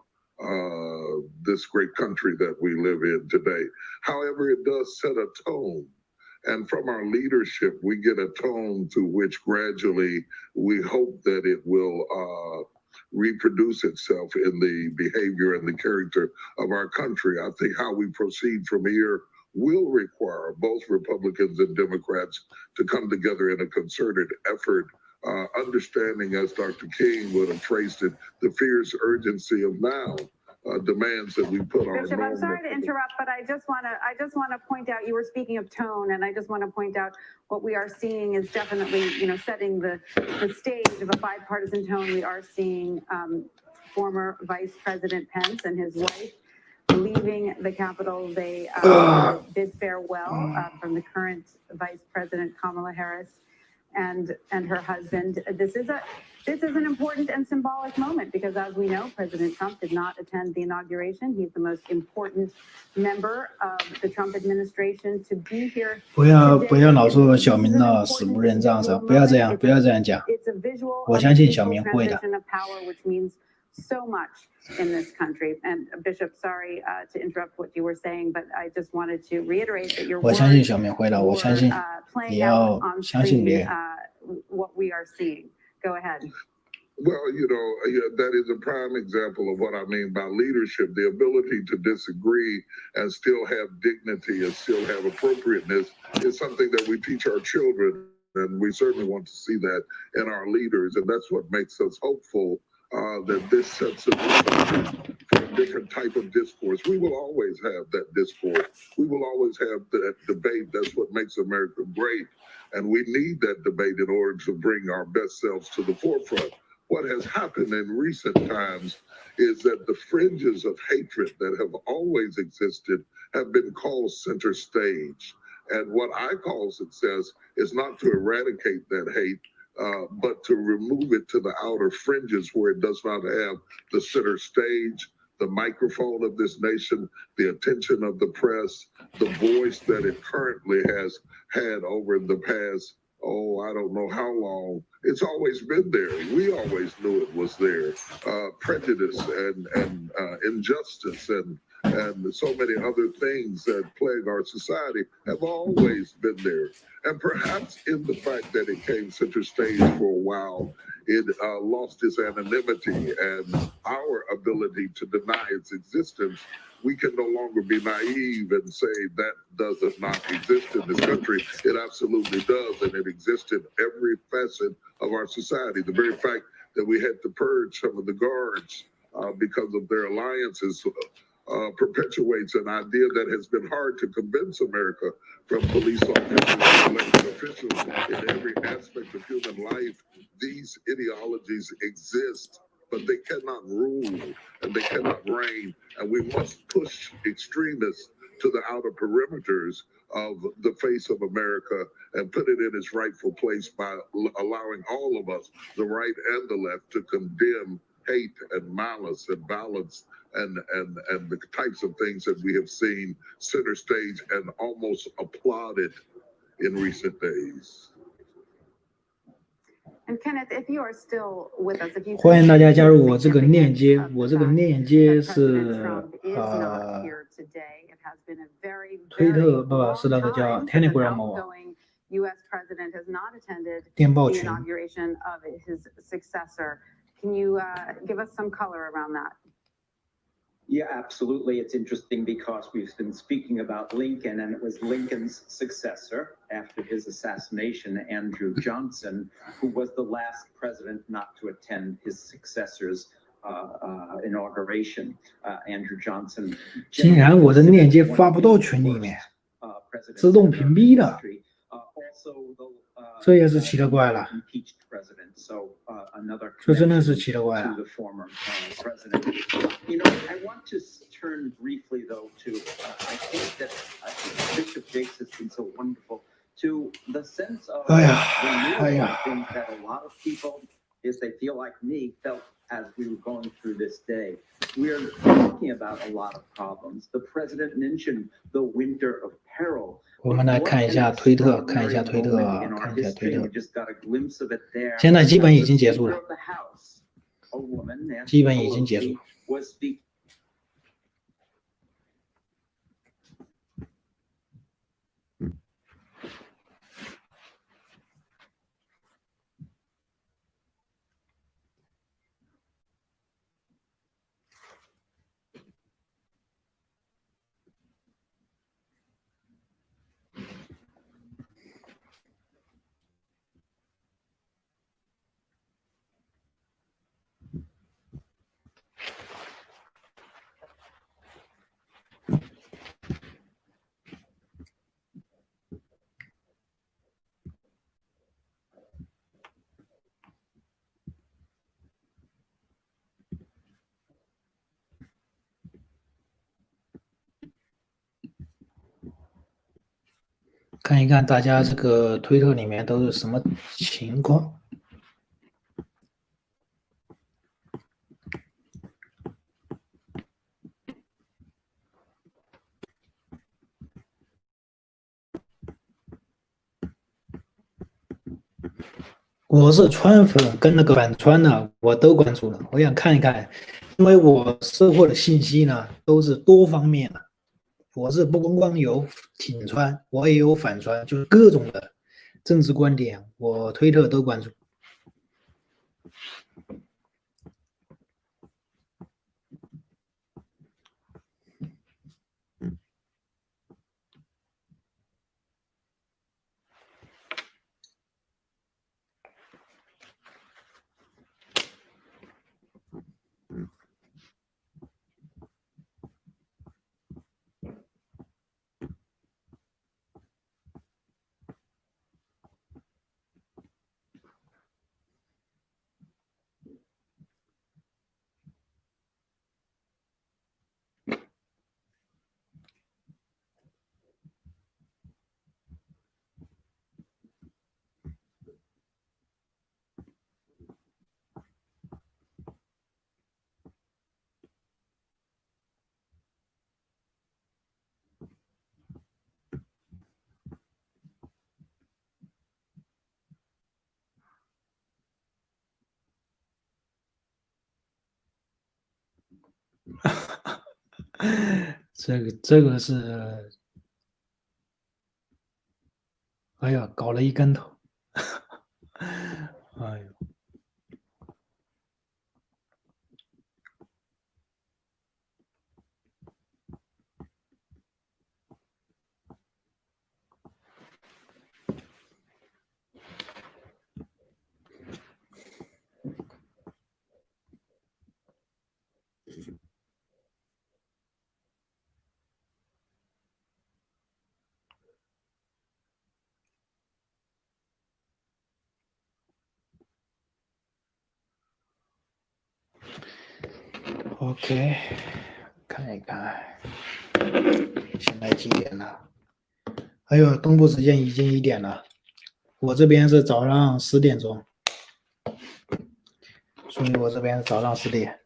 this great country that we live in today. However, it does set a tone. And from our leadership, we get a tone to which gradually we hope that it will reproduce itself in the behavior and the character of our country. I think how we proceed from here will require both Republicans and Democrats to come together in a concerted effort, understanding, as Dr. King would have phrased it, the fierce urgency of now. Demands that we put on. Bishop, I'm sorry to interrupt, but I just want to point out, you were speaking of tone, and I just want to point out what we are seeing is definitely, setting the stage of a bipartisan tone. We are seeing former Vice President Pence and his wife leaving the Capitol. They bid farewell from the current Vice President Kamala Harris and her husband. This is an important and symbolic moment because, as we know, President Trump did not attend the inauguration. He's the most important member of the Trump administration to be here. 不要老说小民的死不认账是，不要这样讲。我相信小民会的。 So much in this country. And Bishop, sorry to interrupt what you were saying, but I just wanted to reiterate that your words playing out on screen what we are seeing. Go ahead. Well, that is a prime example of what I mean by leadership. The ability to disagree and still have dignity and still have appropriateness is something that we teach our children, and we certainly want to see that in our leaders, and that's what makes us hopeful that this sets a tone for a different type of discourse. We will always have that discourse. We will always have that debate. That's what makes America great. And we need that debate in order to bring our best selves to the forefront. What has happened in recent times is that the fringes of hatred that have always existed have been called center stage. And what I call success is not to eradicate that hate, but to remove it to the outer fringes where it does not have the center stage, the microphone of this nation, the attention of the press, the voice that it currently has had over the past, I don't know how long. It's always been there. We always knew it was there. Prejudice and injustice and so many other things that plague our society have always been there. And perhaps in the fact that it came center stage for a while, it lost its anonymity and our ability to deny its existence. We can no longer be naive and say that does not exist in this country. It absolutely does, and it exists in every facet of our society. The very fact that we had to purge some of the guards because of their alliances perpetuates an idea that has been hard to convince America, from police officers to elected officials in every aspect of human life. These ideologies exist, but they cannot rule and they cannot reign. And we must push extremists to the outer perimeters of the face of America and put it in its rightful place by allowing all of us, the right and the left, to condemn hate and malice and violence and the types of things that we have seen center stage and almost applauded in recent days. And Kenneth, if you are still with us, if you 欢迎大家加入我这个链接，我这个链接是推特不是那个叫 Telegram 网 U.S. president has not attended 电报 the 群。 inauguration of his successor. Can you give us some color around that? Yeah, absolutely. It's interesting because we've been speaking about Lincoln, and it was Lincoln's successor after his assassination, Andrew Johnson, who was the last president not to attend his successor's inauguration. Andrew Johnson. 竟然我的链接发不到群里面，自动屏蔽了，这也是奇了怪了。这真的是奇了怪了。 You know, I want to turn briefly, though, to I think that Bishop Jakes has been so wonderful to the sense of I think that a lot of people, if they feel like me, felt as we were going through this day. We're talking about a lot of problems. The president mentioned the winter of peril. 我们来看一下推特，看一下推特。现在基本已经结束了，基本已经结束。 看一看大家这个推特里面都是什么情况。我是川粉跟那个反川的，我都关注了。我想看一看，因为我收获的信息呢都是多方面的。 我是不光有挺川，我也有反川，就是各种的政治观点，我推特都关注。这个是，哎呀，搞了一跟头，哎呦。OK， 看一看，现在几点了？哎呦，东部时间已经1点了，我这边是早上10点钟，所以我这边是早上10点。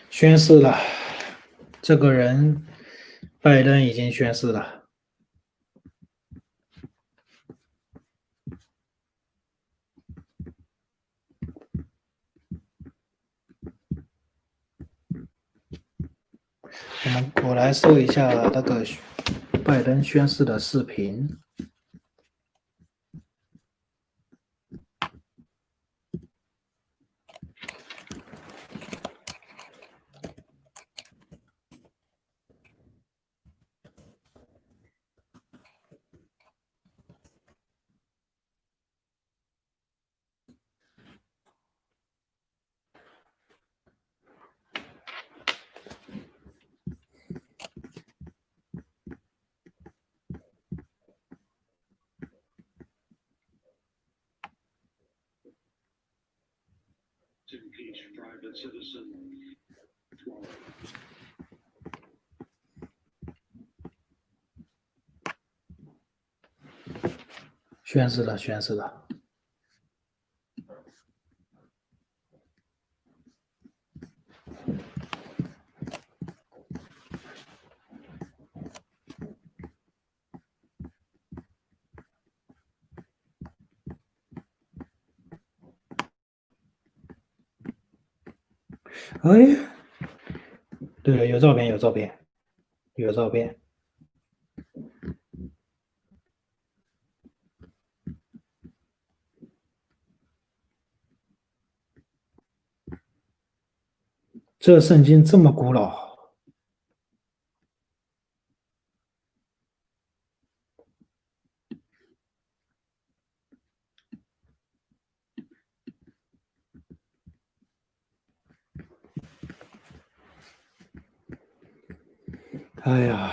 宣誓了，这个人，拜登已经宣誓了。我来搜一下那个拜登宣誓的视频。宣誓了，宣誓了。哎，对了，有照片，有照片，有照片。这圣经这么古老。哎呀，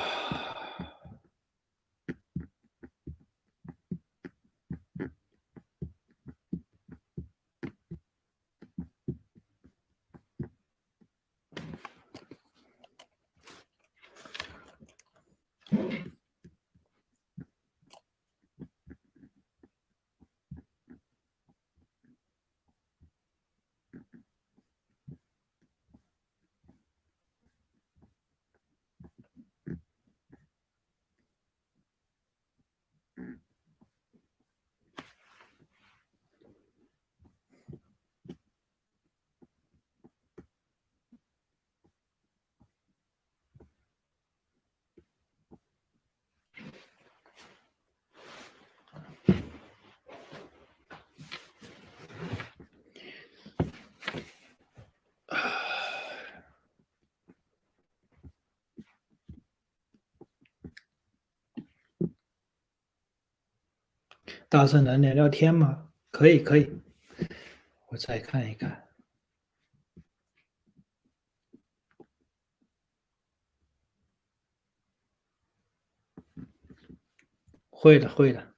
大圣能聊聊天吗？可以，可以。我再看一看。会的，会的。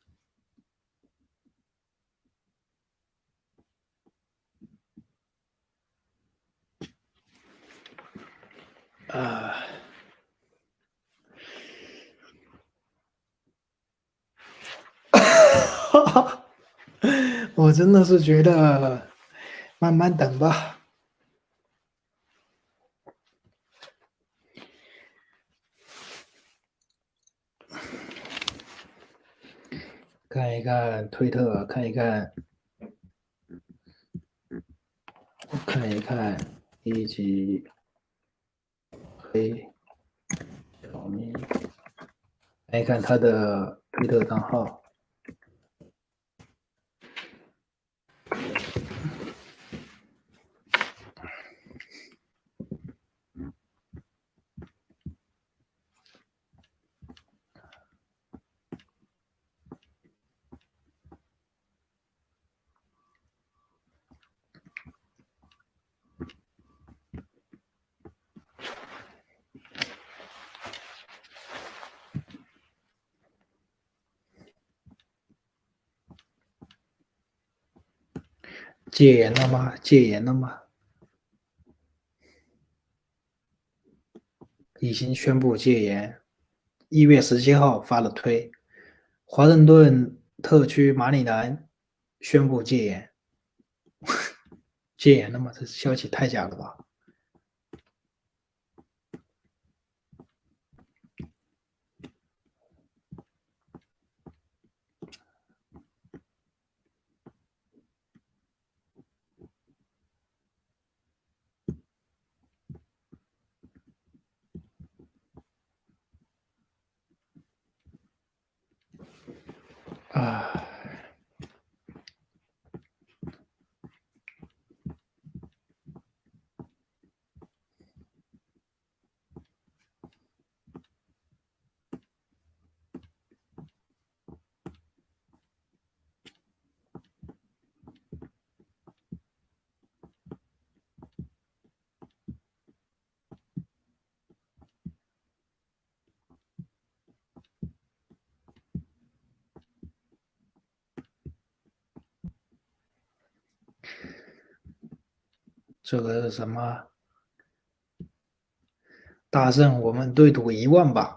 我真的是觉得慢慢等吧。看一看推特，看一看一级黑小明，看一看他的推特账号。戒严了吗？戒严了吗？已经宣布戒严。1月17号发了推，华盛顿特区马里兰宣布戒严。戒严了吗？这消息太假了吧！这个是什么？大圣，我们对赌1万吧。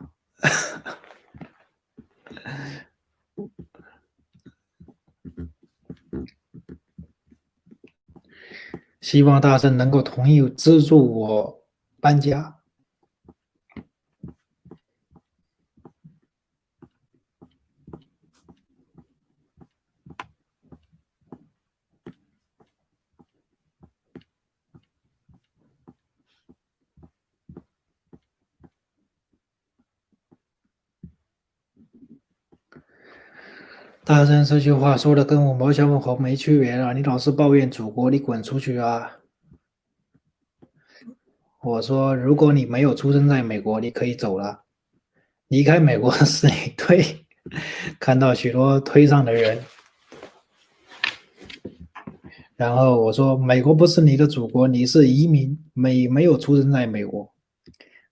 希望大圣能够同意资助我搬家。大圣这句话说的跟5毛小粉红没区别了，你老是抱怨祖国，你滚出去啊！我说，如果你没有出生在美国，你可以走了。离开美国是你推，看到许多推上的人。然后我说，美国不是你的祖国，你是移民，没有出生在美国。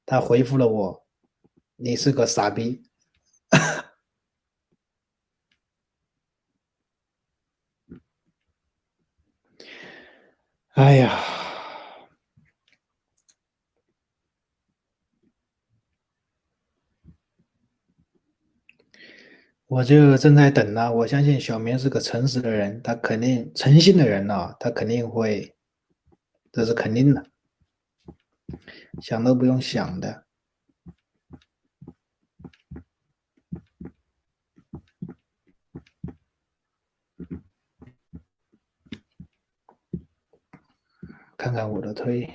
他回复了我，你是个傻逼。哎呀，我就正在等呢。我相信小明是个诚实的人，他肯定诚信的人啊，他肯定会，这是肯定的，想都不用想的。看看我的推，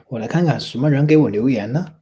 我来看看什么人给我留言呢？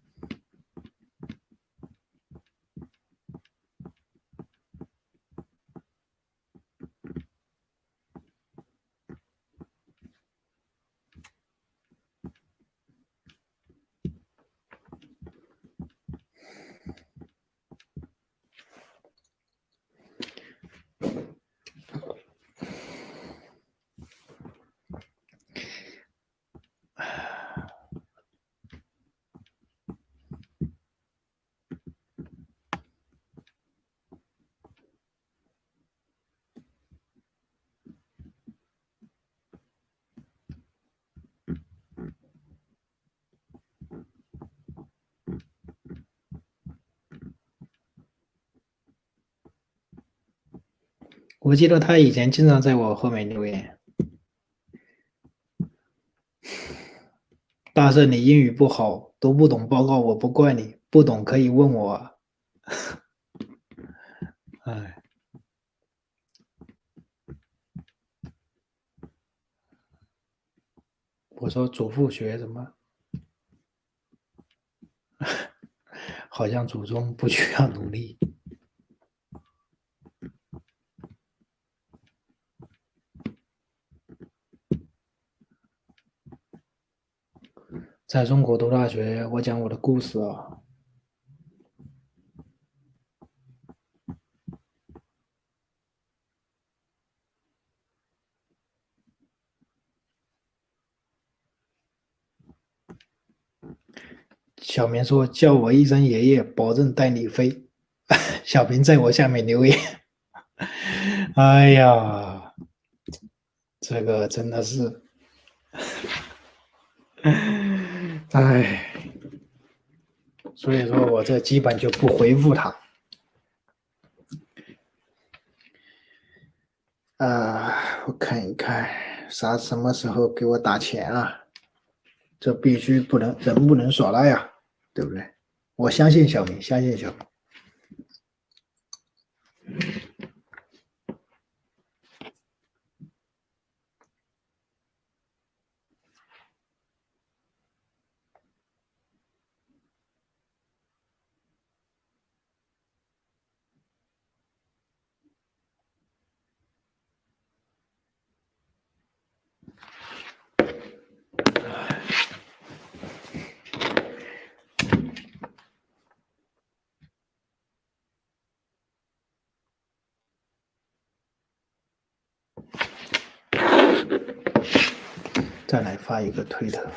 我记得他以前经常在我后面留言。大圣，你英语不好，读不懂报告我不怪你，不懂可以问我啊。哎，我说祖父学什么？好像祖宗不需要努力。在中国读大学，我讲我的故事啊。小明说：“叫我一声爷爷，保证带你飞。”小明在我下面留言。哎呀，这个真的是，哎，所以说我这基本就不回复他。我看一看什么时候给我打钱啊？这必须不能，人不能耍赖呀，对不对？我相信小明，相信小明。再来发一个推特。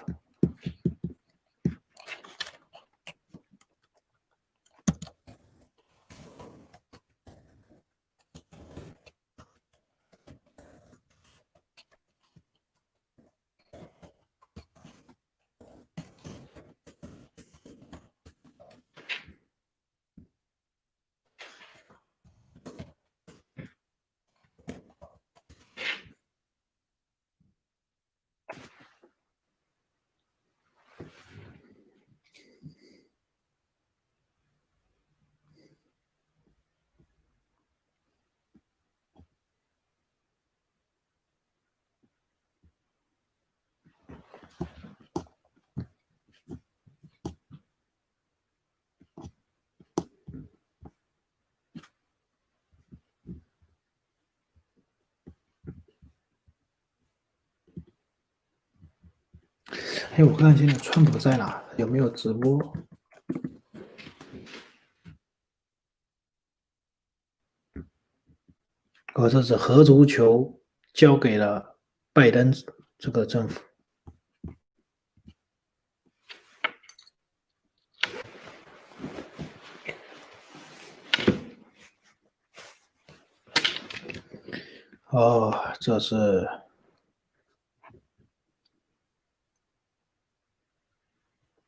哎，我看现在川普在哪？有没有直播？这是核足球交给了拜登这个政府。这是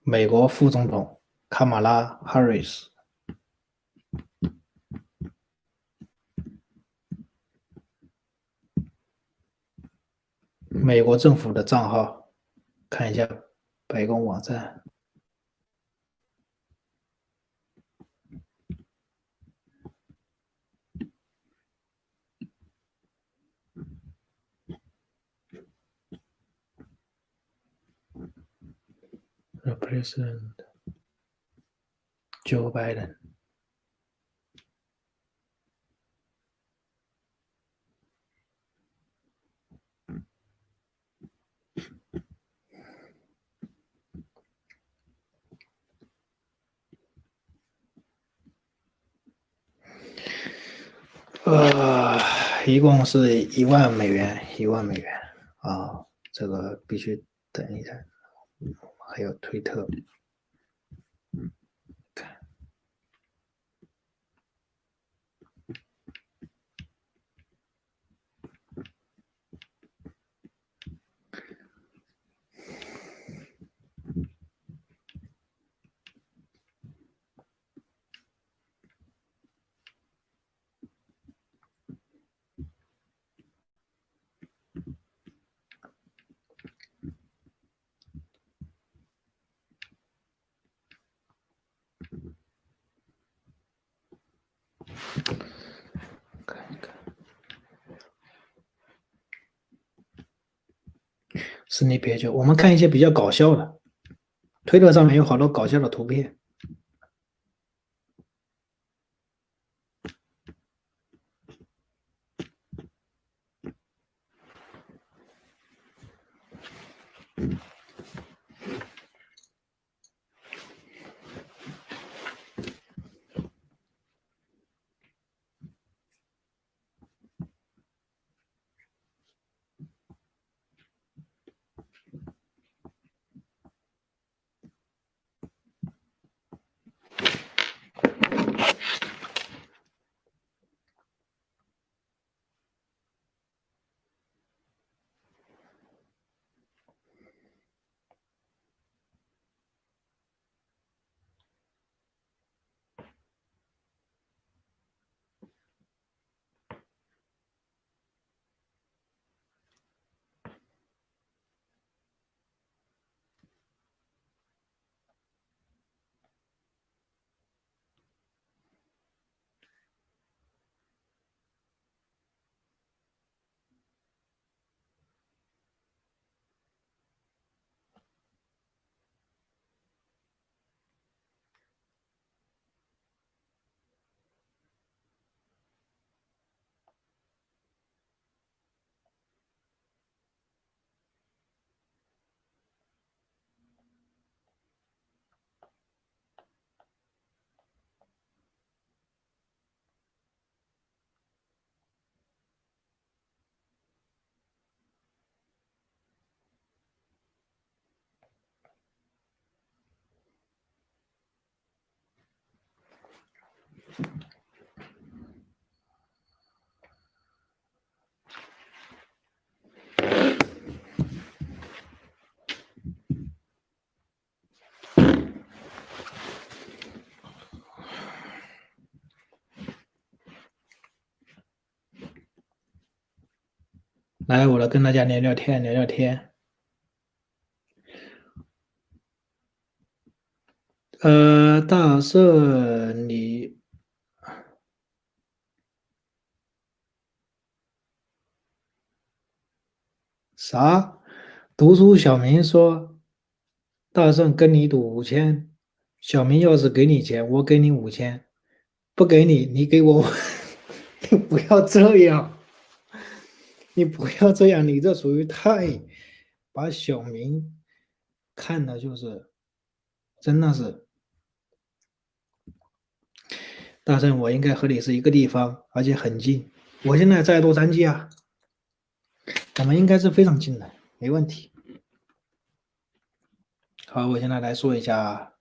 美国副总统卡马拉·哈瑞斯。美国政府的账号，看一下白宫网站。The President Joe Biden。一共是1万美元，1万美元啊！这个必须等一下，还有推特。看一看，是你别就我们看一些比较搞笑的，推特上面有好多搞笑的图片。来，我来跟大家聊聊天，聊聊天。大社你啥？读书小明说，大圣跟你赌5000，小明要是给你钱，我给你5000，不给你，你给我，你不要这样，你不要这样，你这属于太把小明看的就是真的是。大圣，我应该和你是一个地方，而且很近。我现在在洛杉矶啊，我们应该是非常近的，没问题。好，我现在来说一下，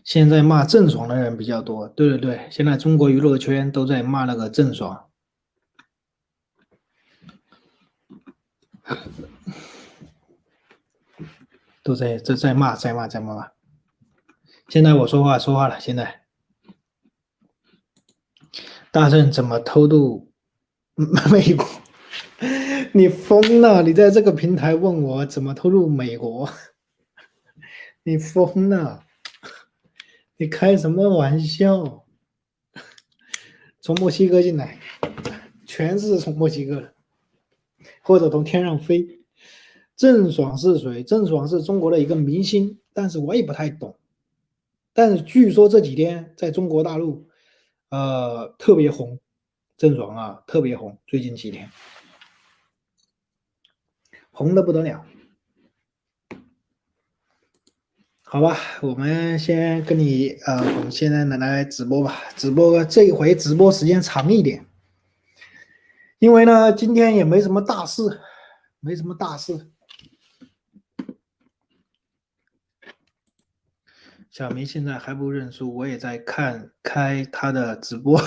现在骂郑爽的人比较多。对对对，现在中国娱乐圈都在骂那个郑爽，都在骂。现在我说话了，现在大圣怎么偷渡美国？你疯了！你在这个平台问我怎么偷渡美国？你疯了！你开什么玩笑？从墨西哥进来，全是从墨西哥的，或者从天上飞。郑爽是谁？郑爽是中国的一个明星，但是我也不太懂。但是据说这几天在中国大陆，特别红，郑爽啊特别红，最近几天红的不得了。好吧，我们先跟你我们现在来直播吧，直播这一回直播时间长一点，因为呢今天也没什么大事，小明现在还不认输，我也在开他的直播。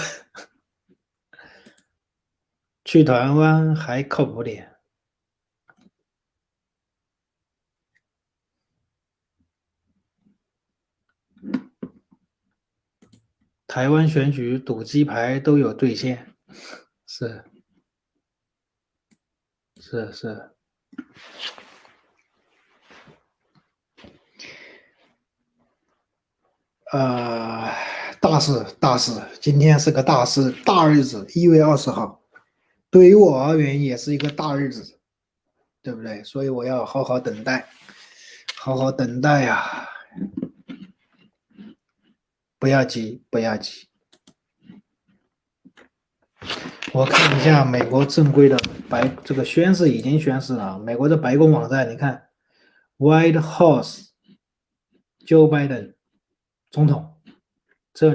去台湾还靠谱点。台湾选举赌鸡排都有兑现，是。大事，今天是个大事，大日子，1月20号，对于我而言也是一个大日子，对不对？所以我要好好等待，好好等待呀，不要急，不要急。我看一下美国正规的这个宣誓已经宣誓了，美国的白宫网站，你看 ，White House Joe Biden 总统，这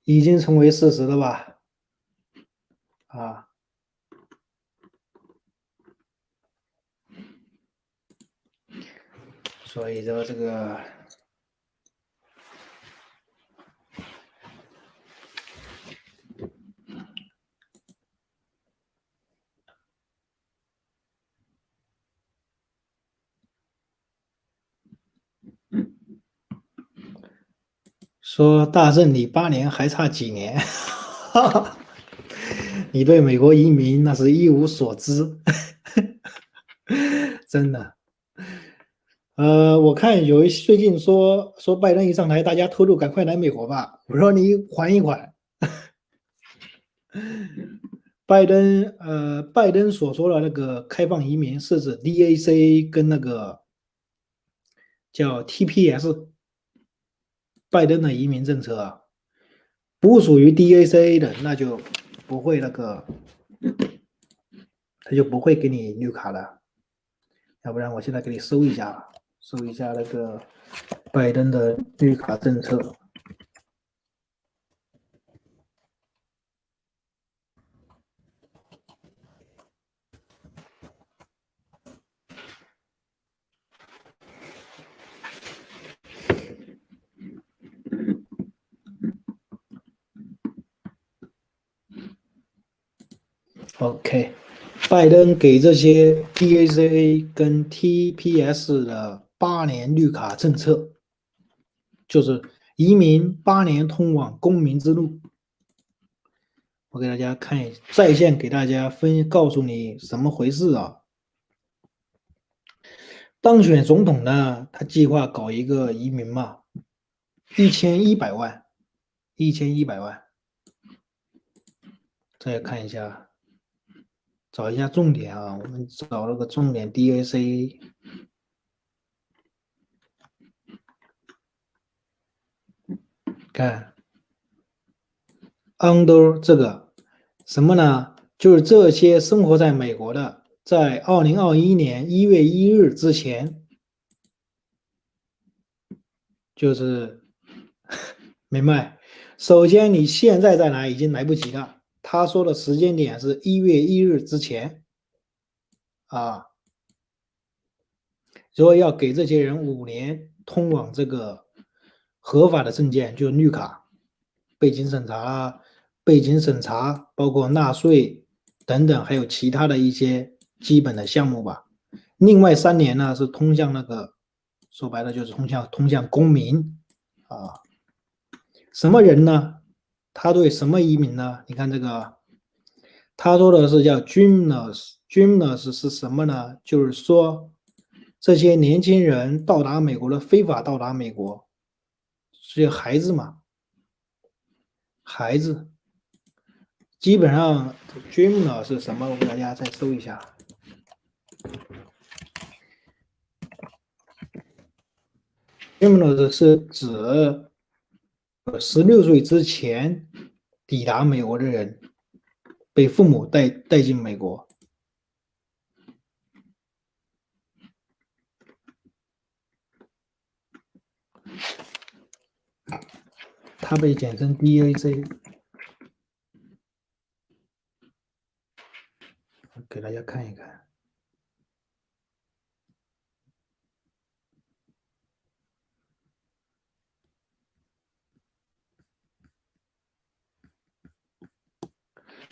已经成为事实了吧？啊，所以说这个。说大圣，你8年还差几年？你对美国移民那是一无所知，真的。我看最近说拜登一上台，大家偷渡赶快来美国吧。我说你缓一缓。拜登所说的那个开放移民是指 DAC 跟那个叫 TPS。拜登的移民政策啊，不属于 DACA 的，那就不会他就不会给你绿卡了。要不然我现在给你搜一下那个拜登的绿卡政策。OK， 拜登给这些 DACA 跟 TPS 的8年绿卡政策，就是移民8年通往公民之路。我给大家看在线给大家告诉你什么回事啊？当选总统呢，他计划搞一个移民嘛，1100万，1100万。再看一下。找一下重点啊，我们找了个重点 DAC， 看 under 这个什么呢？就是这些生活在美国的，在2021年1月1日之前，就是明白。首先你现在再来已经来不及了。他说的时间点是1月1日之前，啊，所以要给这些人5年通往这个合法的证件，就是绿卡、背景审查，包括纳税等等，还有其他的一些基本的项目吧。另外3年呢是通向那个，说白了就是通向公民啊。什么人呢？他对什么移民呢？你看这个，他说的是叫 dreamers 是什么呢？就是说这些年轻人到达美国的非法到达美国，是孩子嘛？孩子，基本上 dreamer 是什么？我给大家再搜一下。dreamer 是指16岁之前抵达美国的人，被父母带进美国。它被简称 DAC。给大家看一看。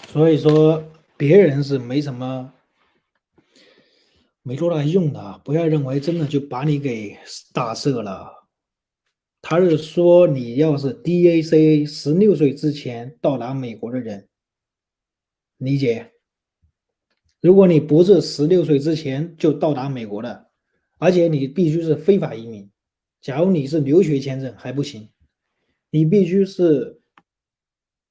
所以说别人是没多大用的，不要认为真的就把你给大赦了。他是说你要是 DAC 16岁之前到达美国的人，理解？如果你不是16岁之前就到达美国的，而且你必须是非法移民，假如你是留学签证还不行，你必须是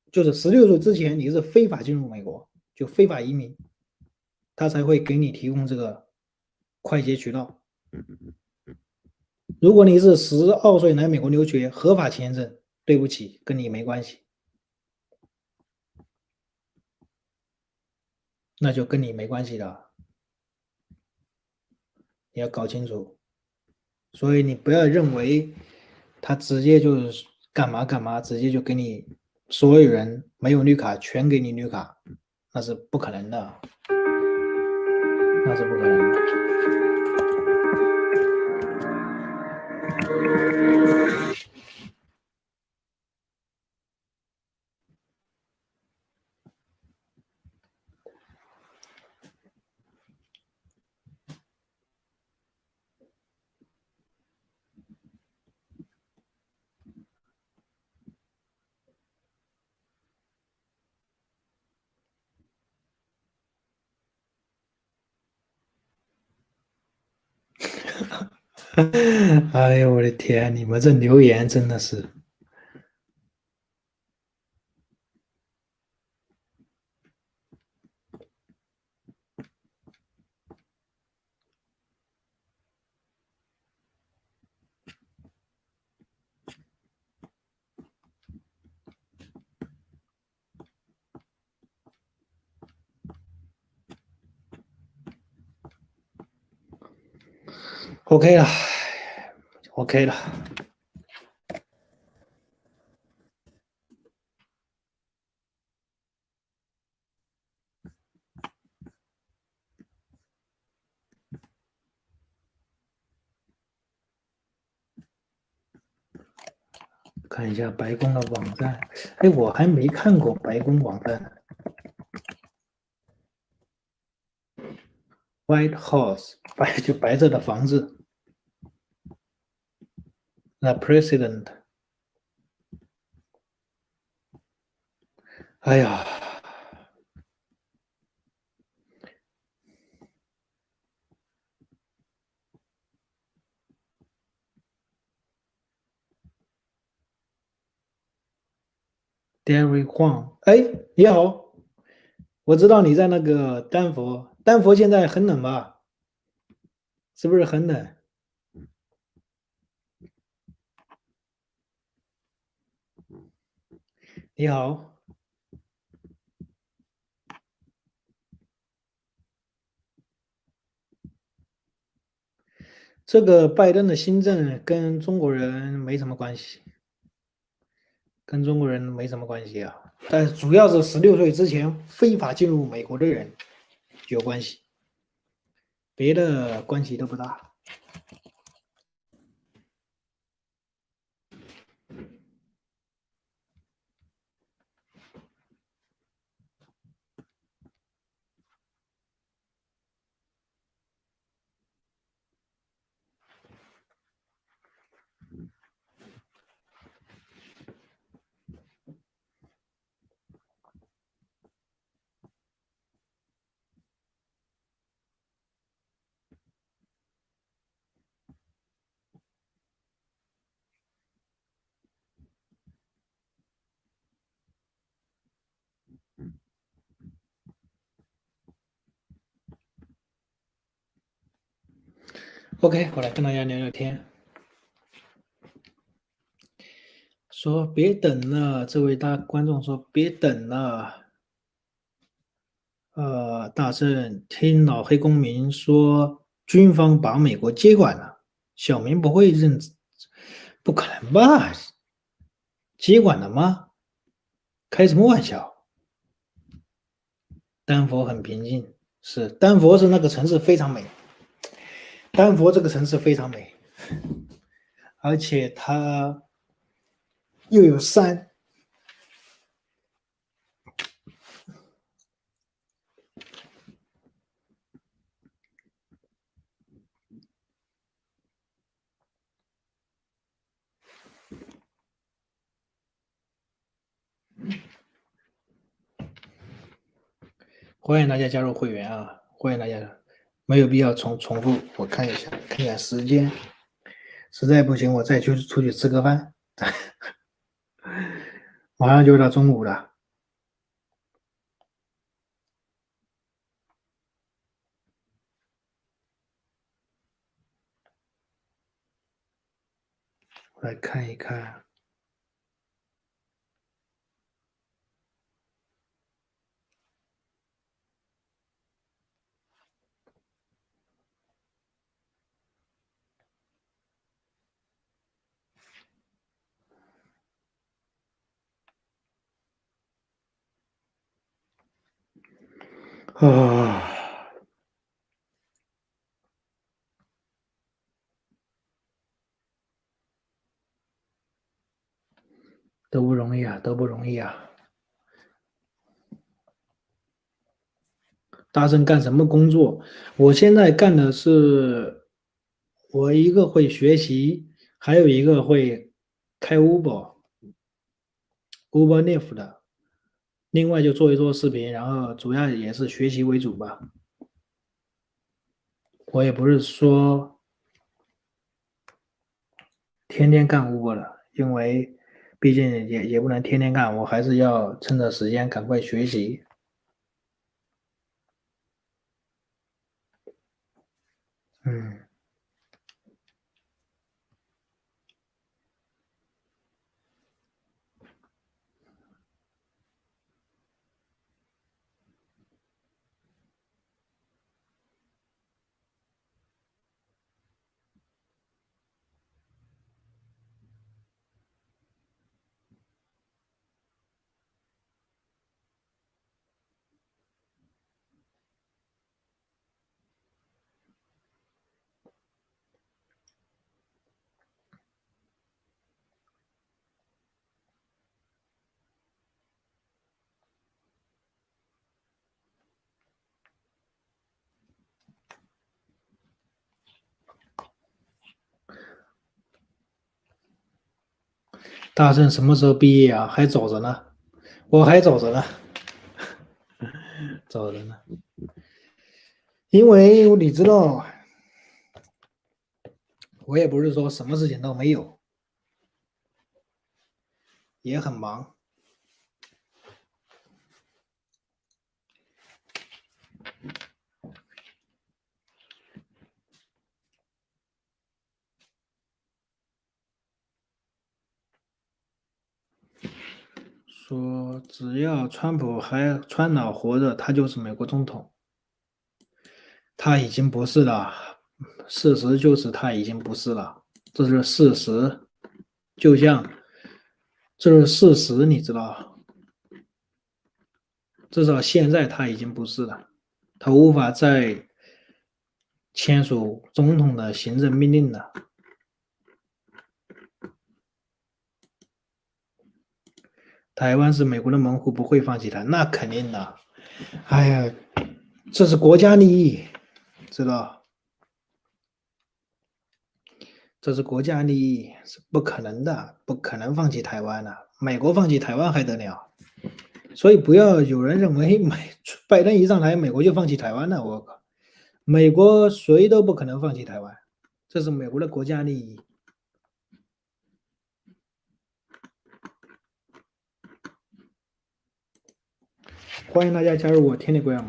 就是16岁之前你是非法进入美国，就非法移民，他才会给你提供这个快捷渠道。如果你是12岁来美国留学合法签证，对不起，跟你没关系，那就跟你没关系的，你要搞清楚。所以你不要认为他直接就是干嘛干嘛，直接就给你所有人没有绿卡全给你绿卡，那是不可能的，那是不可能的。哎呦我的天，你们这留言真的是。OK 了 ，OK 了。看一下白宫的网站，哎，我还没看过白宫网站。White House， 就白色的房子。The President。哎呀，Derry Huang， 哎，你好，我知道你在那个丹佛，丹佛现在很冷吧？是不是很冷？你好，这个拜登的新政跟中国人没什么关系，跟中国人没什么关系啊，但主要是16岁之前非法进入美国的人有关系，别的关系都不大。OK， 我来跟大家聊聊天。说别等了，这位大观众说别等了。大圣听老黑公民说军方把美国接管了，小民不会认，不可能吧？接管了吗？开什么玩笑？丹佛很平静，是丹佛是那个城市非常美。丹佛这个城市非常美，而且它又有山。欢迎大家加入会员啊！欢迎大家，没有必要重复。我看一下时间，实在不行我再出去吃个饭。马上就到中午了。我来看一看。都不容易啊，都不容易啊。大圣干什么工作？我现在干的是，我一个会学习，还有一个会开 Uber Live 的，另外就做一做视频，然后主要也是学习为主吧。我也不是说天天干 Uber 的，因为毕竟也不能天天干，我还是要趁着时间赶快学习。大圣什么时候毕业啊？还早着呢，我还早着呢，早着呢。因为你知道，我也不是说什么事情都没有，也很忙。说只要川老活着，他就是美国总统。他已经不是了，事实就是他已经不是了，这是事实。就像这是事实，你知道，至少现在他已经不是了，他无法再签署总统的行政命令了。台湾是美国的门户，不会放弃它，那肯定的。哎呀，这是国家利益，知道？这是国家利益，是不可能的，不可能放弃台湾的。美国放弃台湾还得了？所以不要有人认为拜登一上台，美国就放弃台湾了。我靠，美国谁都不可能放弃台湾，这是美国的国家利益。欢迎大家加入我Telegram。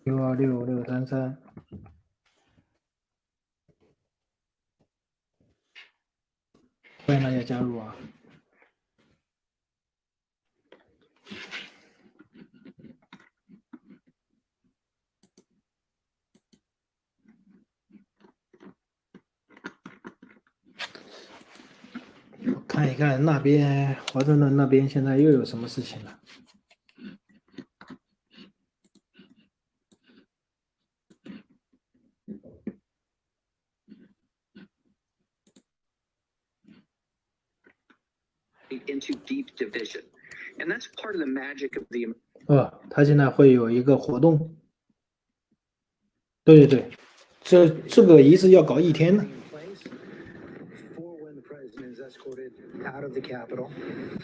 6266633，欢迎大家加入啊！看一看那边华盛顿那边现在又有什么事情了？他现在会有一个活动。对对对，这个仪式要搞1天呢。out of the Capitol.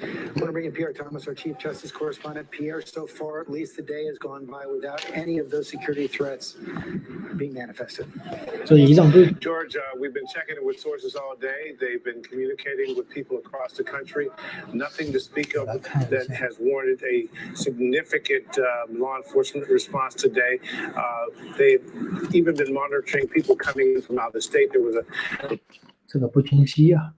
I want to bring in Pierre Thomas, our Chief Justice Correspondent. Pierre, so far, at least the day has gone by without any of those security threats being manifested. George, we've been checking it with sources all day. They've been communicating with people across the country. Nothing to speak of that has warranted a significant law enforcement response today. They've even been monitoring people coming in from out of the state. There was a 这个不清晰啊。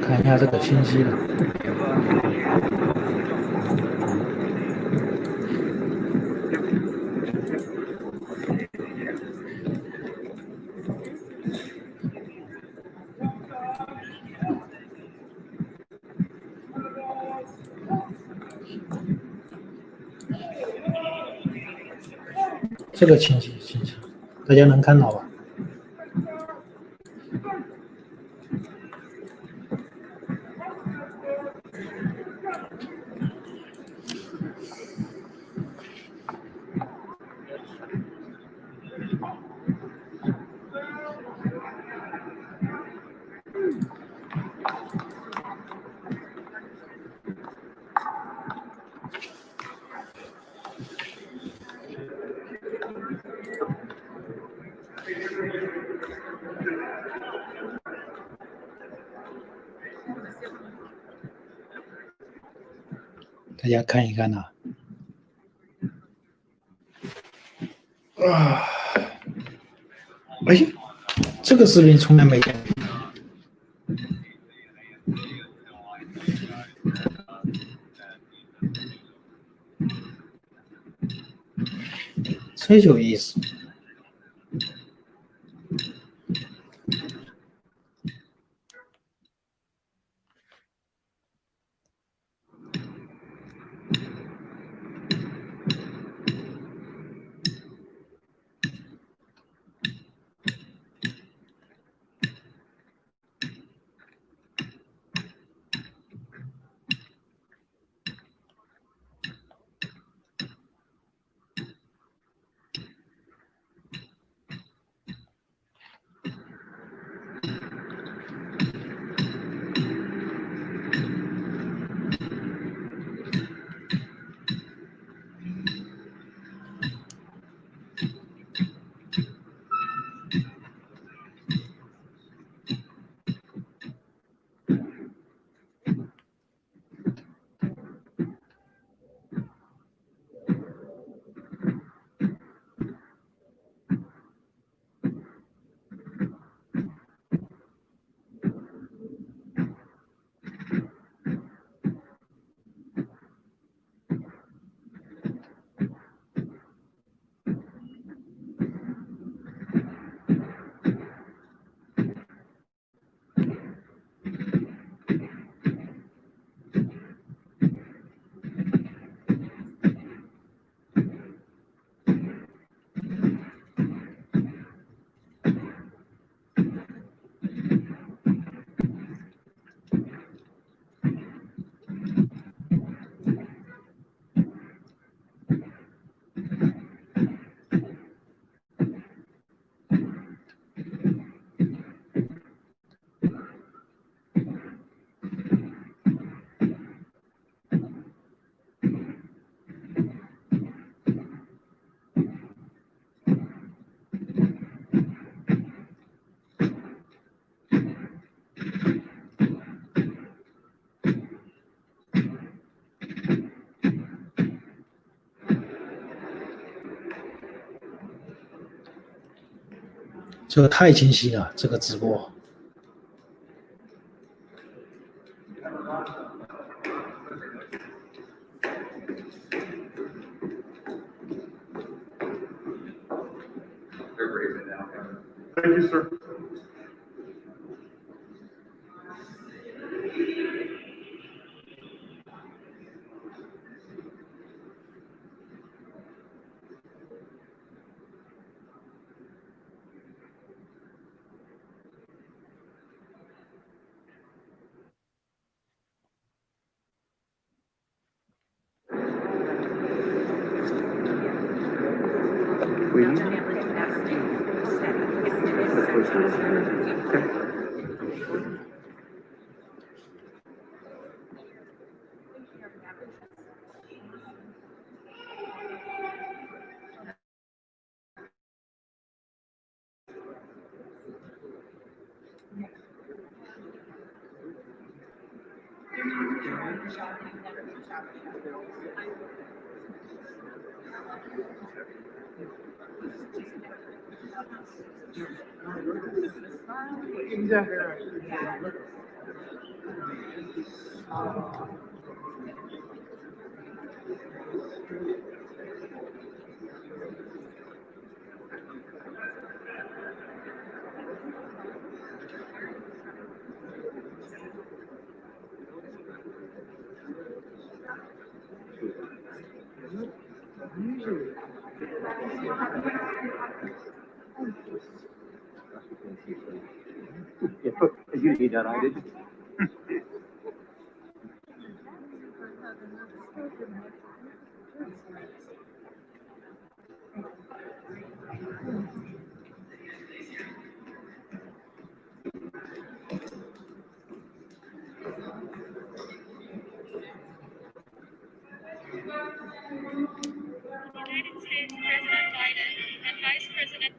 看一下这个清晰的。这个清晰，大家能看到吧？大家看一看呐，哎，这个视频从来没见过。真有意思。这个太清晰了，这个直播。Thank you, sir. You need that, I did. United States President Biden and Vice President.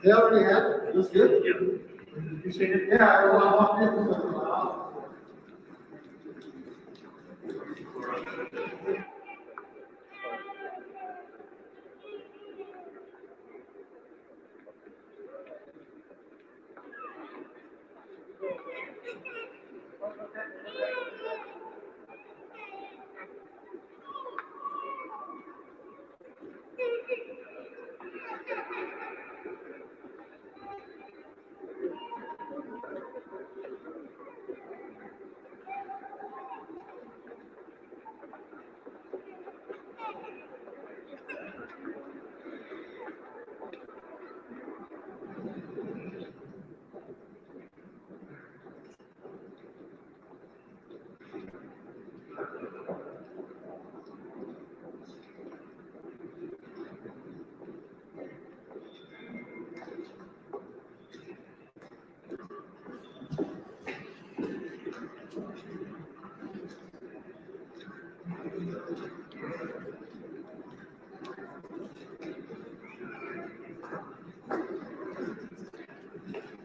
They already had it. That's good. Yeah. You seen it? Yeah, I walked in.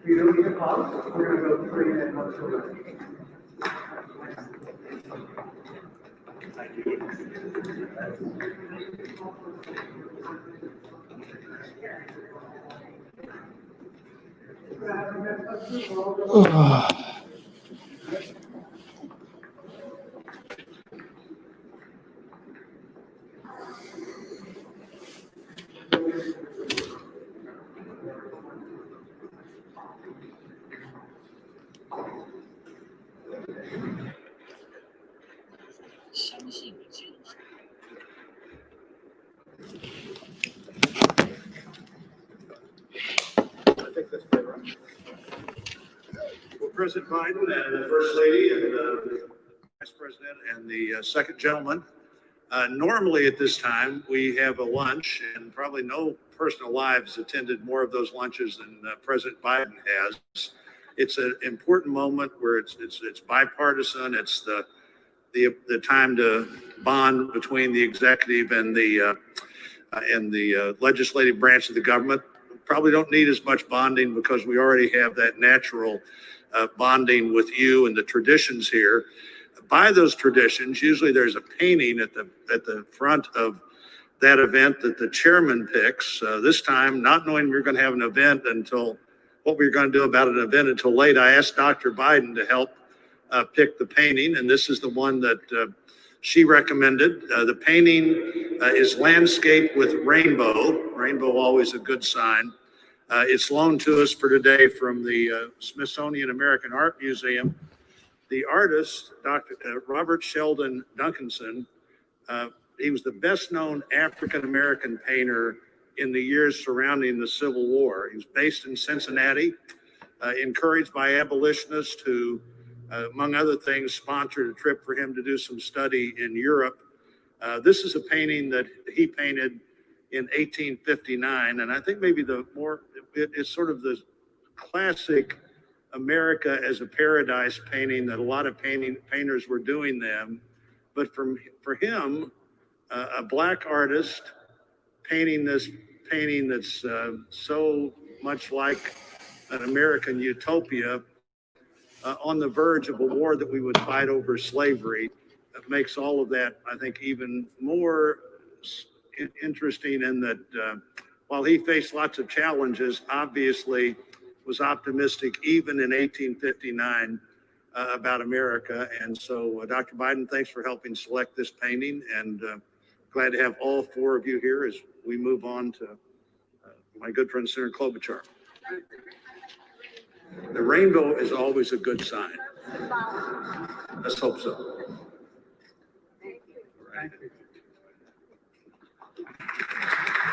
You don't need a pause. We're going to go 3 minutes much further. Well, President Biden and the First Lady and the Vice President and the Second Gentleman. Normally at this time, we have a lunch, and probably no personal lives attended more of those lunches than President Biden has. It's an important moment where it's bipartisan. It's the time to bond between the executive and the legislative branch of the government. Probably don't need as much bonding because we already have that natural bonding with you and the traditions here. By those traditions, usually there's a painting at the front of that event that the chairman picks. This time, not knowing we were going to have an event until what we were going to do about an event until late, I asked Dr. Biden to help picked the painting, and this is the one that she recommended. The painting is landscape with rainbow. Rainbow, always a good sign. It's loaned to us for today from the Smithsonian American Art Museum. The artist, Dr. Robert Sheldon Duncanson, he was the best known African-American painter in the years surrounding the Civil War. He was based in Cincinnati, encouraged by abolitionists who, among other things, sponsored a trip for him to do some study in Europe. This is a painting that he painted in 1859, and I think maybe it's sort of the classic America as a paradise painting that a lot of painters were doing then. But for him, a black artist painting this painting that's so much like an American utopia on the verge of a war that we would fight over slavery, it makes all of that, I think, even more interesting in that while he faced lots of challenges, obviously was optimistic even in 1859 about America. And so, Dr. Biden, thanks for helping select this painting, and glad to have all four of you here as we move on to my good friend, Senator Klobuchar. The rainbow is always a good sign. Let's hope so. Right.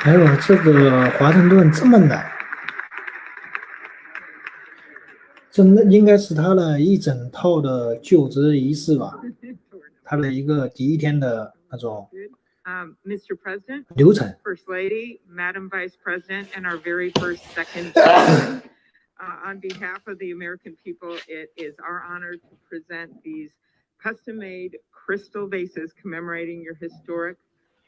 哎呦，这个华盛顿这么难，真的应该是他的一整套的就职仪式吧，他的一个第一天的那种 Mr. President, 流程。 First Lady, Madam Vice President, and our very first second on behalf of the American people, it is our honor to present these custom-made crystal vases commemorating your historic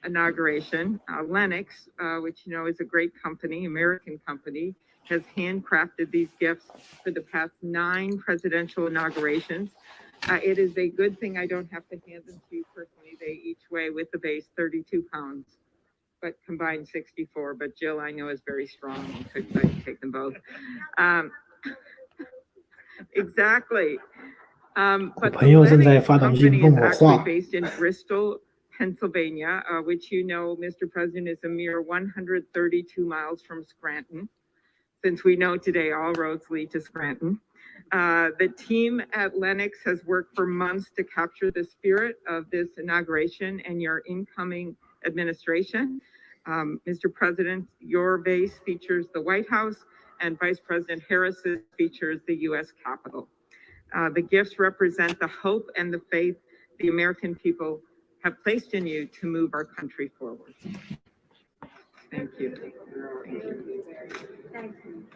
inauguration. Lennox, which you know is a great company, American company, has handcrafted these gifts for the past 9 presidential inaugurations. It is a good thing I don't have to hand them to you personally. They each weigh with the base 32 pounds, but combined 64. But Jill, I know, is very strong and could take them both. Exactly. But the Lennox company is actually based in Bristol, Pennsylvania, which you know, Mr. President, is a mere 132 miles from Scranton. Since we know today all roads lead to Scranton. The team at Lennox has worked for months to capture the spirit of this inauguration and your incoming administration. Mr. President, your vase features the White House, and Vice President Harris's features the U.S. Capitol. The gifts represent the hope and the faith the American people have placed in you to move our country forward. Thank you. Thank you. Thank you.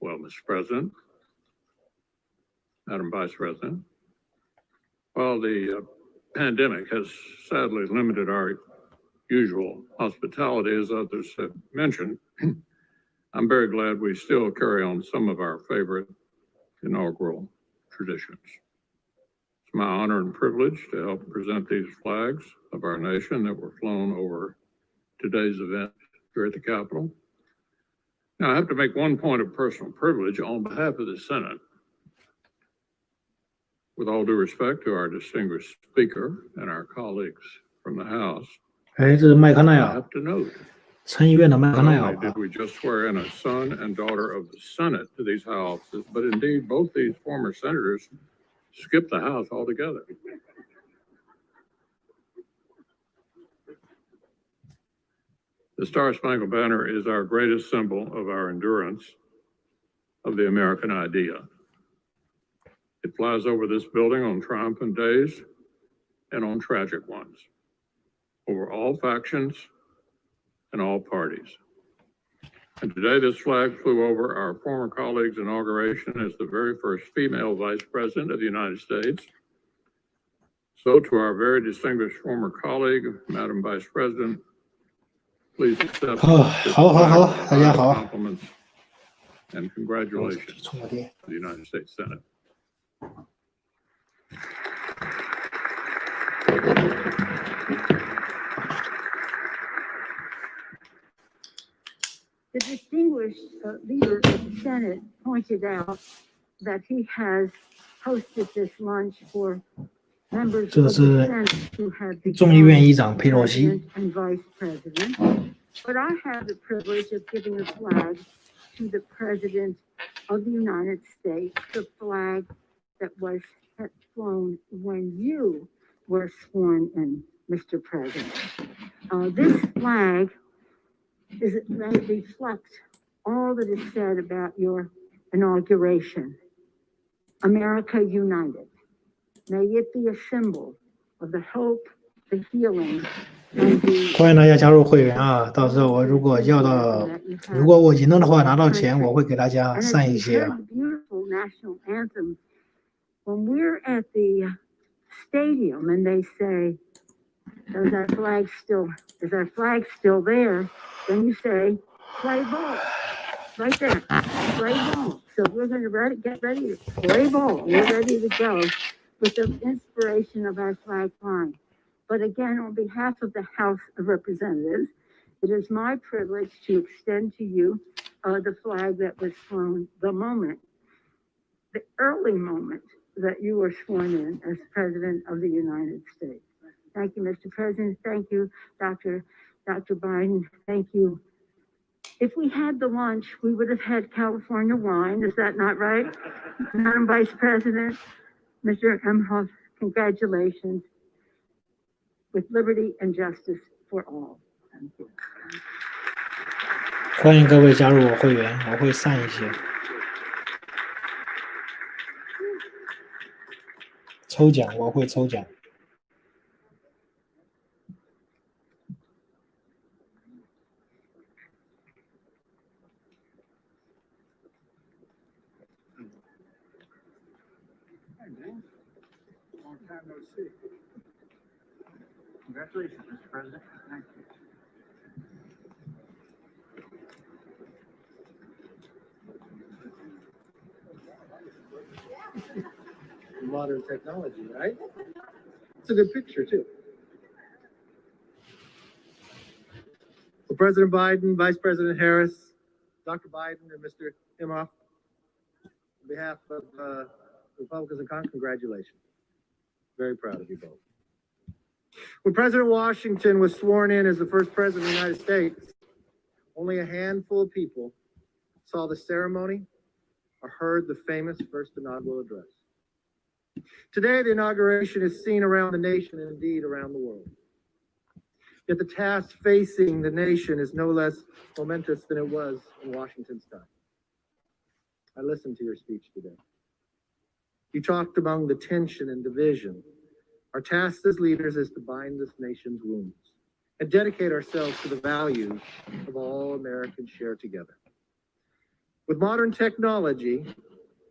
Well, Mr. President, Madam Vice President, while the pandemic has sadly limited our usual hospitality, as others have mentioned, I'm very glad we still carry on some of our favorite inaugural traditions. It's my honor and privilege to help present these flags of our nation that were flown over today's event here at the Capitol. Now, I have to make one point of personal privilege on behalf of the Senate. With all due respect to our distinguished speaker and our colleagues from the House, 哎，这是麦康奈 I 尔， have to note, 参议院的麦康 not 奈尔 only did we just swear in a son and daughter of the Senate to these high offices, but indeed both these former senators skipped the House altogether. The Star-Spangled Banner is our greatest symbol of our endurance of the American idea. It flies over this building on triumphant days and on tragic ones, over all factions and all parties. And today this flag flew over our former colleague's inauguration as the very first female vice president of the United States. So to our very distinguished former colleague, Madam Vice President, please accept 好，好，好，好，大家好。 compliments and congratulations to the United States Senate. The distinguished leader of the Senate pointed out that he has hosted this lunch for members of the Senate who have become president and vice president. But I have the privilege of giving a flag to the President of the United States, the flag that was flown when you were sworn in, Mr. President. This flag reflects all that is said about your inauguration. America united. May it be a symbol of the hope, the healing, 欢迎大家加入会员啊！到时候我如果我赢了的话，拿到钱我会给大家散一些。Beautiful national anthem. When we're at the stadium and they say, "Is our flag still there?" Then you say, "Play ball." Right there, play ball. So we're going to get ready to play ball. We're ready to go with the inspiration of our flag flying. But again, on behalf of the House of Representatives, it is my privilege to extend to you the flag that was flown the early moment that you were sworn in as President of the United States. Thank you, Mr. President. Thank you, Dr. Biden. Thank you. If we had the lunch, we would have had California wine. Is that not right? Madam Vice President, Mr. Emhoff, congratulations. With liberty and justice for all. Thank you. 欢迎各位加入我会员，我会散一些。抽奖，我会抽奖。Long time no see. Congratulations, Mr. President. Thank you. Modern technology, right? It's a good picture, too. Well, President Biden, Vice President Harris, Dr. Biden, and Mr. Emhoff, on behalf of Republicans and Congress, congratulations. Very proud of you both. When President Washington was sworn in as the first president of the United States, only a handful of people saw the ceremony or heard the famous first inaugural address. Today, the inauguration is seen around the nation and indeed around the world. Yet the task facing the nation is no less momentous than it was in Washington's time. I listened to your speech today. You talked among the tension and division. Our task as leaders is to bind this nation's wounds and dedicate ourselves to the values of all Americans share together. With modern technology,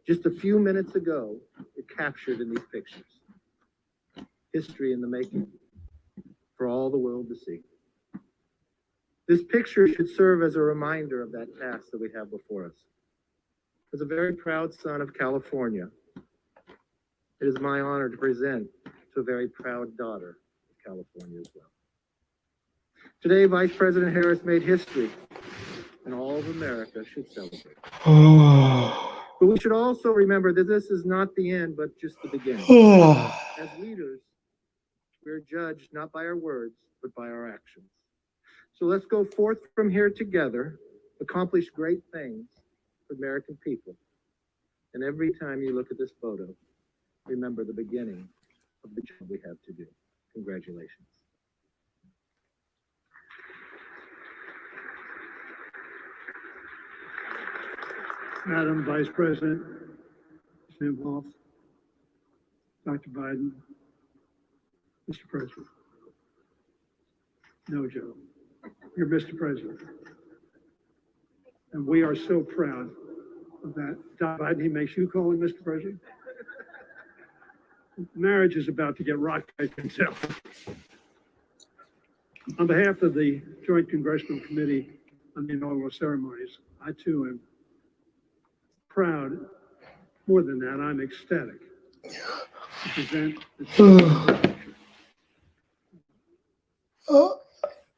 just a few minutes ago, it captured in these pictures. History in the making for all the world to see. This picture should serve as a reminder of that task that we have before us. As a very proud son of California, it is my honor to present to a very proud daughter of California as well. Today, Vice President Harris made history, and all of America should celebrate. But we should also remember that this is not the end, but just the beginning. As leaders, we are judged not by our words, but by our actions. So let's go forth from here together, accomplish great things for American people. And every time you look at this photo, remember the beginning of the job we have to do. Congratulations. Madam Vice President, Mr. Emhoff, Dr. Biden, Mr. President. No, Joe, you're Mr. President. And we are so proud of that. Dr. Biden, he makes you call him Mr. President. Marriage is about to get rocked, I can tell. On behalf of the Joint Congressional Committee on the Inaugural Ceremonies, I too am proud. More than that, I'm ecstatic to present the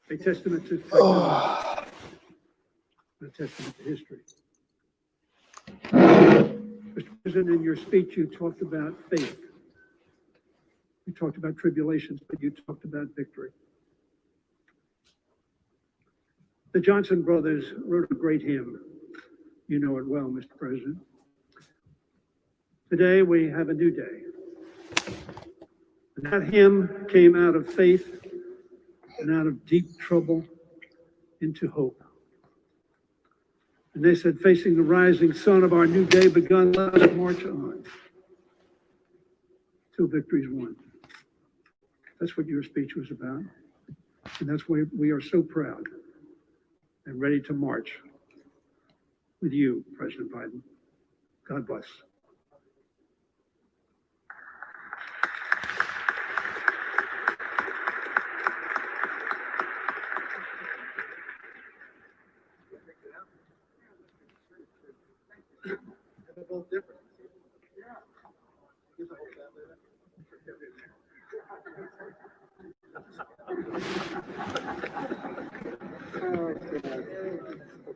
a testament to a testament to history. Mr. President, in your speech, you talked about faith. You talked about tribulations, but you talked about victory. The Johnson brothers wrote a great hymn. You know it well, Mr. President. Today, we have a new day. And that hymn came out of faith and out of deep trouble into hope. And they said, facing the rising sun of our new day begun, let us march on till victory's won. That's what your speech was about. And that's why we are so proud and ready to march with you, President Biden. God bless. They're both different.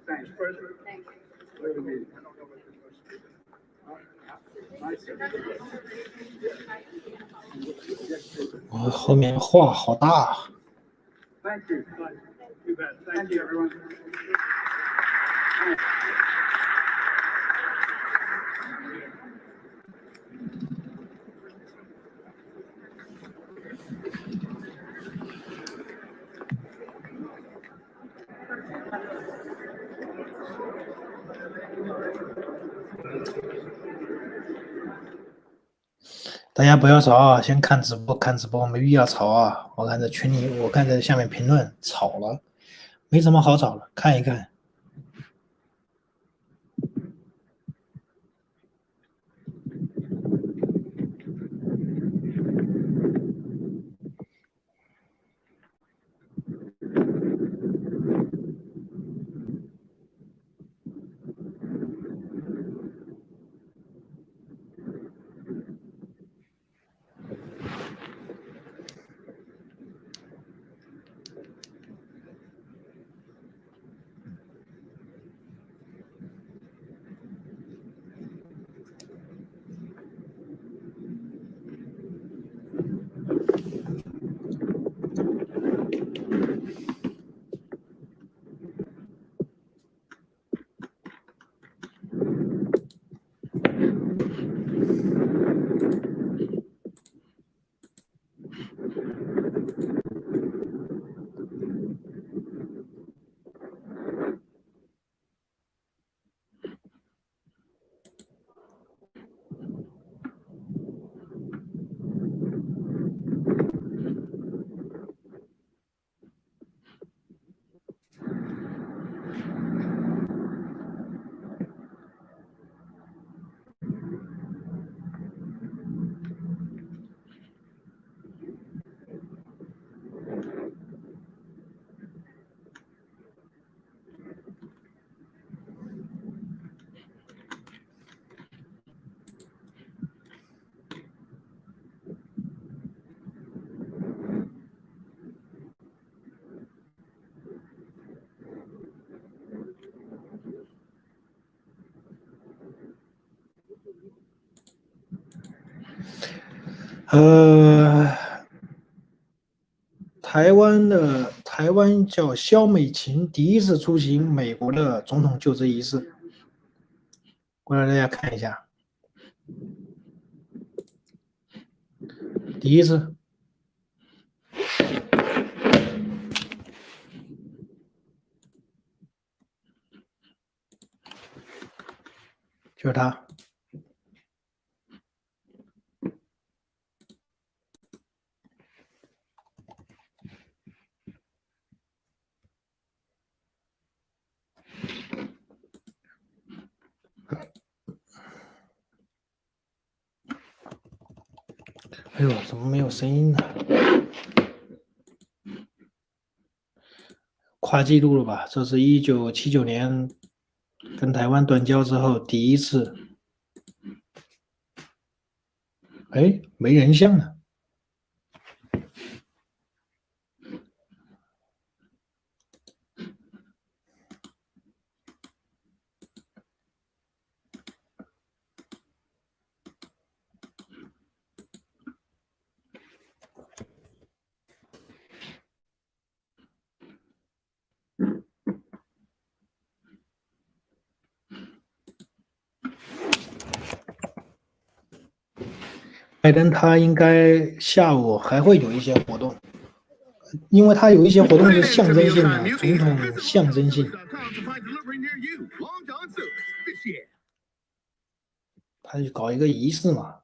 Thanks, President. Thank you.后面画好大。 Thank you. You bet. Thank you, everyone. Thank 大家不要吵啊，先看直播，看直播没必要吵啊。我看在群里，我看在下面评论吵了，没什么好吵的，看一看。台湾叫萧美琴第一次出席美国的总统就职仪式，过来大家看一下，第一次。就是他。哎呦，怎么没有声音呢？跨季度了吧？这是1979年跟台湾断交之后第一次，哎，没人像呢。拜登他应该下午还会有一些活动，因为他有一些活动是象征性的，总统象征性，他就搞一个仪式嘛。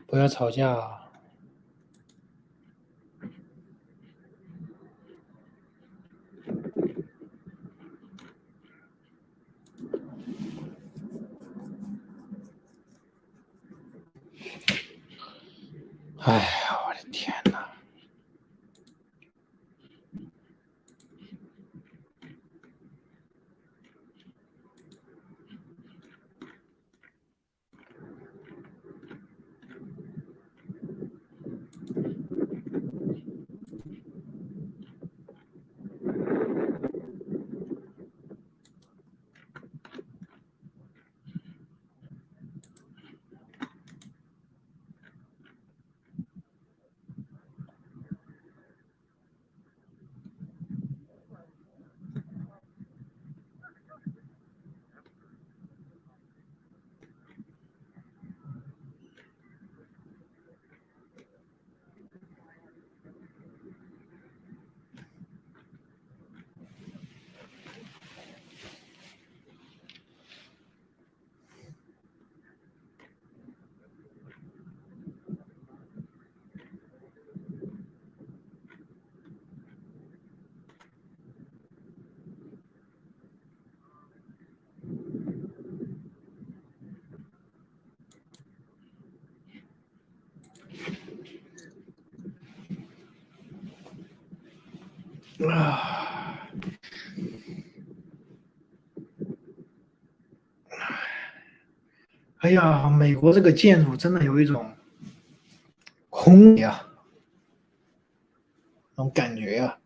不要吵架啊。哎呀，我的天哪！啊！哎呀，美国这个建筑真的有一种空呀，那种感觉呀。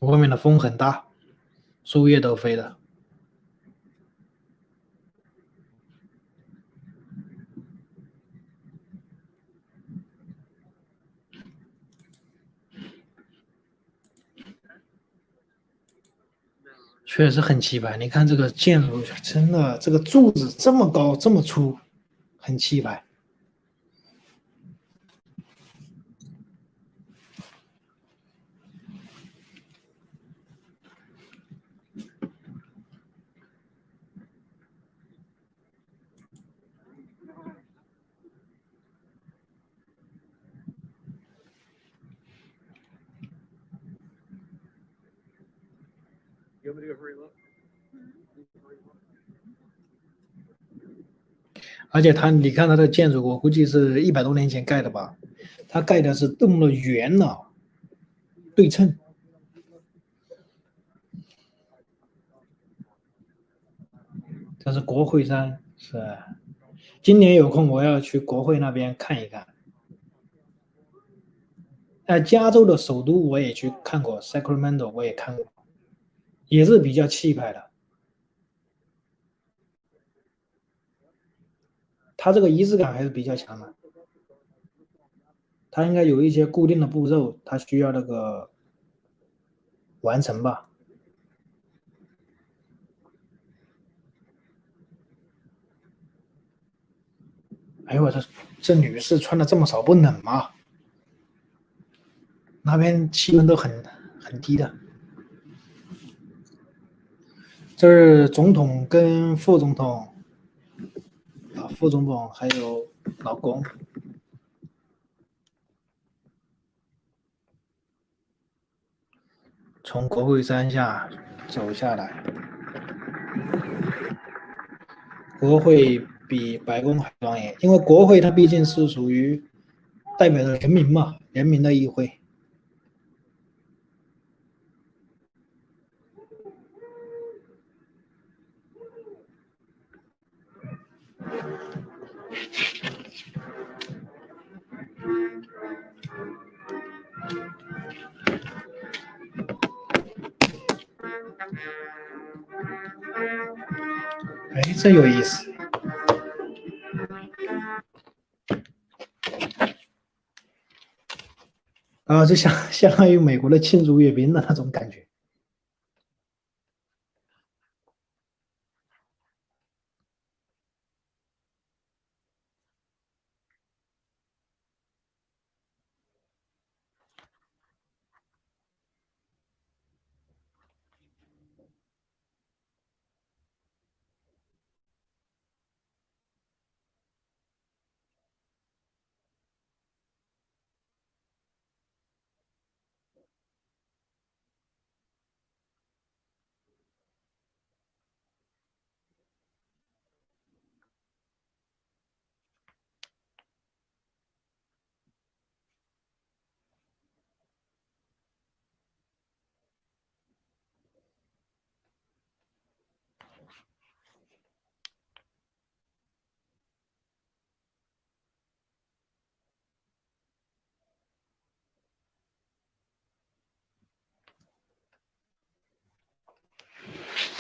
外面的风很大，树叶都飞了。确实很气派，你看这个建筑，真的这个柱子这么高这么粗，很气派。You want me to go for a look? 而且你看它的建筑，我估计是100多年前盖的吧，它盖的是动了圆了，对称。这是国会山，是。今年有空我要去国会那边看一看。加州的首都我也去看过 ，Sacramento 我也看过，也是比较气派的。他这个仪式感还是比较强的，他应该有一些固定的步骤，他需要那个完成吧。哎呦，这女士穿的这么少，不冷吗？那边气温都很低的。这是总统跟副总统，副总统还有老公。从国会山下走下来，国会比白宫还庄严，因为国会它毕竟是属于代表着人民嘛，人民的议会。哎，这有意思。啊，就相当于美国的庆祝阅兵的那种感觉。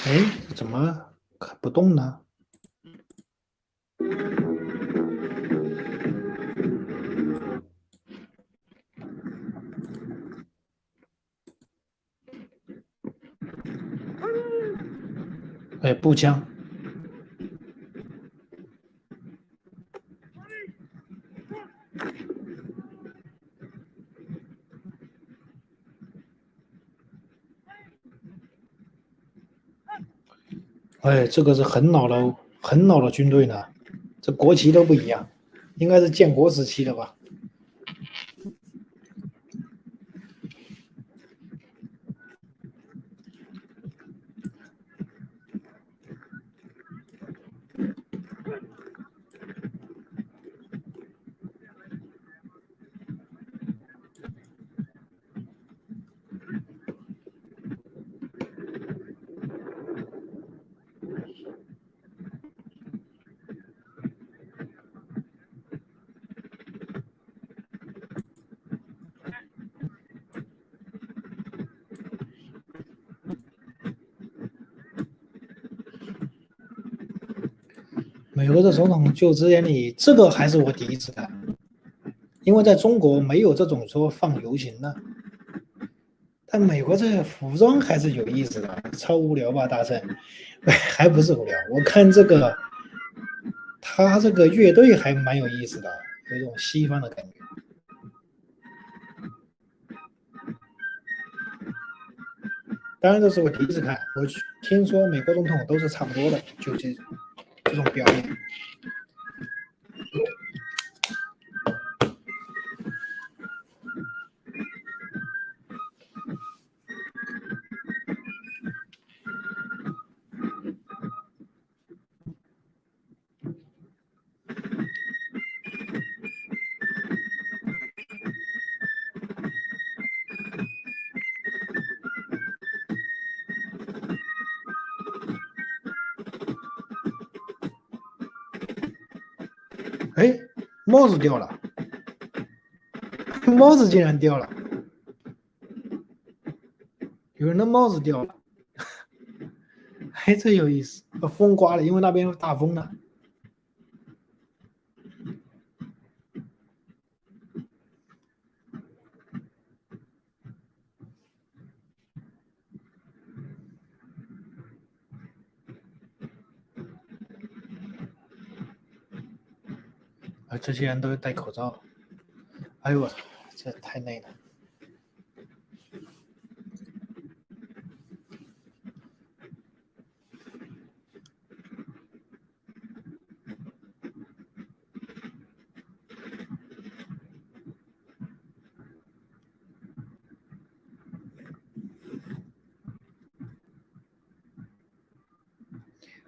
哎，怎么不动呢？哎，步枪。哎，这个是很老的军队呢，这国旗都不一样，应该是建国时期的吧？美国的总统就职典礼，这个还是我第一次看，因为在中国没有这种说放游行的。但美国这服装还是有意思的，超无聊吧，大圣？还不是无聊，我看这个，他这个乐队还蛮有意思的，有一种西方的感觉。当然这是我第一次看，我听说美国总统都是差不多的，就这种表演。哎，帽子掉了，帽子竟然掉了，有人的帽子掉了，哎，这有意思，风刮了，因为那边大风了。这些人都戴口罩，哎呦我操，这太累了。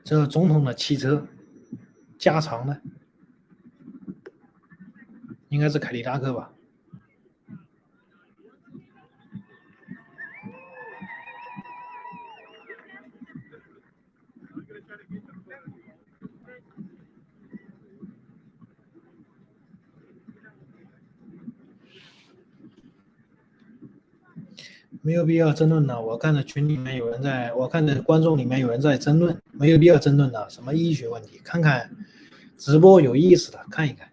这总统的汽车，加长的，应该是凯迪拉克吧？没有必要争论了。我看着群里面有人在，我看着观众里面有人在争论，没有必要争论了。什么医学问题？看看直播有意思的，看一看。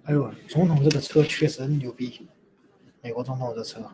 哎呦，总统这个车确实牛逼，美国总统这车。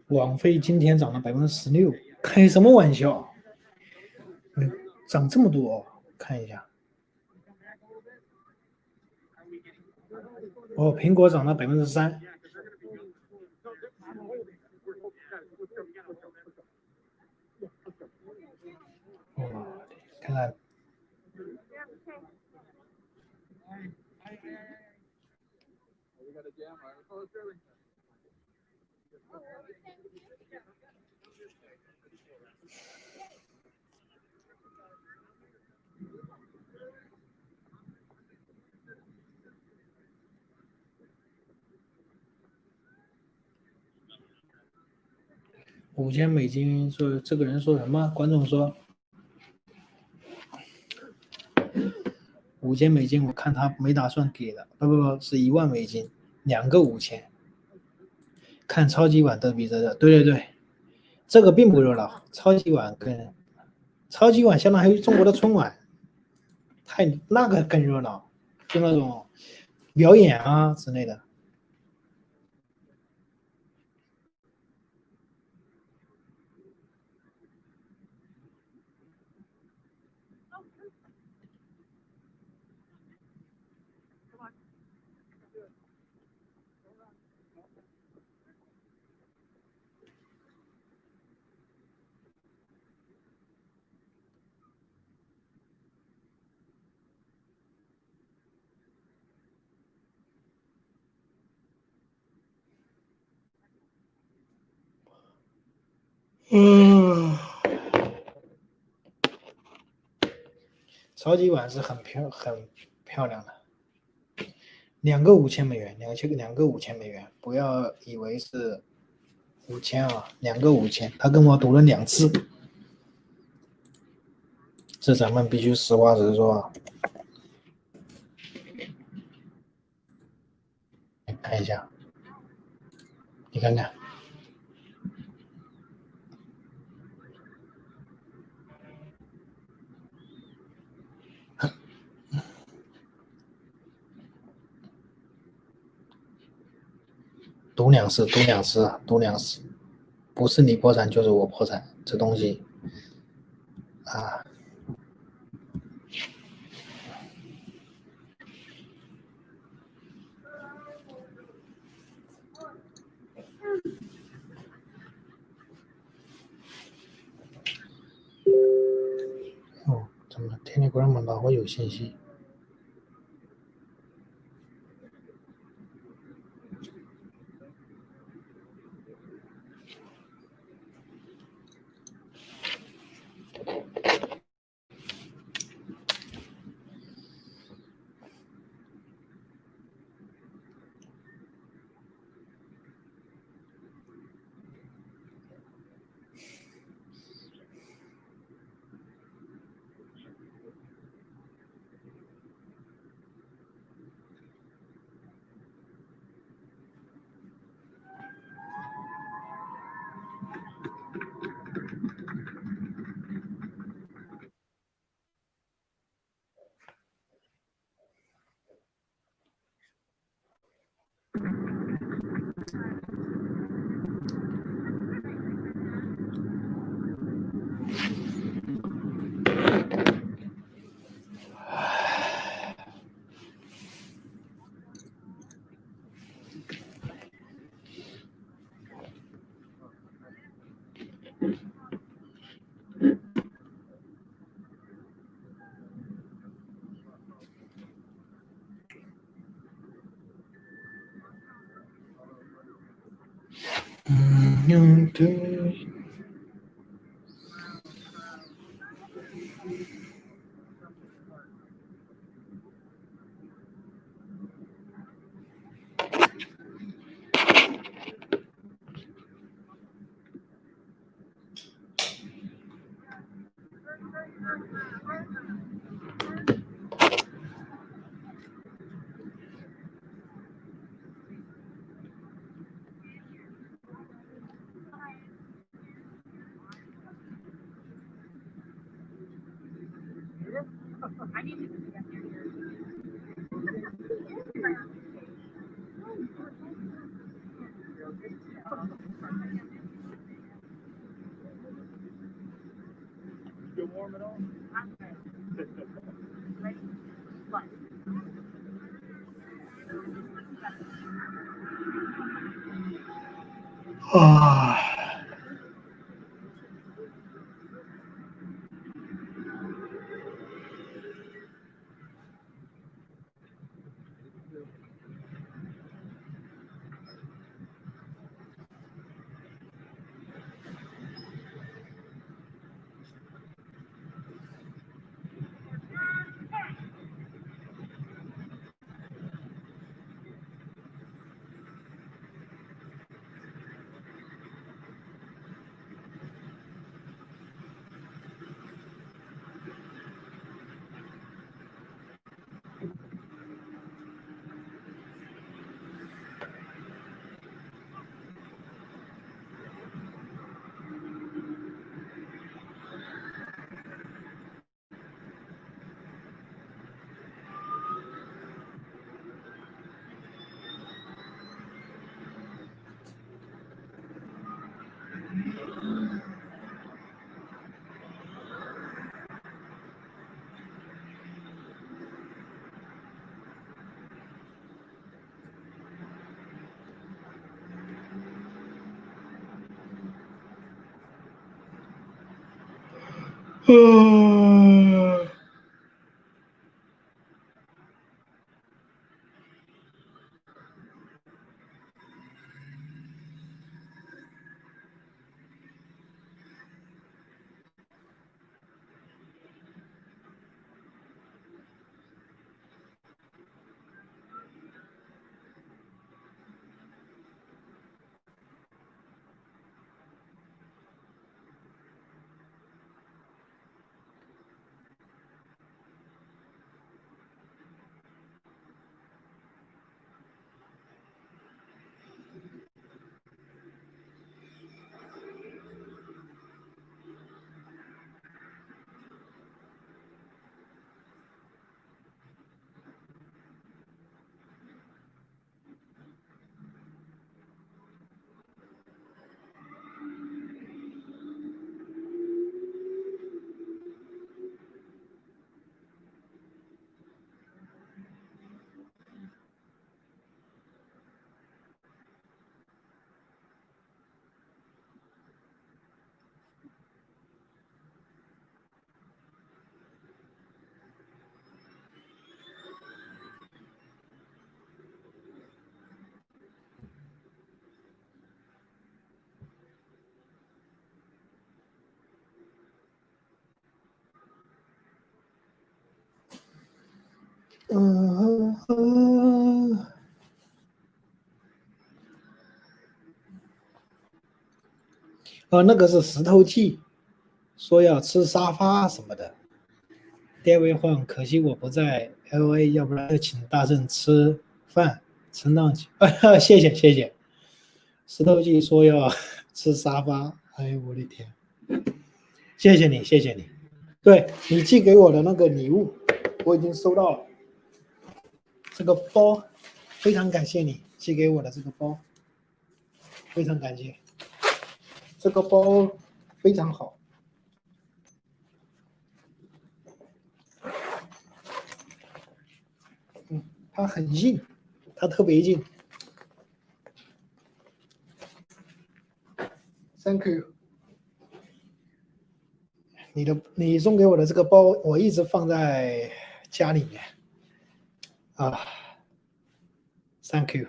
网费今天涨了16%，开什么玩笑？涨这么多，看一下。哦，苹果涨了3%。哦，看看。$5000，说这个人说什么？观众说$5000，我看他没打算给的，不，是$10000，两个5000。看超级碗德比这个，对，这个并不热闹。超级碗相当于中国的春晚，那个更热闹，就那种表演啊之类的。超级碗是很漂亮的，两个$5000，不要以为是5000啊，两个5000，他跟我赌了2次，这咱们必须实话实说啊。看一下，你看看。读两次，读两次啊，读两次，不是你破产就是我破产，这东西啊。哦，怎么 Telegram 老会有信息？啊。那个是石头记，说要吃沙发什么的。David Huang，可惜我不在 LA， 要不然就请大圣吃饭，承担起。谢谢谢谢。石头记说要吃沙发，哎呦我的天！谢谢你谢谢你，对你寄给我的那个礼物，我已经收到了。这个包，非常感谢你寄给我的这个包，非常感谢。这个包非常好。它很硬，它特别硬。Thank you。你送给我的这个包，我一直放在家里面。Thank you。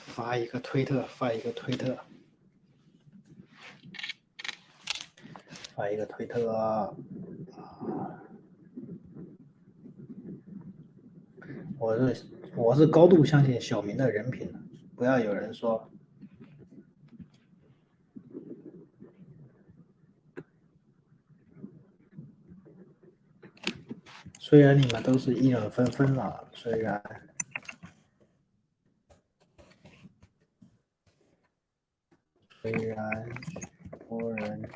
发一个推特，发一个推特。我是高度相信小明的人品的，不要有人说。虽然你们都是议论纷纷了，虽然多人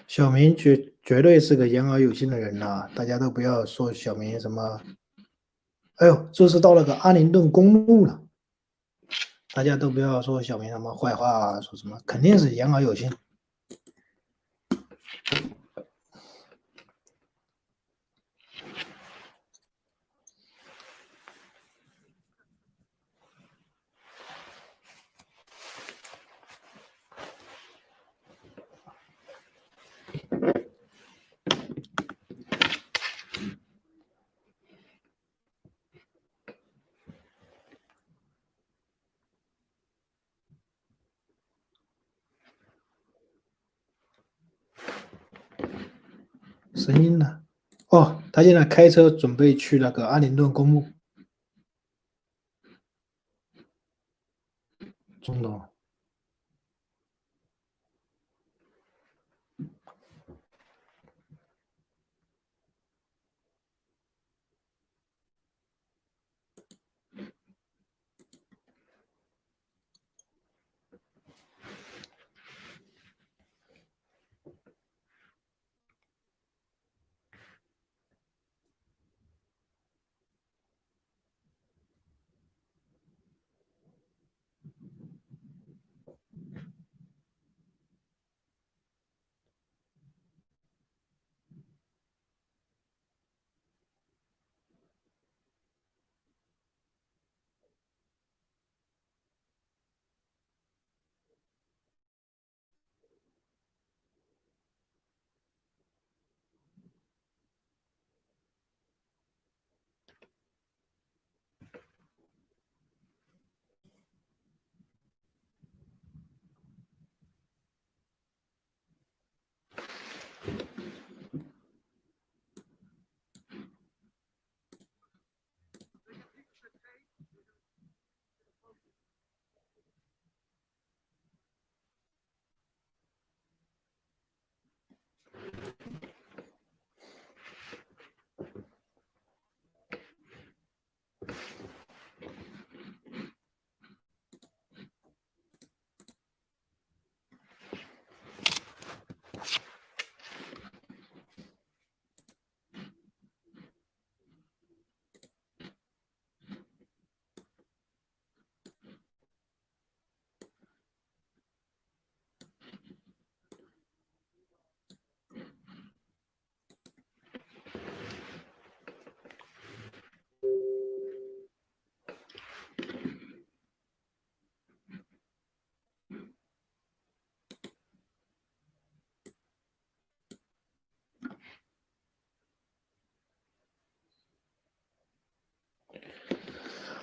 小明绝对是个言而有信的人呐、大家都不要说小明什么。哎呦，这是到了个阿灵顿公路了，大家都不要说小明什么坏话啊，说什么肯定是言而有信。声音呢？哦，他现在开车准备去那个阿灵顿公路。总统。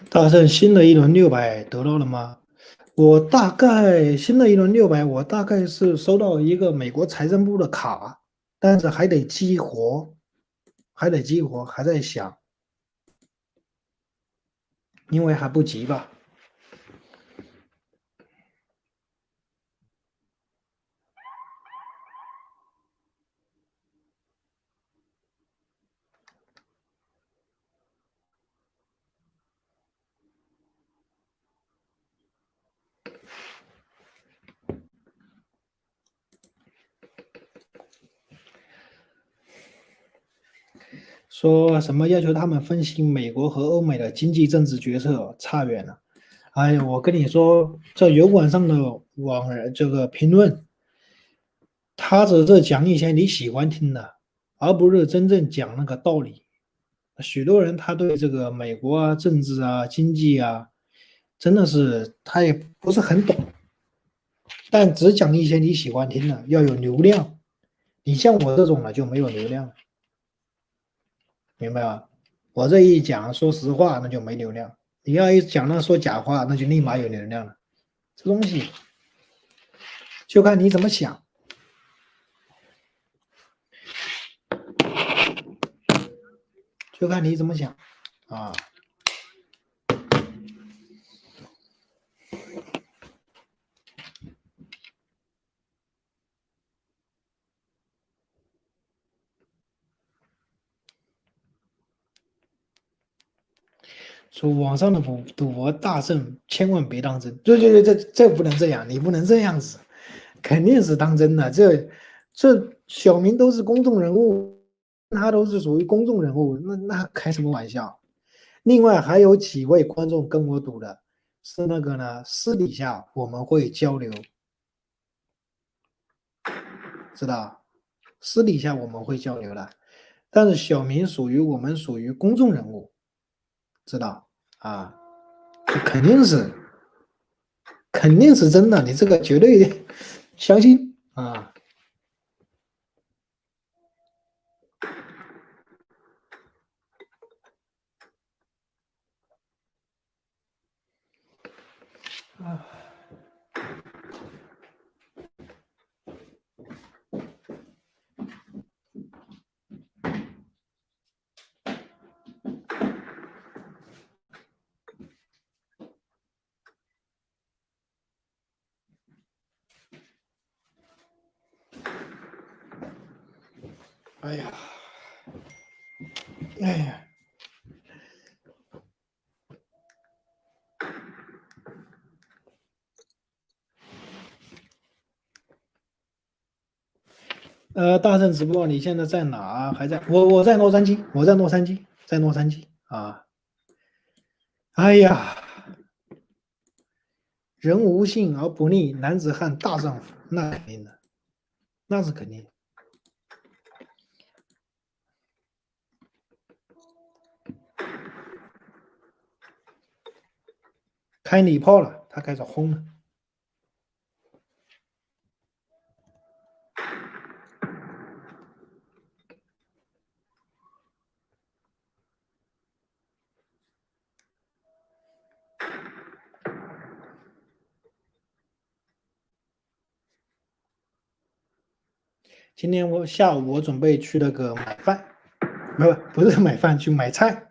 大圣新的一轮600得到了吗？我大概新的一轮600，我大概是收到一个美国财政部的卡，但是还得激活，还在想，因为还不急吧。说什么要求他们分析美国和欧美的经济政治决策差远了。哎呀，我跟你说，这油管上的网人这个评论，他只是讲一些你喜欢听的，而不是真正讲那个道理。许多人他对这个美国啊、政治啊、经济啊，真的是他也不是很懂，但只讲一些你喜欢听的，要有流量。你像我这种的就没有流量。明白吧？我这一讲说实话，那就没流量；你要一讲那说假话，那就立马有流量了。这东西就看你怎么想，就看你怎么想啊。说网上的赌博大胜，千万别当真。对，这不能这样，你不能这样子，肯定是当真的。这小明都是公众人物，他都是属于公众人物，那开什么玩笑？另外还有几位观众跟我赌的是那个呢，私底下我们会交流，知道？私底下我们会交流的，但是小明我们属于公众人物，知道啊？肯定是真的，你这个绝对相信啊。哎呀，哎呀。大圣直播，你现在在哪？还在？我在洛杉矶，我在洛杉矶，在洛杉矶啊！哎呀，人无信而不立，男子汉大丈夫，那肯定的，那是肯定。开礼炮了，他开始轰了。今天下午我准备去那个买饭，不是买饭，去买菜。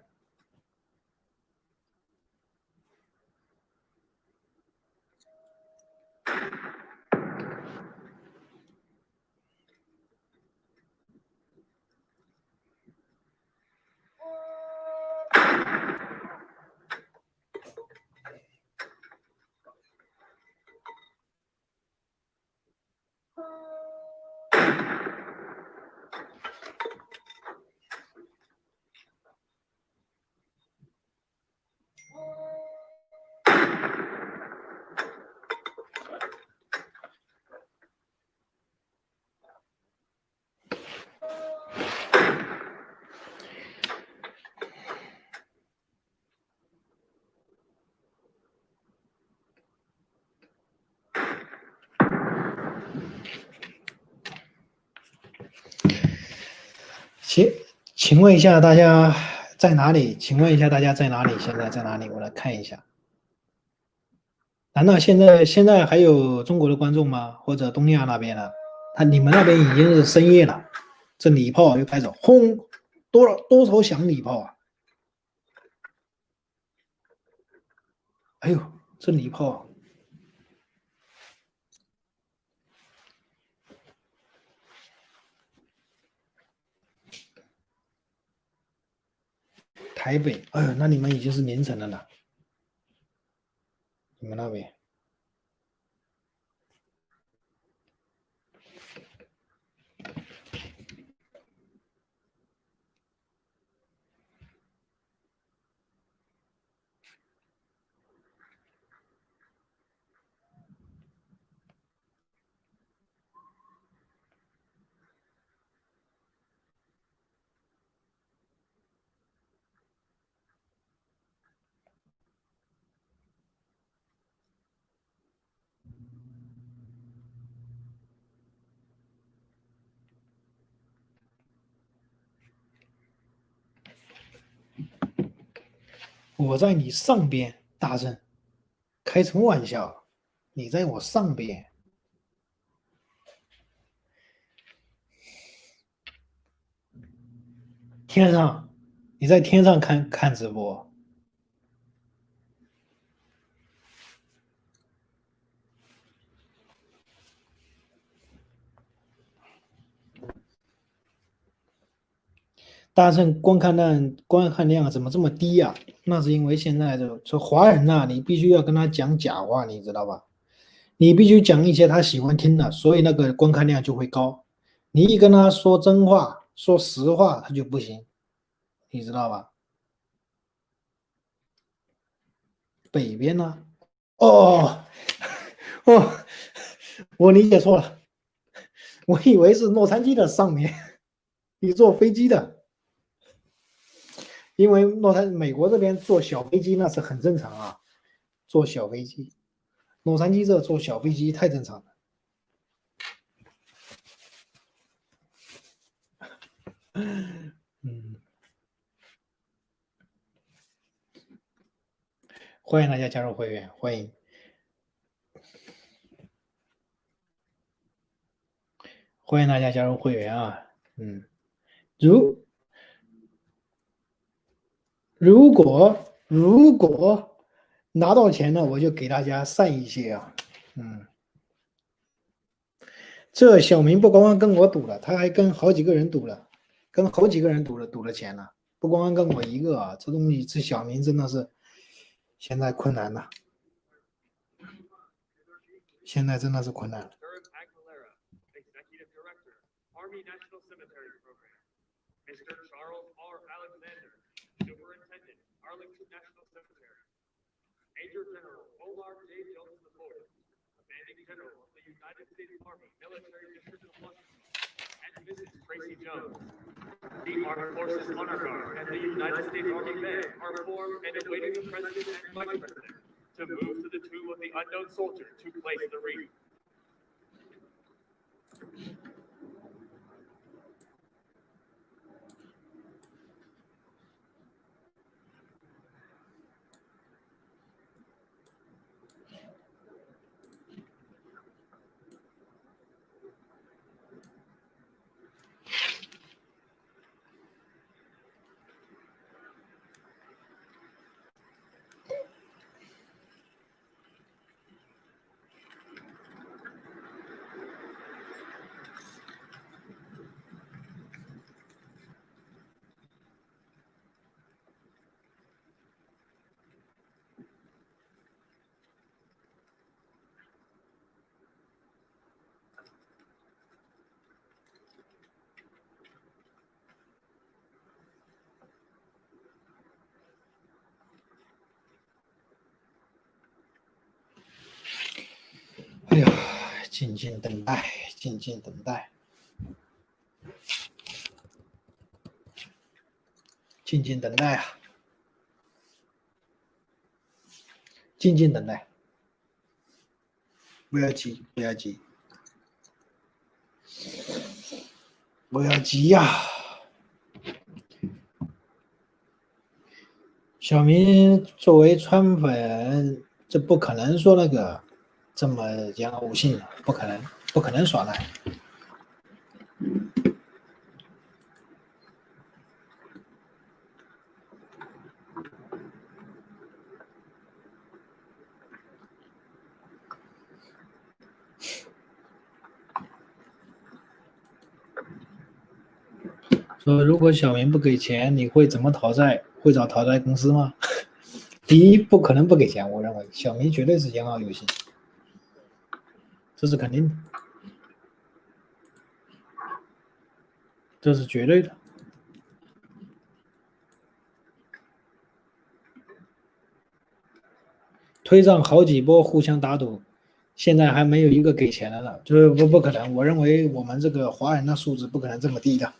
请问一下大家在哪里？请问一下大家在哪里？现在在哪里？我来看一下。难道现在还有中国的观众吗？或者东亚那边的？你们那边已经是深夜了，这礼炮又开始轰，多少响礼炮啊！哎呦，这礼炮！台北，哎呦，那你们已经是凌晨了呢。你们那边。我在你上边，大圣，开什么玩笑？你在我上边，天上，你在天上看直播。大圣观看量怎么这么低呀？那是因为现在这华人呐，你必须要跟他讲假话，你知道吧？你必须讲一些他喜欢听的，所以那个观看量就会高。你一跟他说真话，说实话，他就不行，你知道吧？北边呢？哦，我理解错了，我以为是洛杉矶的上面，你坐飞机的。因为美国这边坐小飞机那是很正常啊，坐小飞机，洛杉矶这坐小飞机太正常了。欢迎大家加入会员，欢迎大家加入会员啊，如果拿到钱了，我就给大家善一些啊，这小明不光跟我赌了，他还跟好几个人赌了，跟好几个人赌了钱了，不光跟我一个啊，这东西这小民真的是现在困难了，现在真的是困难了。Army National Cemetery Program. Mr. Charles R. Alexander, Superintendent, Arlington National Cemetery. Major General Omar J. Jones IV, Commanding General of the United States Army Military District of Washington, and Mrs. Tracy Jones. The Armed Forces Honor Guard and the United States Army Band are formed and awaiting the President and Vice President to move to the tomb of the unknown soldier to place the wreath. 哎呀，静静等待，静静等待，静静等待啊，静静等待，不要急，不要急，不要急呀！小明作为川粉，这不可能说那个这么言而无信的，不可能，不可能耍赖。说如果小明不给钱，你会怎么讨债？会找讨债公司吗？第一，不可能不给钱，我认为小明绝对是言而有信，这是肯定的，这是绝对的。推上好几波互相打赌，现在还没有一个给钱的了，就是不可能。我认为我们这个华人的素质不可能这么低的。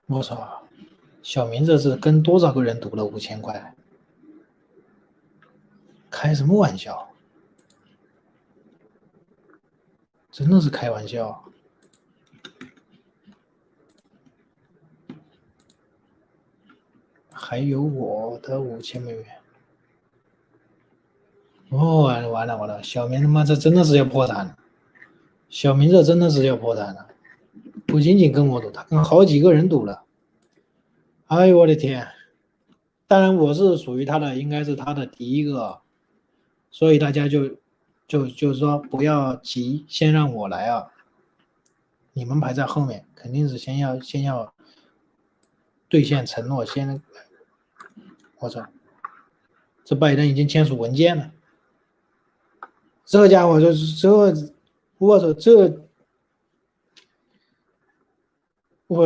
我操，小明这是跟多少个人赌了5000块？开什么玩笑？真的是开玩笑。还有我的5000美元。哦，完了！小明他妈这真的是要破产了。小明这真的是要破产了。不仅仅跟我赌，他跟好几个人赌了。哎呦我的天！当然我是属于他的，应该是他的第一个，所以大家就是说不要急，先让我来啊！你们排在后面，肯定是先要兑现承诺，先。我操！这拜登已经签署文件了，这家伙我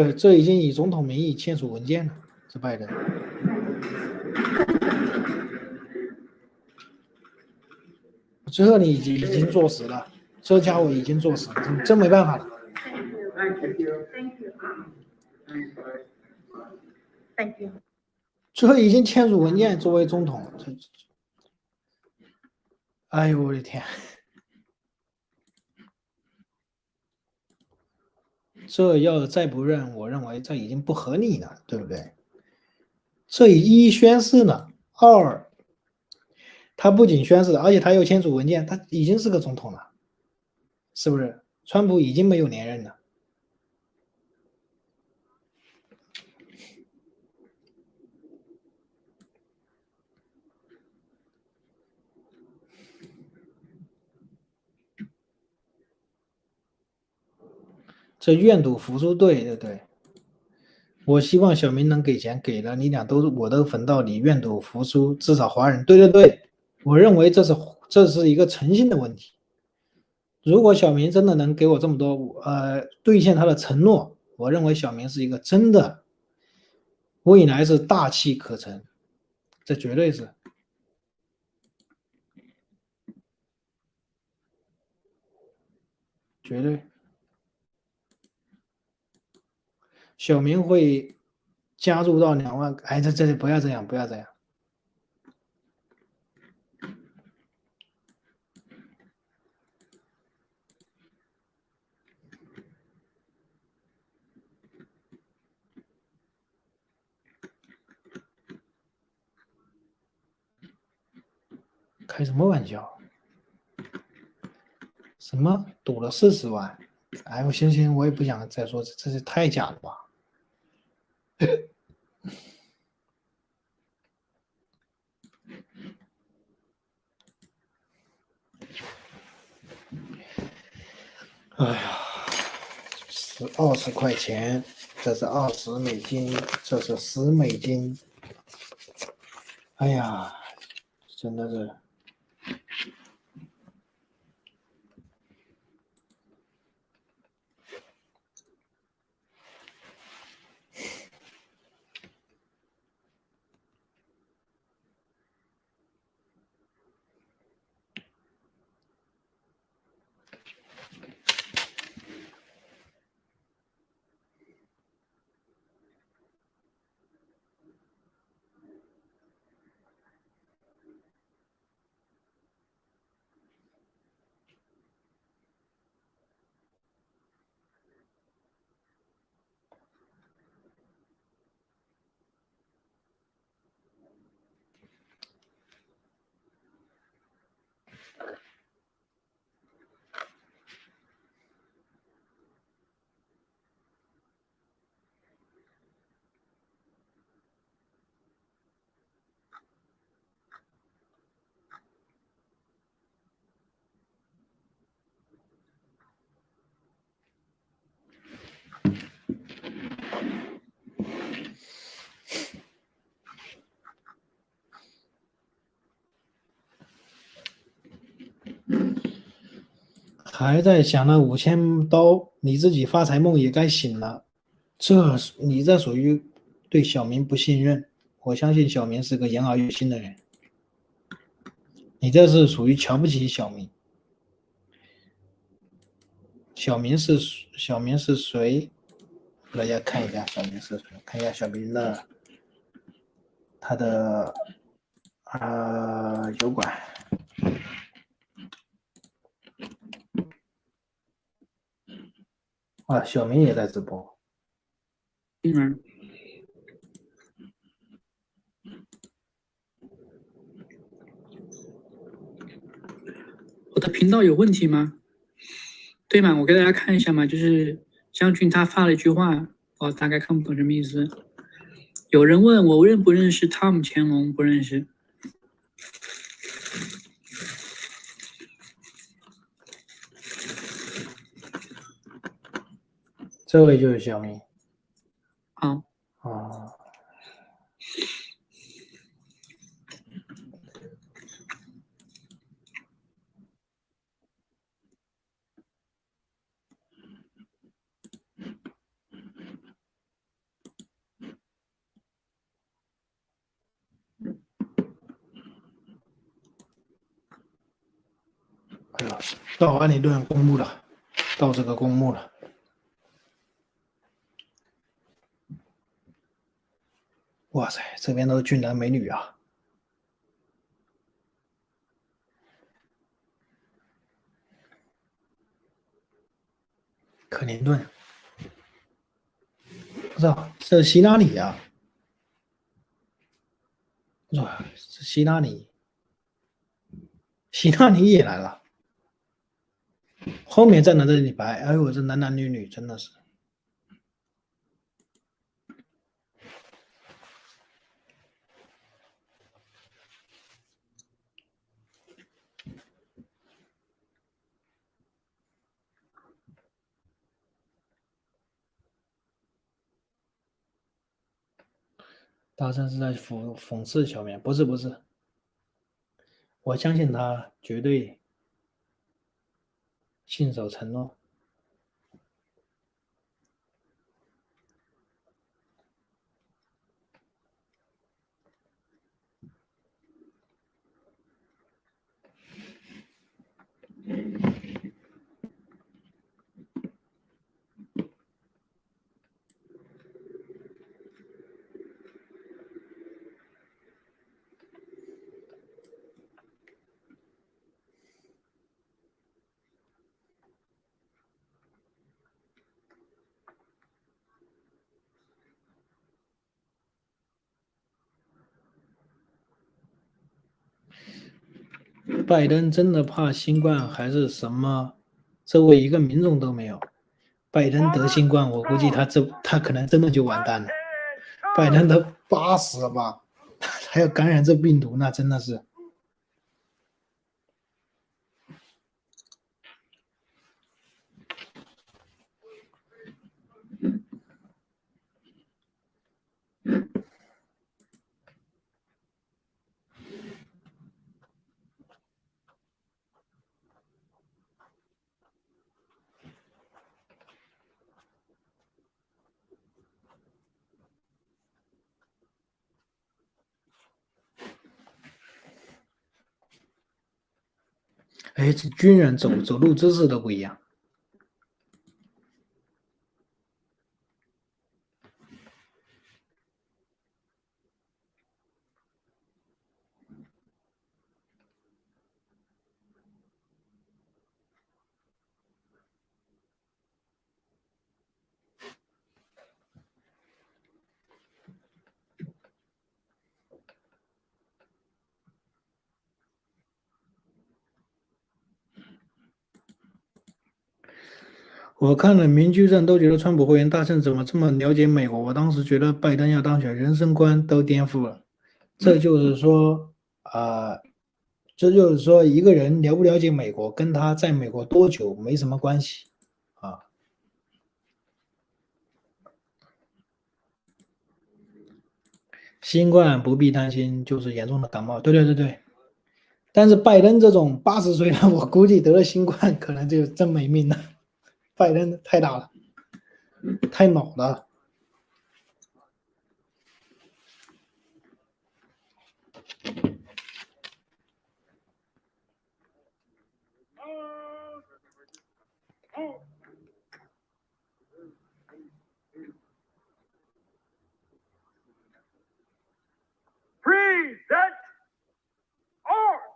操这已经以总统名义签署文件了，这拜登。这你已经坐实了，这家伙已经坐实了，真没办法了。Thank you. 这已经签署文件作为总统，哎呦我的天！这要再不认，我认为这已经不合理了，对不对？这一宣誓了，二他不仅宣誓，而且他又签署文件，他已经是个总统了，是不是？川普已经没有连任了。这愿赌服输，对不对？我希望小明能给钱，给了你俩我都分到你，愿赌服输，至少华人，对，我认为这是一个诚信的问题。如果小明真的能给我这么多，兑现他的承诺，我认为小明是一个真的，未来是大器可成，这绝对是。绝对。小明会加入到2万，哎，这里不要这样，不要这样。开什么玩笑？什么赌了40万？哎呦，行，我也不想再说，这是太假了吧？哎呀，20块钱，这是20美金，这是10美金。哎呀，真的是。还在想那5000刀，你自己发财梦也该醒了。你这属于对小明不信任。我相信小明是个言而有信的人，你这是属于瞧不起小明。小明是谁？大家看一下小明是谁，看一下小明的他的油管。啊，小明也在直播。我的频道有问题吗？对嘛，我给大家看一下嘛，就是将军他发了一句话，我大概看不懂什么意思。有人问我认不认识汤姆乾隆，不认识。这位就是小明。好。哦。到安理顿公墓了，到这个公墓了。哇塞，这边都是俊男美女啊！克林顿，不知道这希拉里啊？哇，这希拉里，希拉里也来了。后面站的这李白，哎呦，这男男女女真的是。大圣是在讽刺小棉，不是，我相信他绝对信守承诺。拜登真的怕新冠还是什么？周围一个民众都没有。拜登得新冠，我估计他可能真的就完蛋了。拜登都80了吧，还要感染这病毒，那真的是。哎，这军人走路姿势都不一样。我看了民居镇都觉得川普会员大胜怎么这么了解美国？我当时觉得拜登要当选，人生观都颠覆了。这就是说，一个人了不了解美国，跟他在美国多久没什么关系啊。新冠不必担心，就是严重的感冒。对。但是拜登这种80岁了，我估计得了新冠，可能就真没命了。拜登太大了，太老了。Present arms.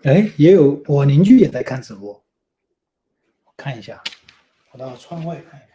哎，也有我邻居也在看直播，看一下，我到窗外看一看。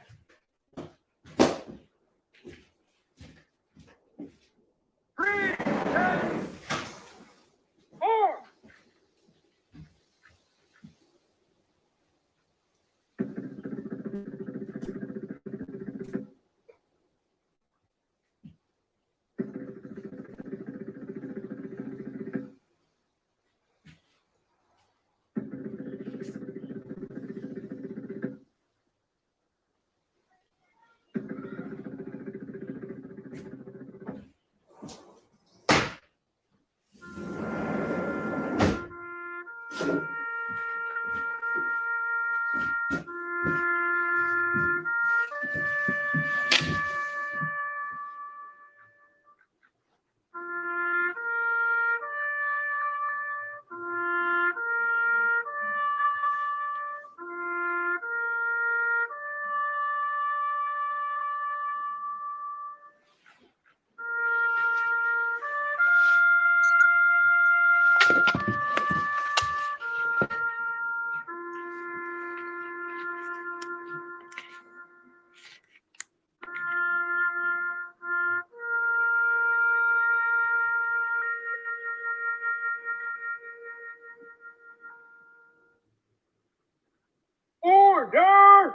Order!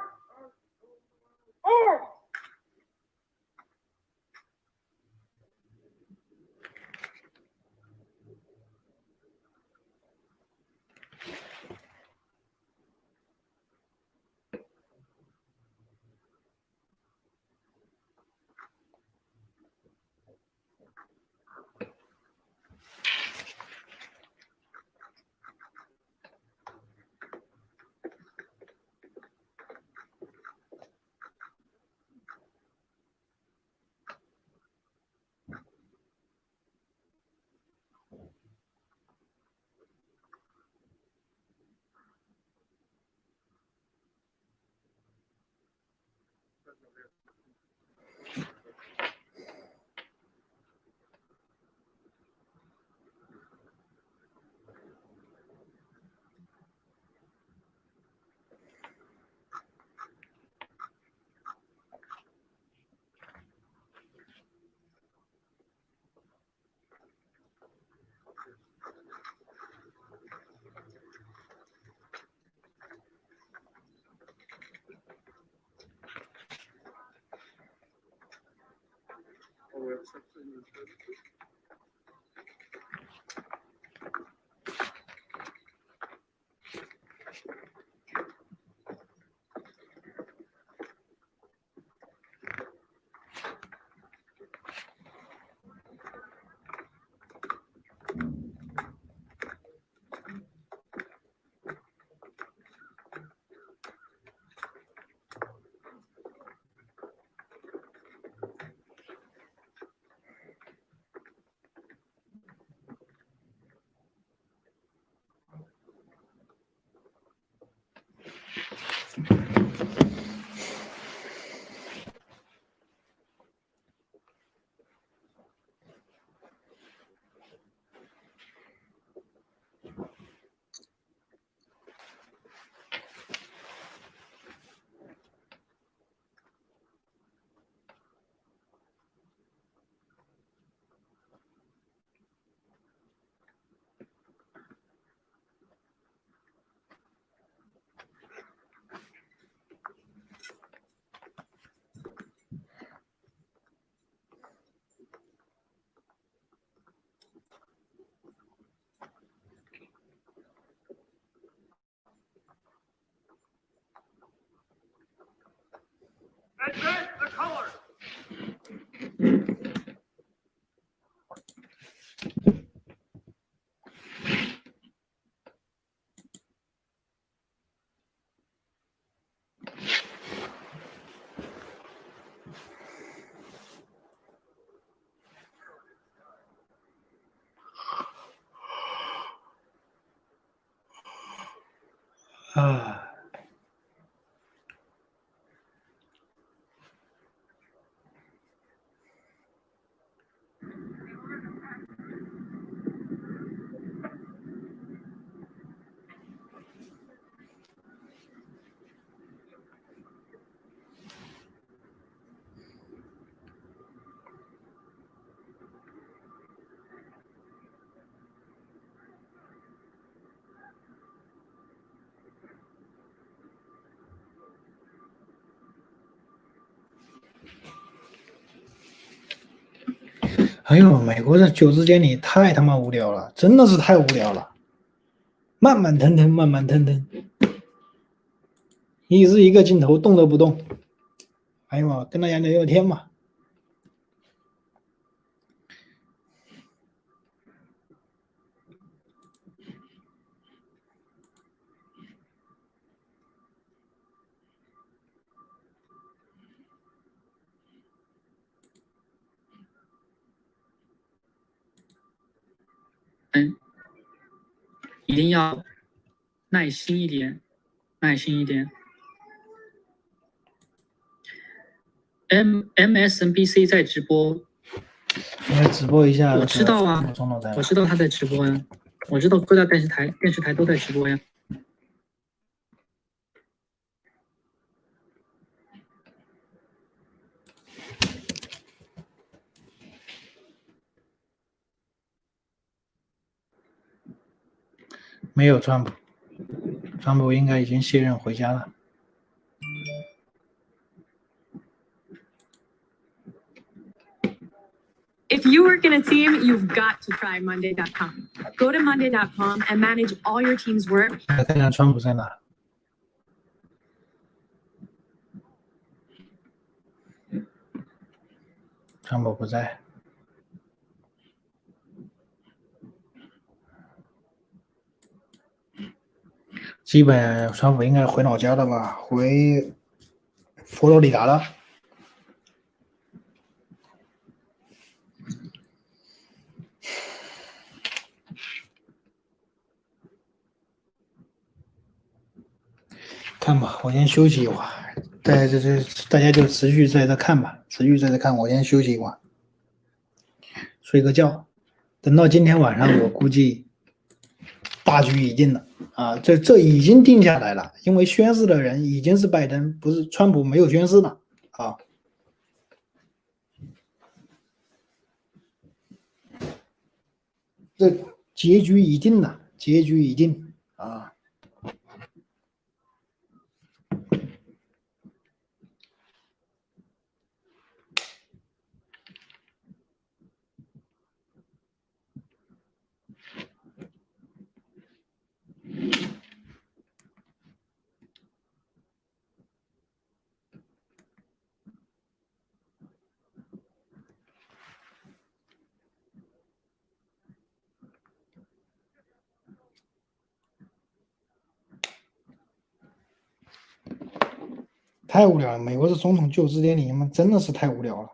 Order! Advance the colors! 啊。哎呦，美国这就职典礼太他妈无聊了，真的是太无聊了，慢慢腾腾，慢慢腾腾，一直一个镜头动都不动。哎呦，跟大家聊聊天嘛。一定要耐心一点，耐心一点。MSNBC 在直播，来直播一下。我知道啊，我知道他在直播呀，我知道各大电视台都在直播呀。没有川普，川普应该已经卸任回家了。If you work in a team, you've got to try Monday.com. Go to Monday.com and manage all your team's work. 来看看川普在哪。川普不在。基本川普应该回老家了吧，回佛罗里达了。看吧，我先休息一会儿，大家就持续在这看吧，持续在这看，我先休息一会儿，睡个觉。等到今天晚上，我估计大局已定了啊，这已经定下来了，因为宣誓的人已经是拜登，不是川普没有宣誓了啊。这结局已定了，结局已定啊。太无聊了，美国的总统就职典礼，你们真的是太无聊了。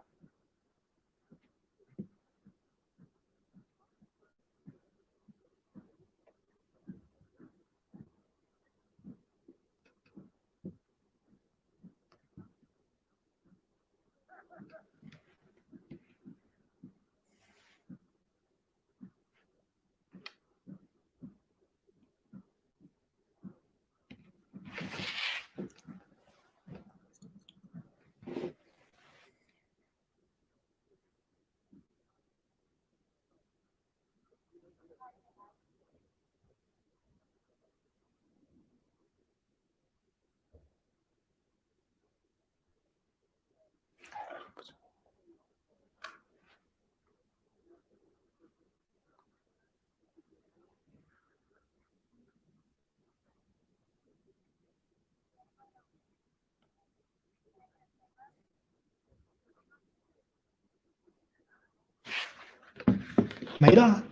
没了，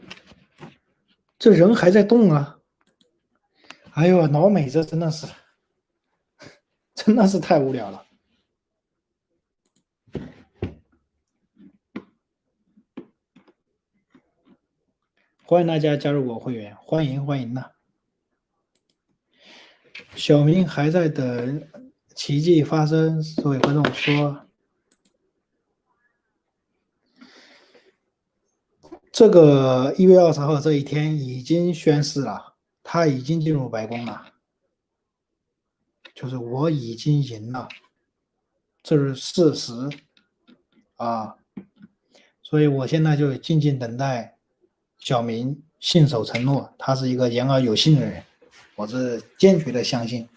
这人还在动啊！哎呦，老美这真的是太无聊了。欢迎大家加入我会员，欢迎的。小明还在等奇迹发生，这位观众说，这个1月20号这一天已经宣誓了，他已经进入白宫了，就是我已经赢了，这是事实啊，所以我现在就静静等待小明信守承诺，他是一个言而有信的人，我是坚决的相信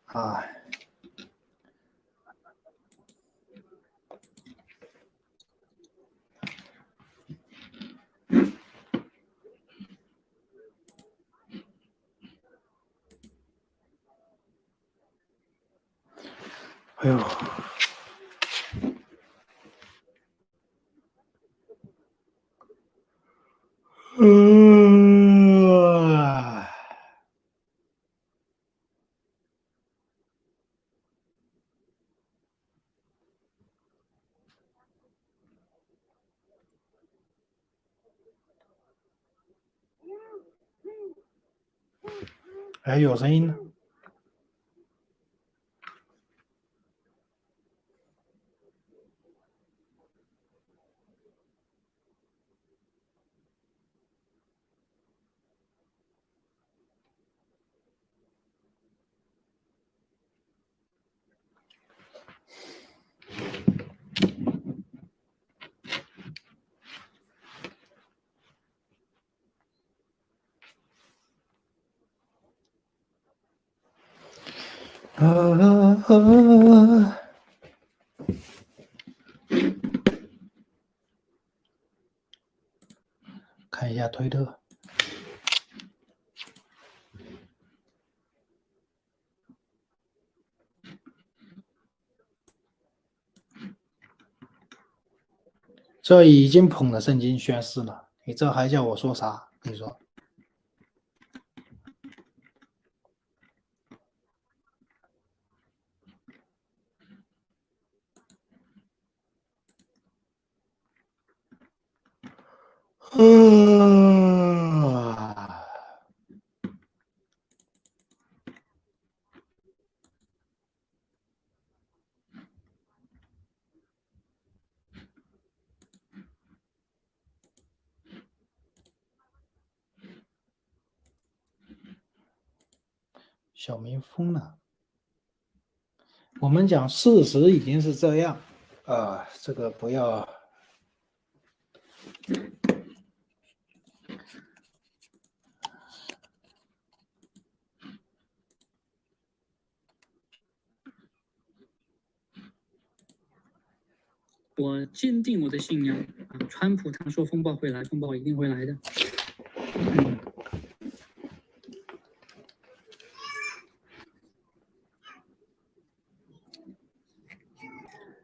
啊。哎呦，哎，有声音呢。看一下推特。这已经捧着圣经宣誓了，你这还叫我说啥？你说？小明疯了。我们讲事实已经是这样，这个不要。我坚定我的信仰啊！川普他说风暴会来，风暴一定会来的。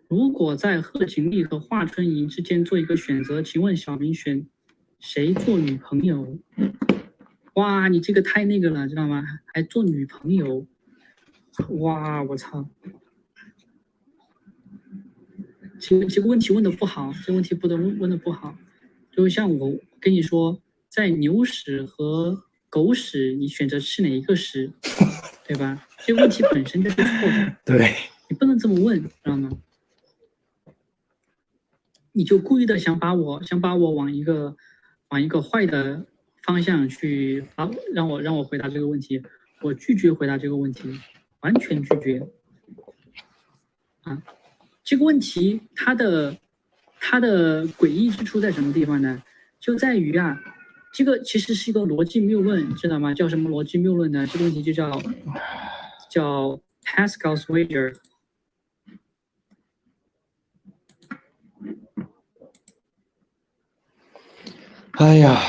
如果在贺锦丽和华春莹之间做一个选择，请问小明选谁做女朋友？哇，你这个太那个了，知道吗？还做女朋友？哇，我操！这个问题问的不好，这个问题问的不好。就像我跟你说，在牛屎和狗屎，你选择吃哪一个屎，对吧？这个问题本身就是错的。对，你不能这么问，知道吗？你就故意的想把我往一个坏的方向去让我回答这个问题，我拒绝回答这个问题，完全拒绝。啊，这个问题它的诡异之处在什么地方呢？就在于啊，这个其实是一个逻辑谬论，知道吗？叫什么逻辑谬论呢？这个问题就叫 Pascal's wager。哎呀，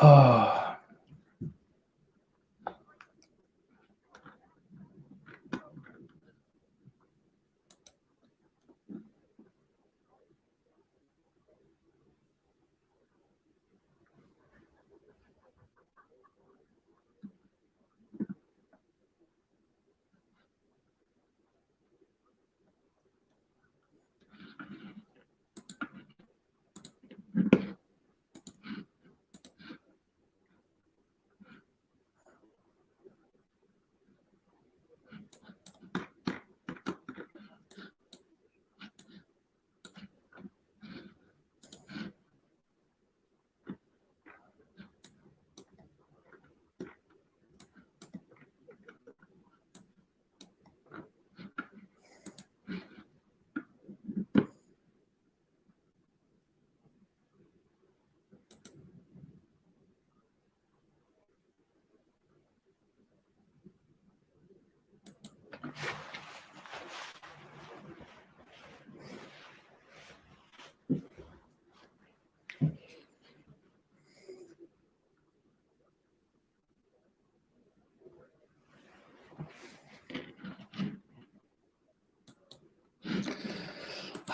啊，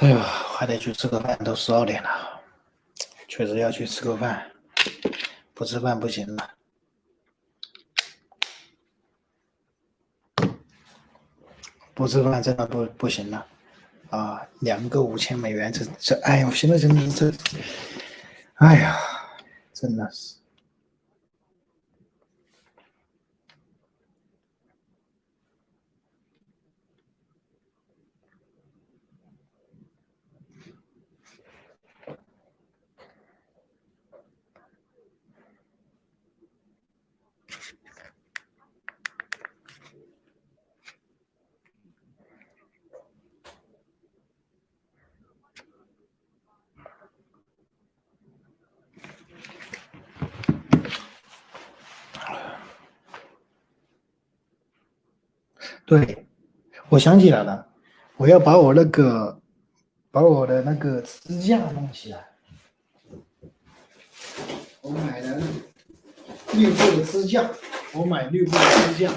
哎呀，还得去吃个饭，都12点了，确实要去吃个饭，不吃饭不行了。不吃饭真的不行了啊！2个$5000，这，哎呀，我现在真的是这，哎呀，真的是。对，我想起来了，我要把我的那个支架弄起来。我买了绿布的支架，我买绿布的支架。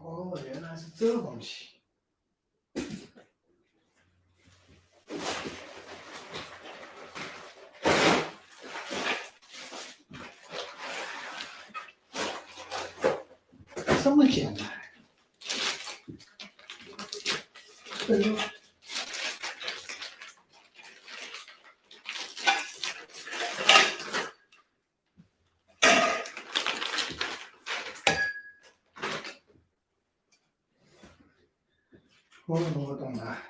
哦，原来是这东西。这么简单。我懂了。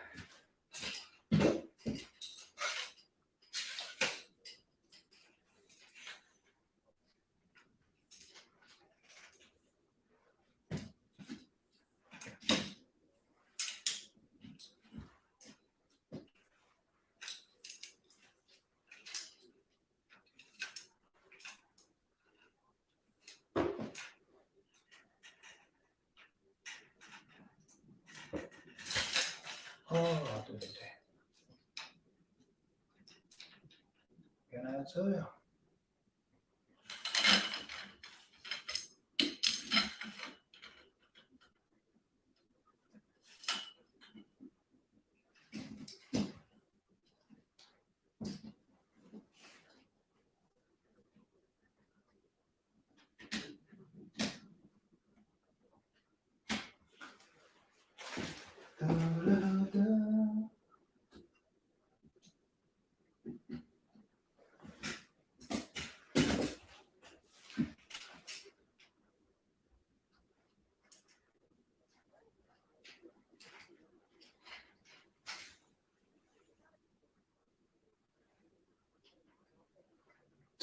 哦，对对对，原来这样。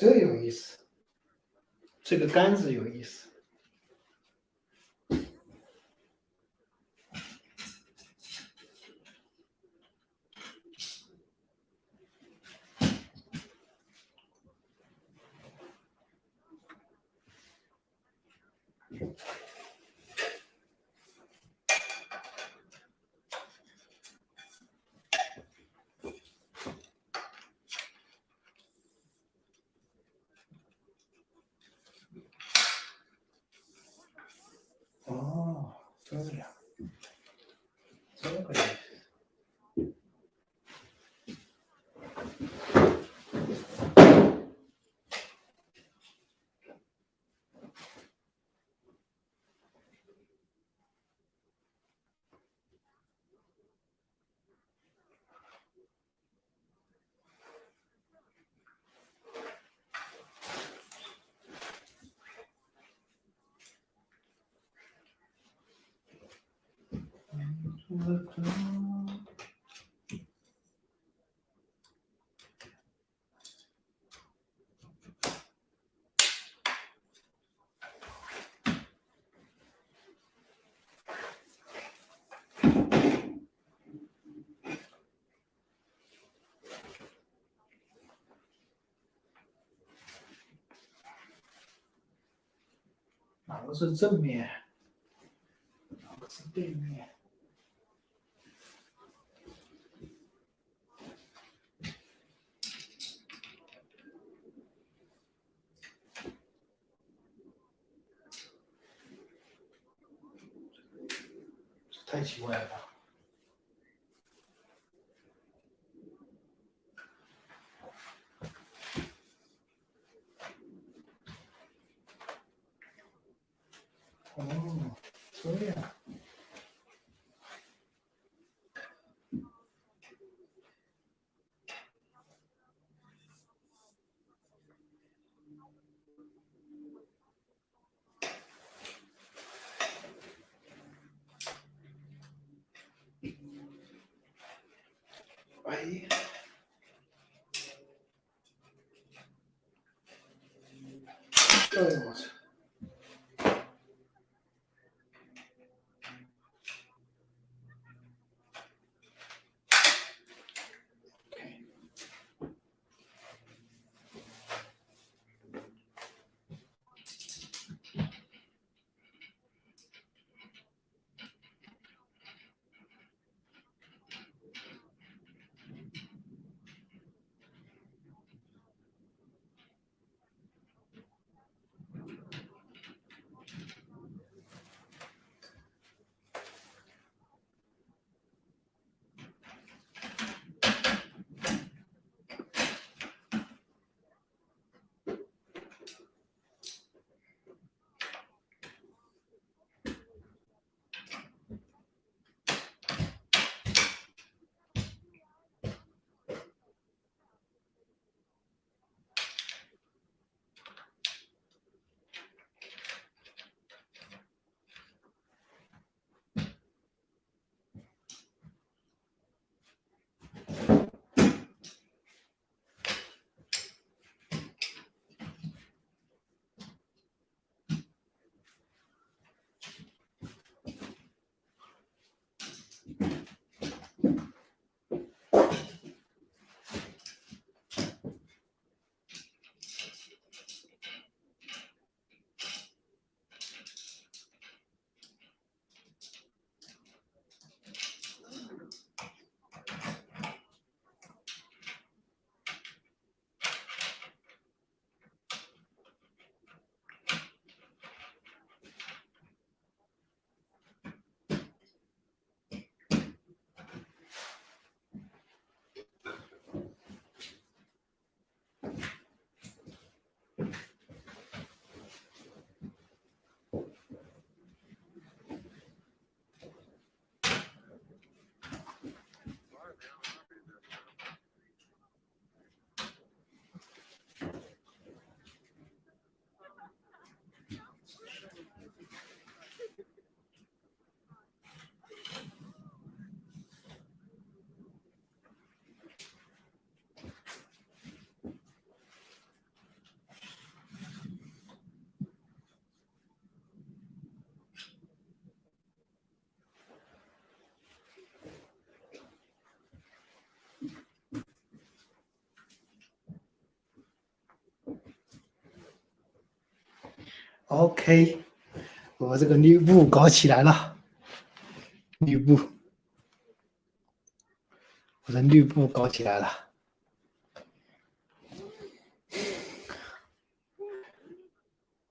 这有意思，这个杆子有意思。哦，这样，这个意思。哪个是正面？哪个是背面？这太奇怪了吧！哦，这样。哎，哎呦我操！ OK， 我这个绿布搞起来了，绿布，我的绿布搞起来了。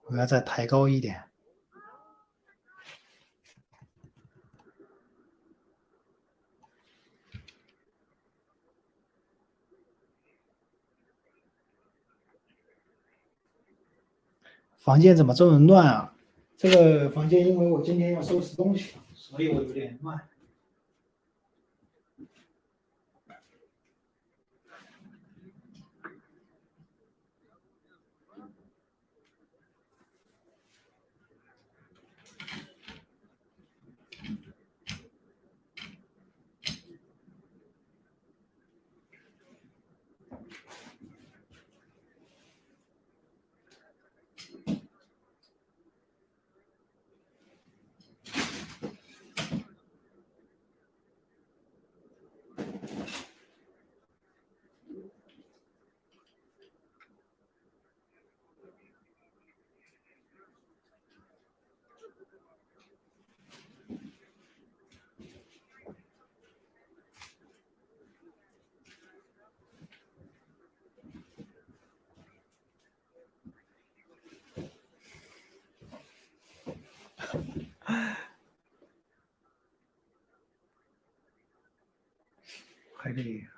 我要再抬高一点。房间怎么这么乱啊？这个房间因为我今天要收拾东西，所以我有点乱。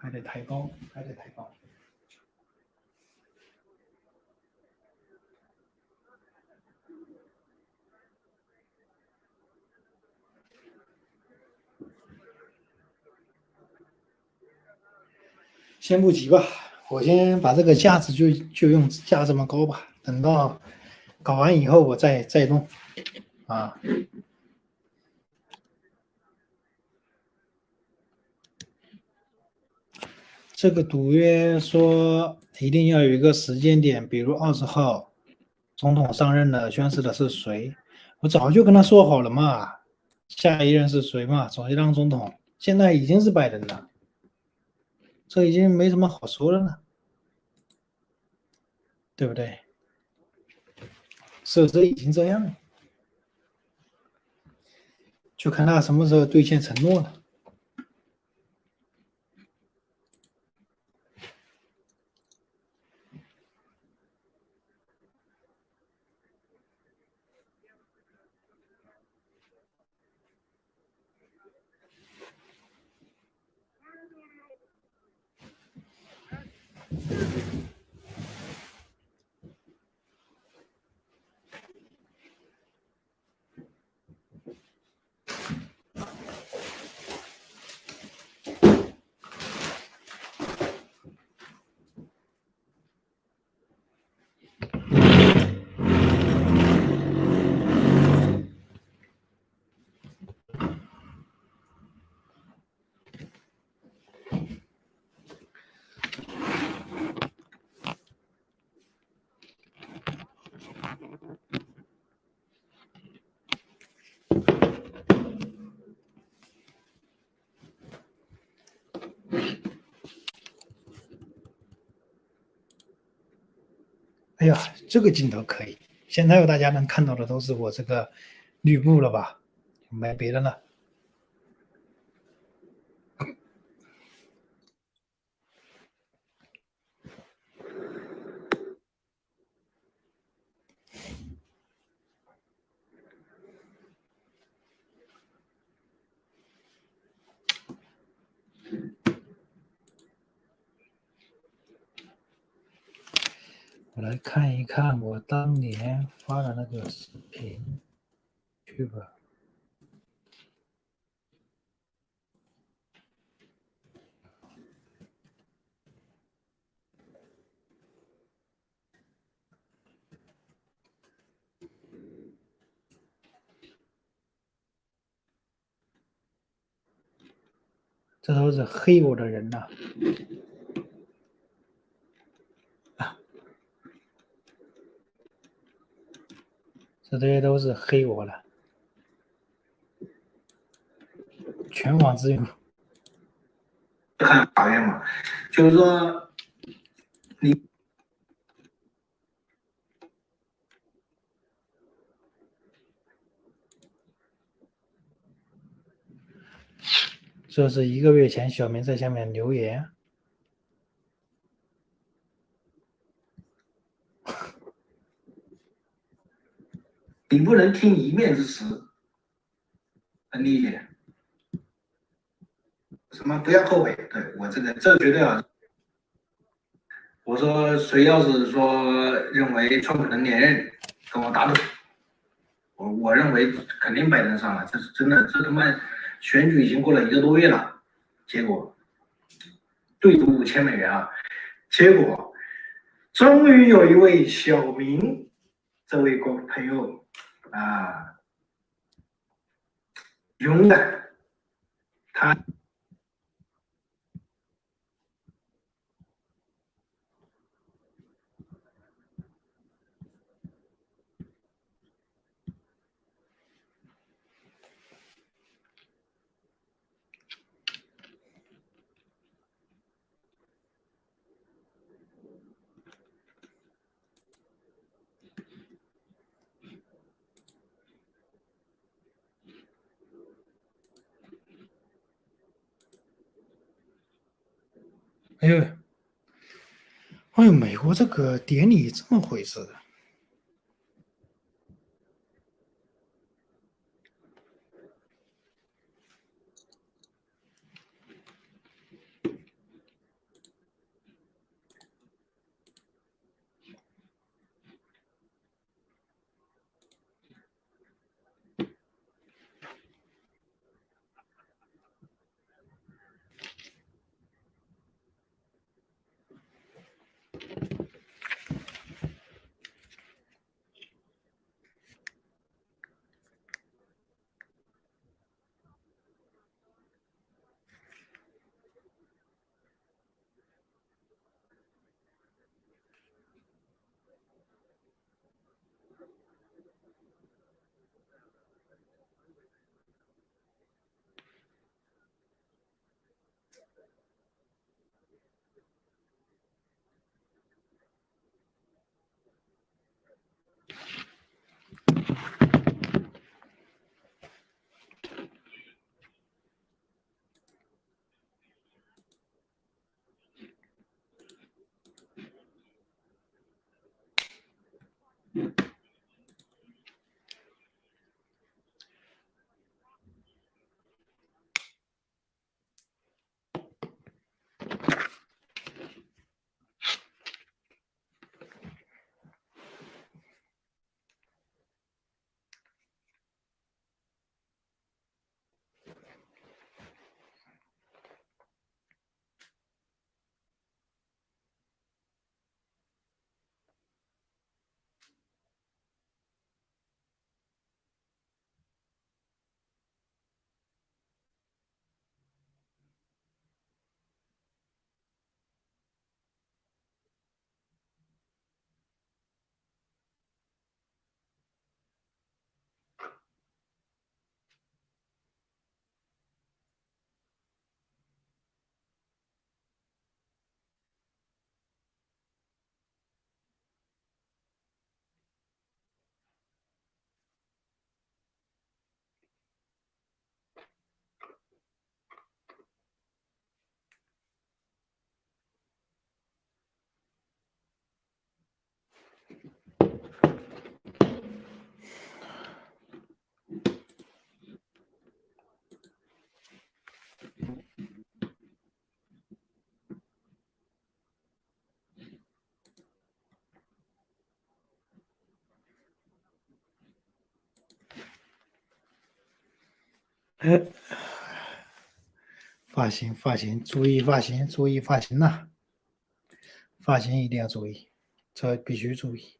还得抬高，还得抬高。先不急吧，我先把这个架子就用架这么高吧，等到搞完以后我再弄啊。这个赌约说一定要有一个时间点，比如20号总统上任了，宣誓的是谁？我早就跟他说好了嘛，下一任是谁嘛，谁当总统？现在已经是拜登了，这已经没什么好说的了，对不对？事实已经这样了，就看他什么时候兑现承诺了。哎呀，这个镜头可以。现在大家能看到的都是我这个绿布了吧？没别的了。我来看一看我当年发的那个视频，去吧。这都是黑我的人呐！这些都是黑我的，全网之用。看法院嘛，就是说你这是1个月前小明在下面留言。你不能听一面之词，能理解？什么不要后悔？对我这绝对要。我说谁要是说认为川普能连任，跟我打赌。我认为肯定拜登上了，这是真的。这他妈选举已经过了1个多月了，结果对赌5000美元啊！结果终于有一位小明这位朋友啊，勇敢，他。哎呦，美国这个典礼这么回事。发型，注意发型，注意发型呐！发型一定要注意，这必须注意。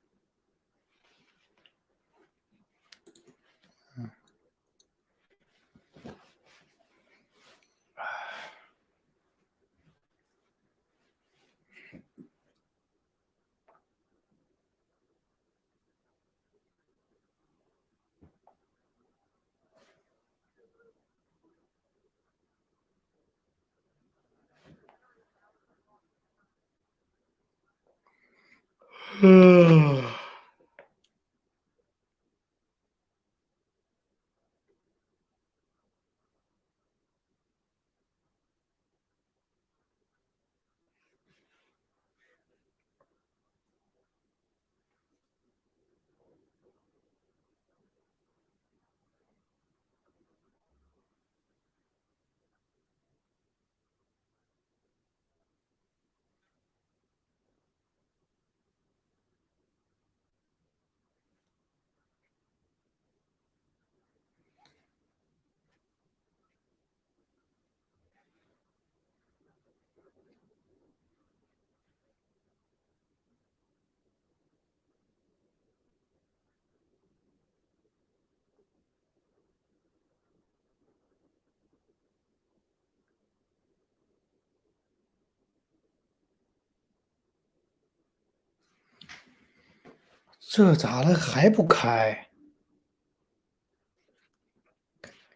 这咋了还不开？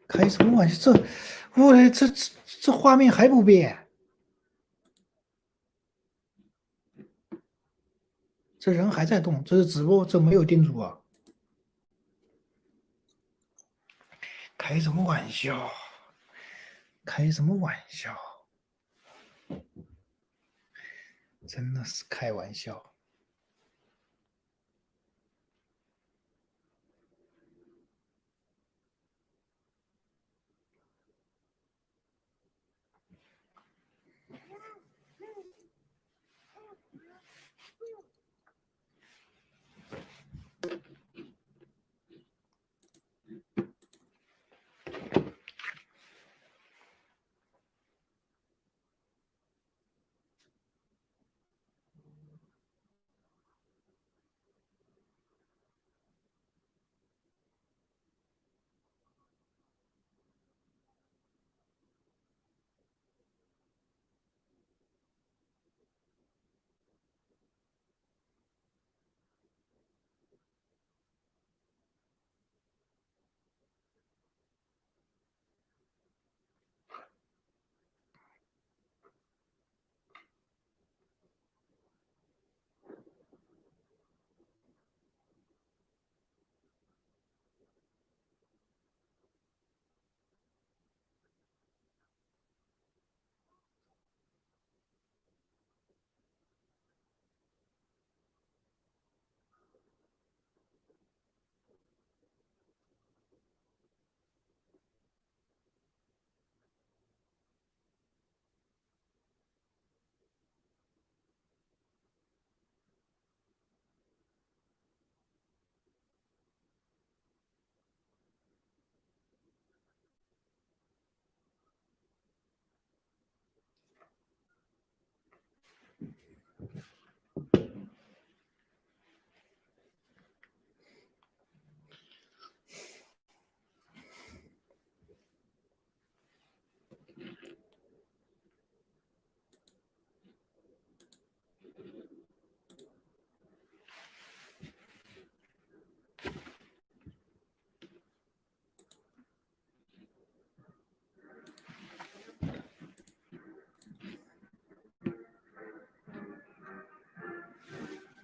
开什么玩笑？这画面还不变？这人还在动，这是直播，这没有定住啊！开什么玩笑？开什么玩笑？真的是开玩笑。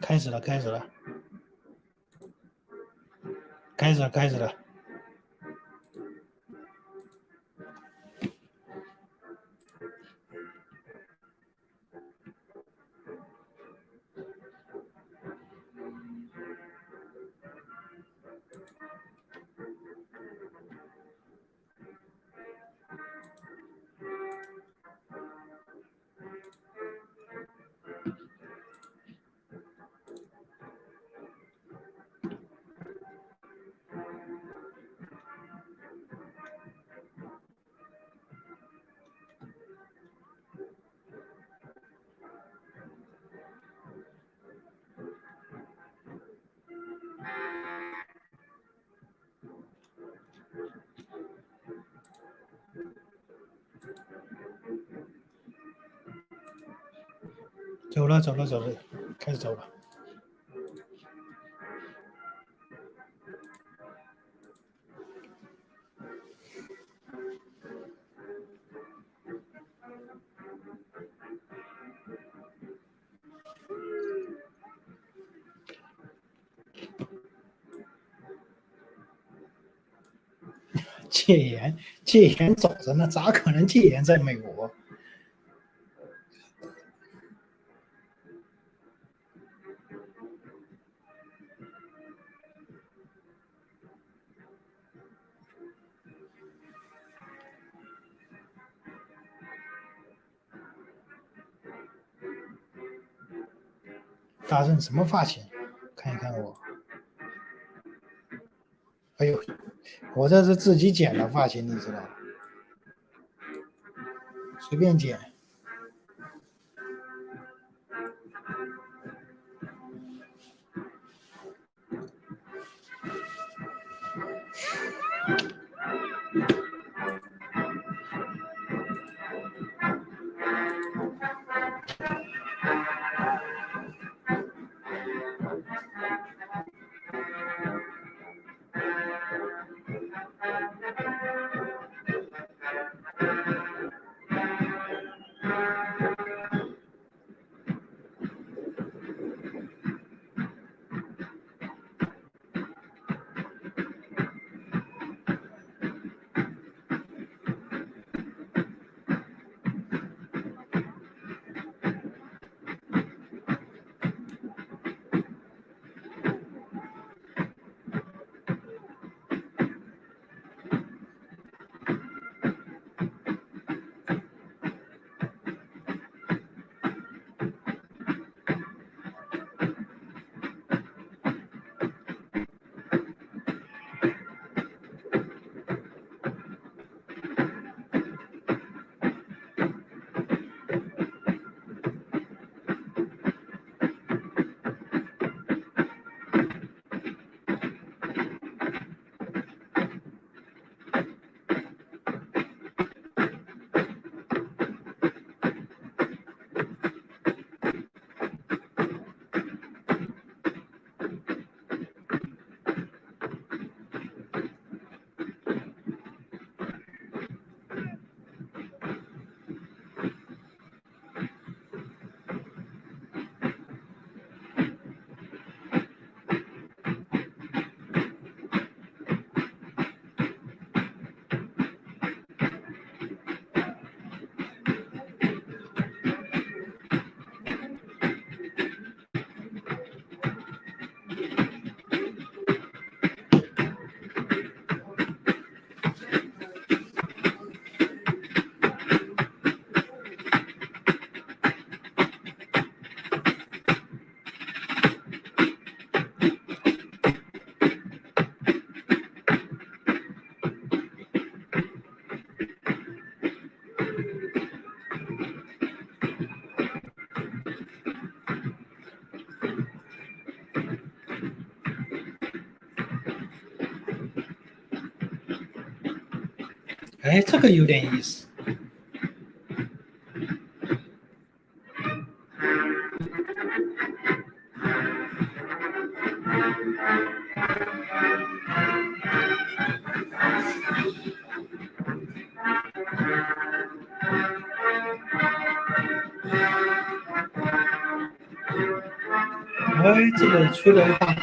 开始了，开始了，开始了，开始了。走了，走了，走了，开始走了。戒严走着呢，咋可能戒严在美国？大圣什么发型？看一看我。哎呦，我这是自己剪的发型，你知道？随便剪。哎，这个有点意思。哎，这个吹得大。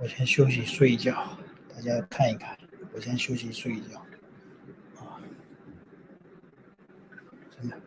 我先休息睡一觉，大家看一看。我先休息睡一觉。啊，真的。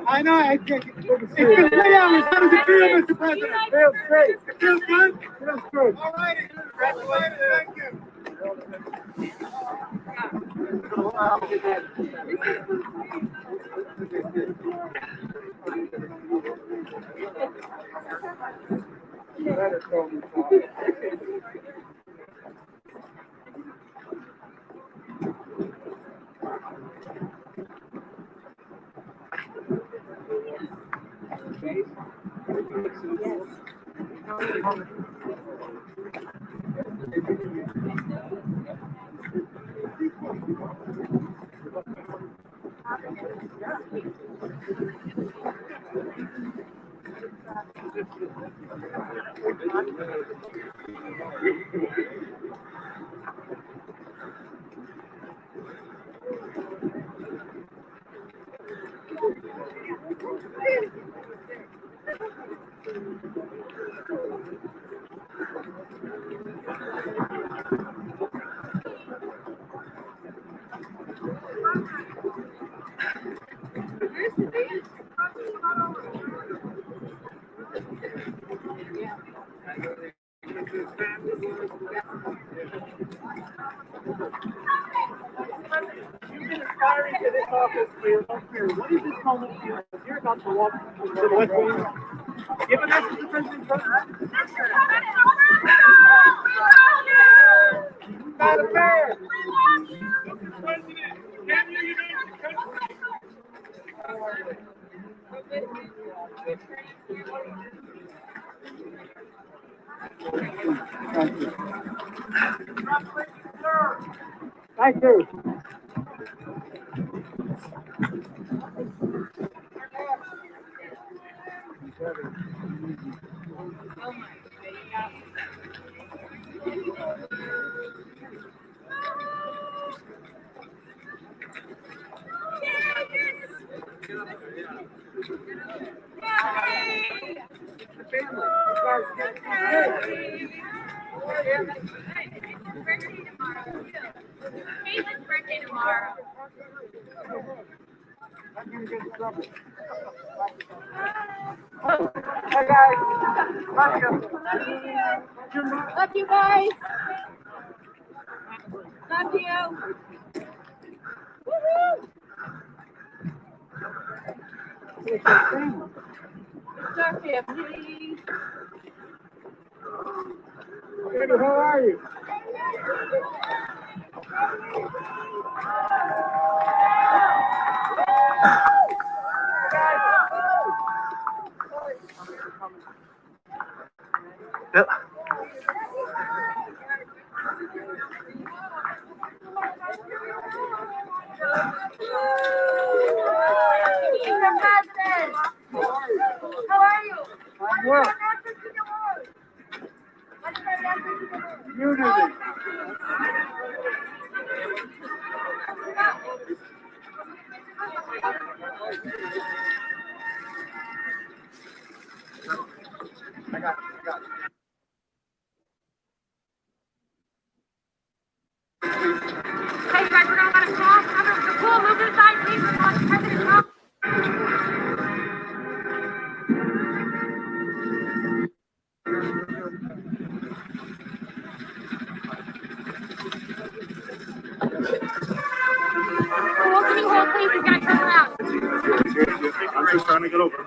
I know. It's been 3 hours. How does it feel, Mr. President? It feels great. It feels good? It feels good. All righty. Congratulations. Thank you. You've been aspiring to this office for your whole career. What is this moment for you as you're about to walk to the West Wing? Give a message to President Trump. Madam Mayor. Thank you. Hey guys, love you guys. Love you. Woohoo! It's our family. Baby, how are you? President. How are you? What's your message to the world? What's your message to the world? Unity. I got it. Hey, guys, we're gonna let it cross. The pool, move to the side, please. President Trump. Pool, can you hold, please? We gotta turn around. I'm just trying to get over.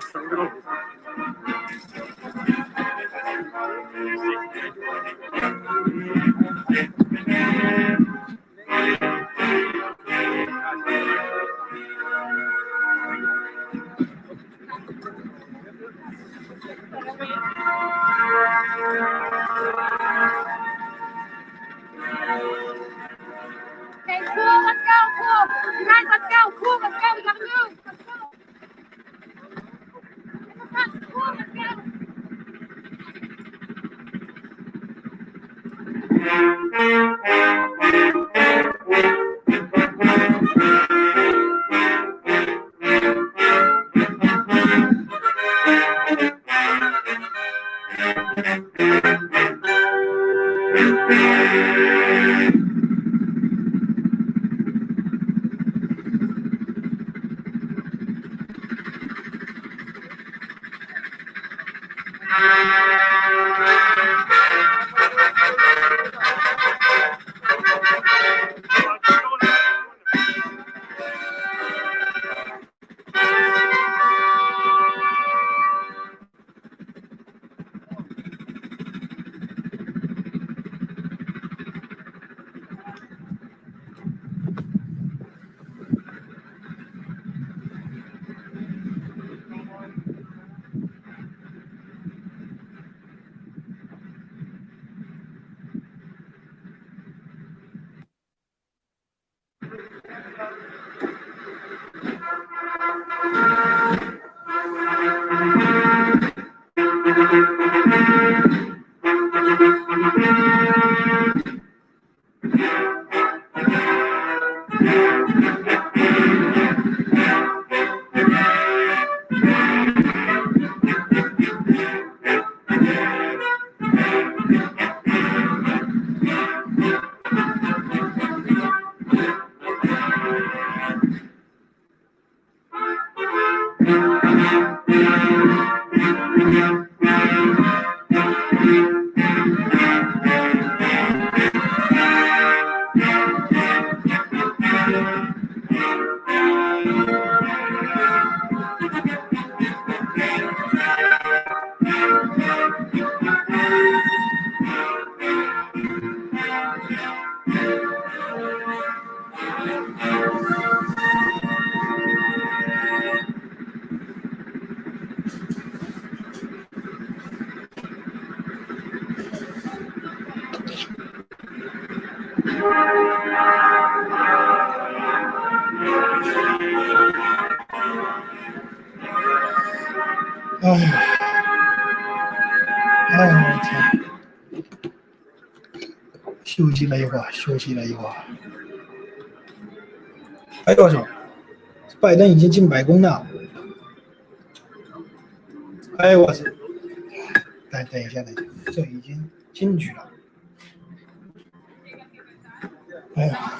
Okay, cool, let's go, cool. You guys, let's go, cool, let's go, we gotta move. Let's go. In the front, cool, let's go.哎我天！休息了一会儿，休息了一会儿。哎呦我操！拜登已经进白宫了。哎我操！等一下，这已经进去了。哎呀！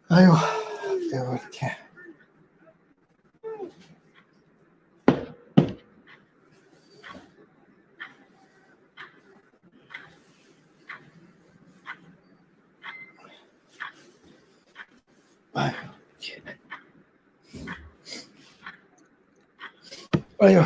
哎呦，哎呦我的天！哎呦天！哎呦！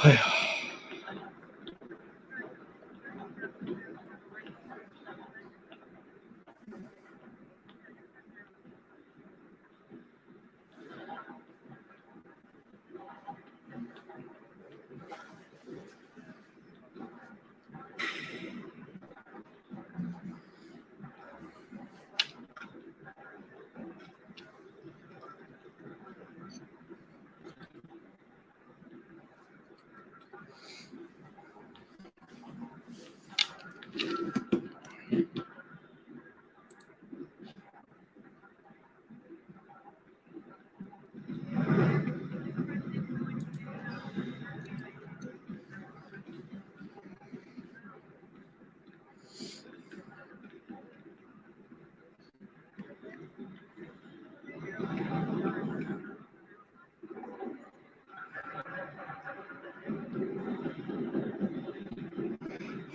哎呀！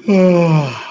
啊！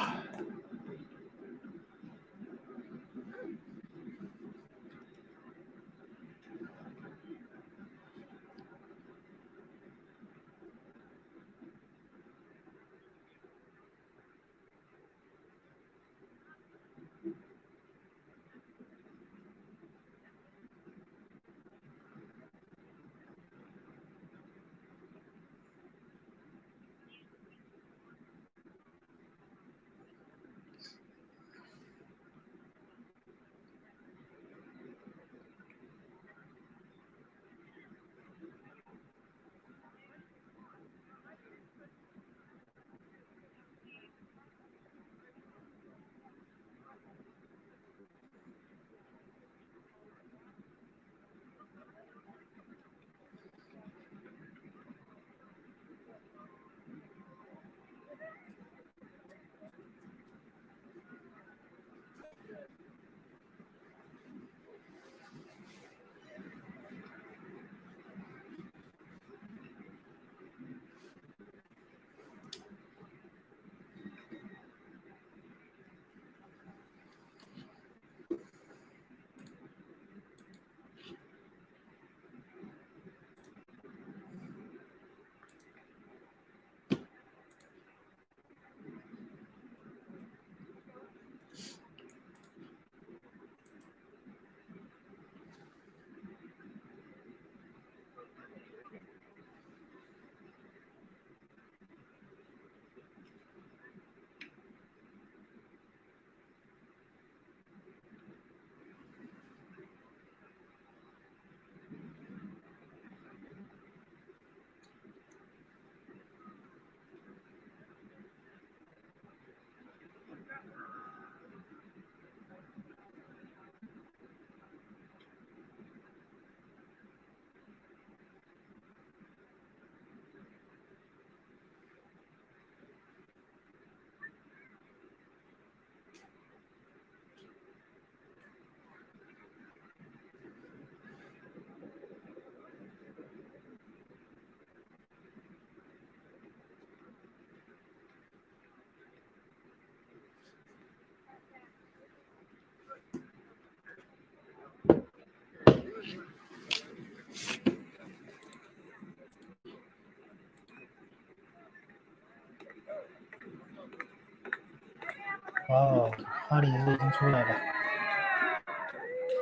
哦，哈里斯已经出来了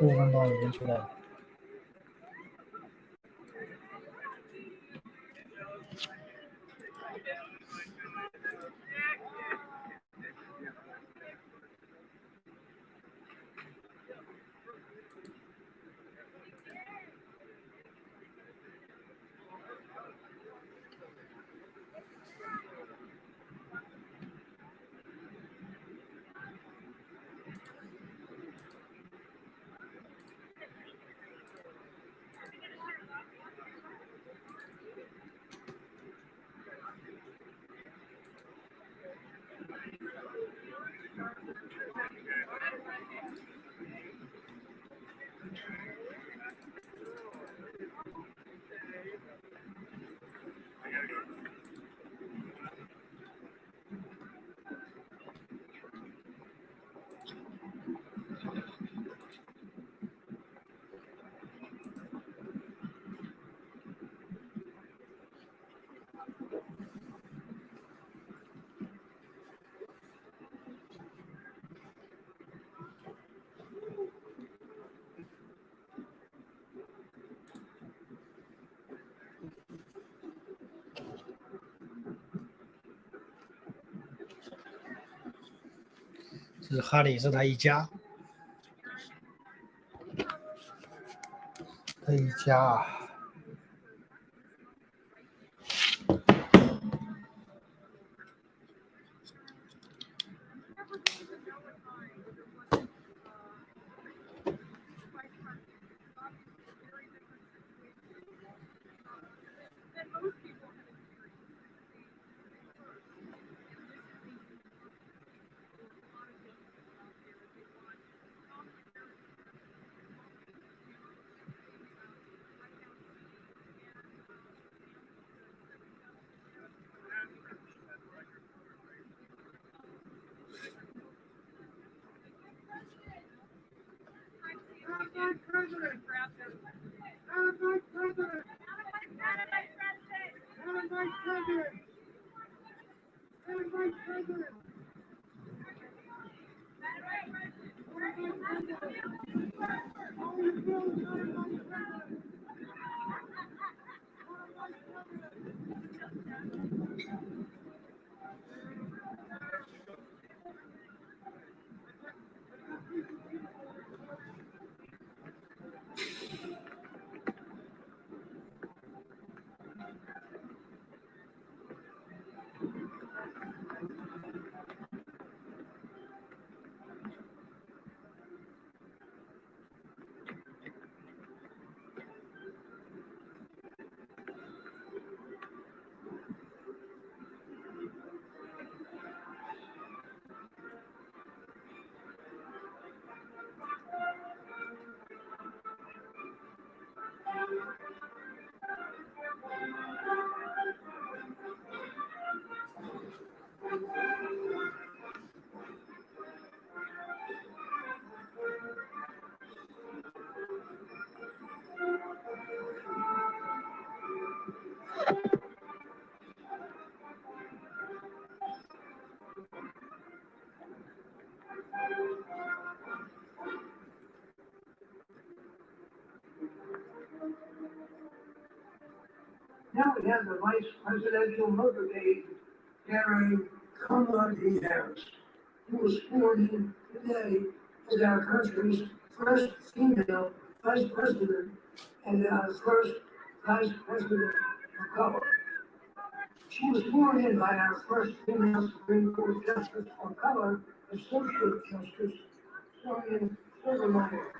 ，15分钟已经出来了。这是哈里是他一家，他一家啊。Now we have the vice presidential motorcade carrying Kamala Harris, who was sworn in today as our country's first female vice president and our first vice president of color. She was sworn in by our first female Supreme Court justice of color, Associate Justice Sonia Sotomayor.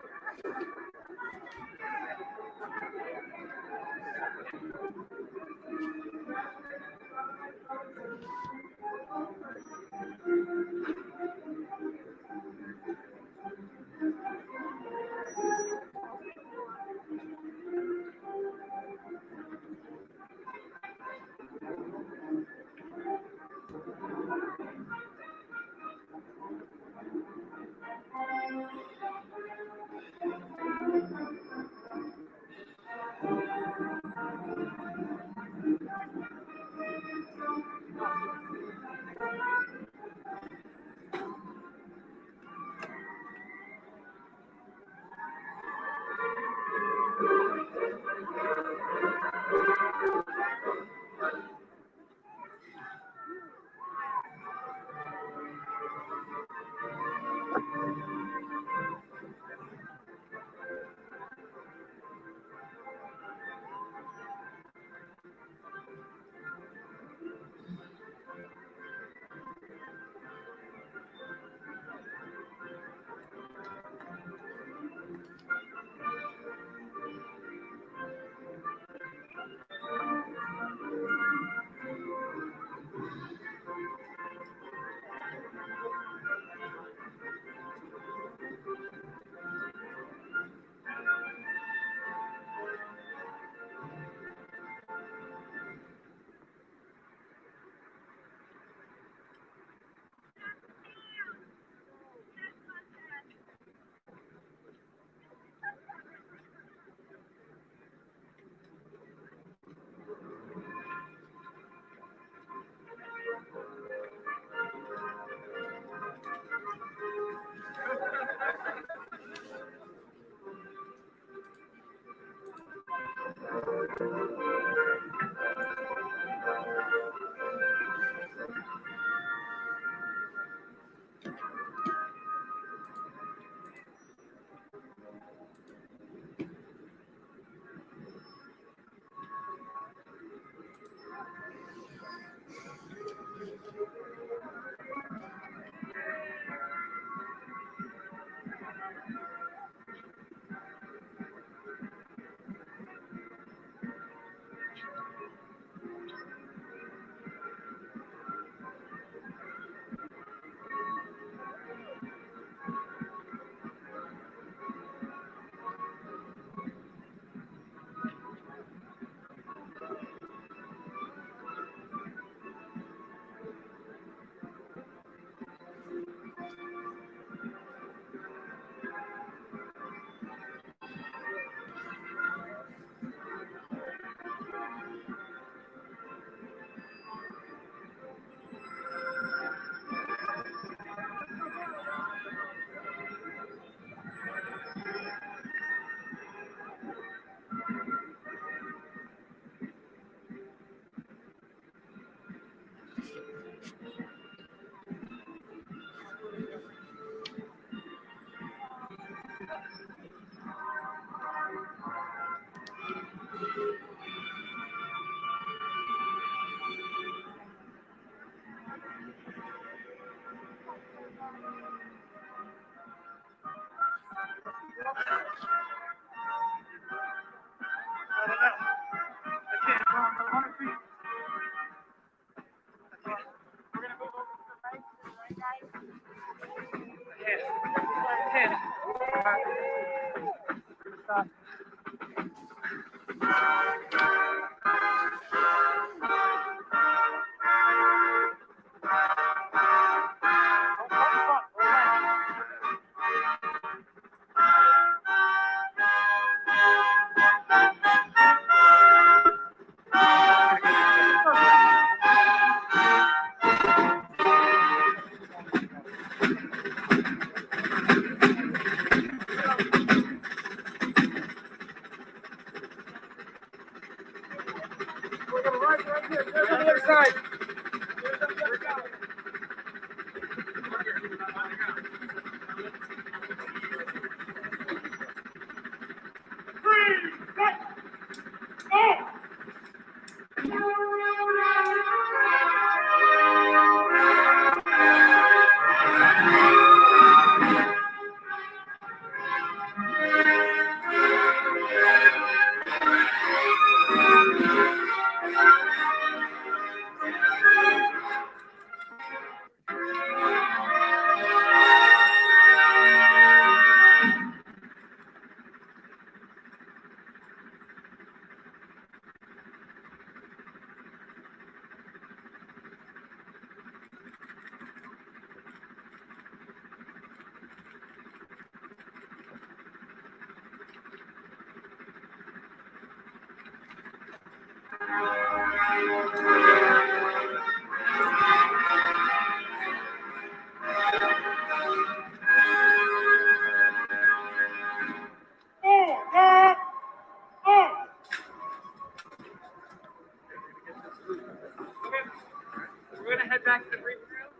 We're gonna head back to the briefing room.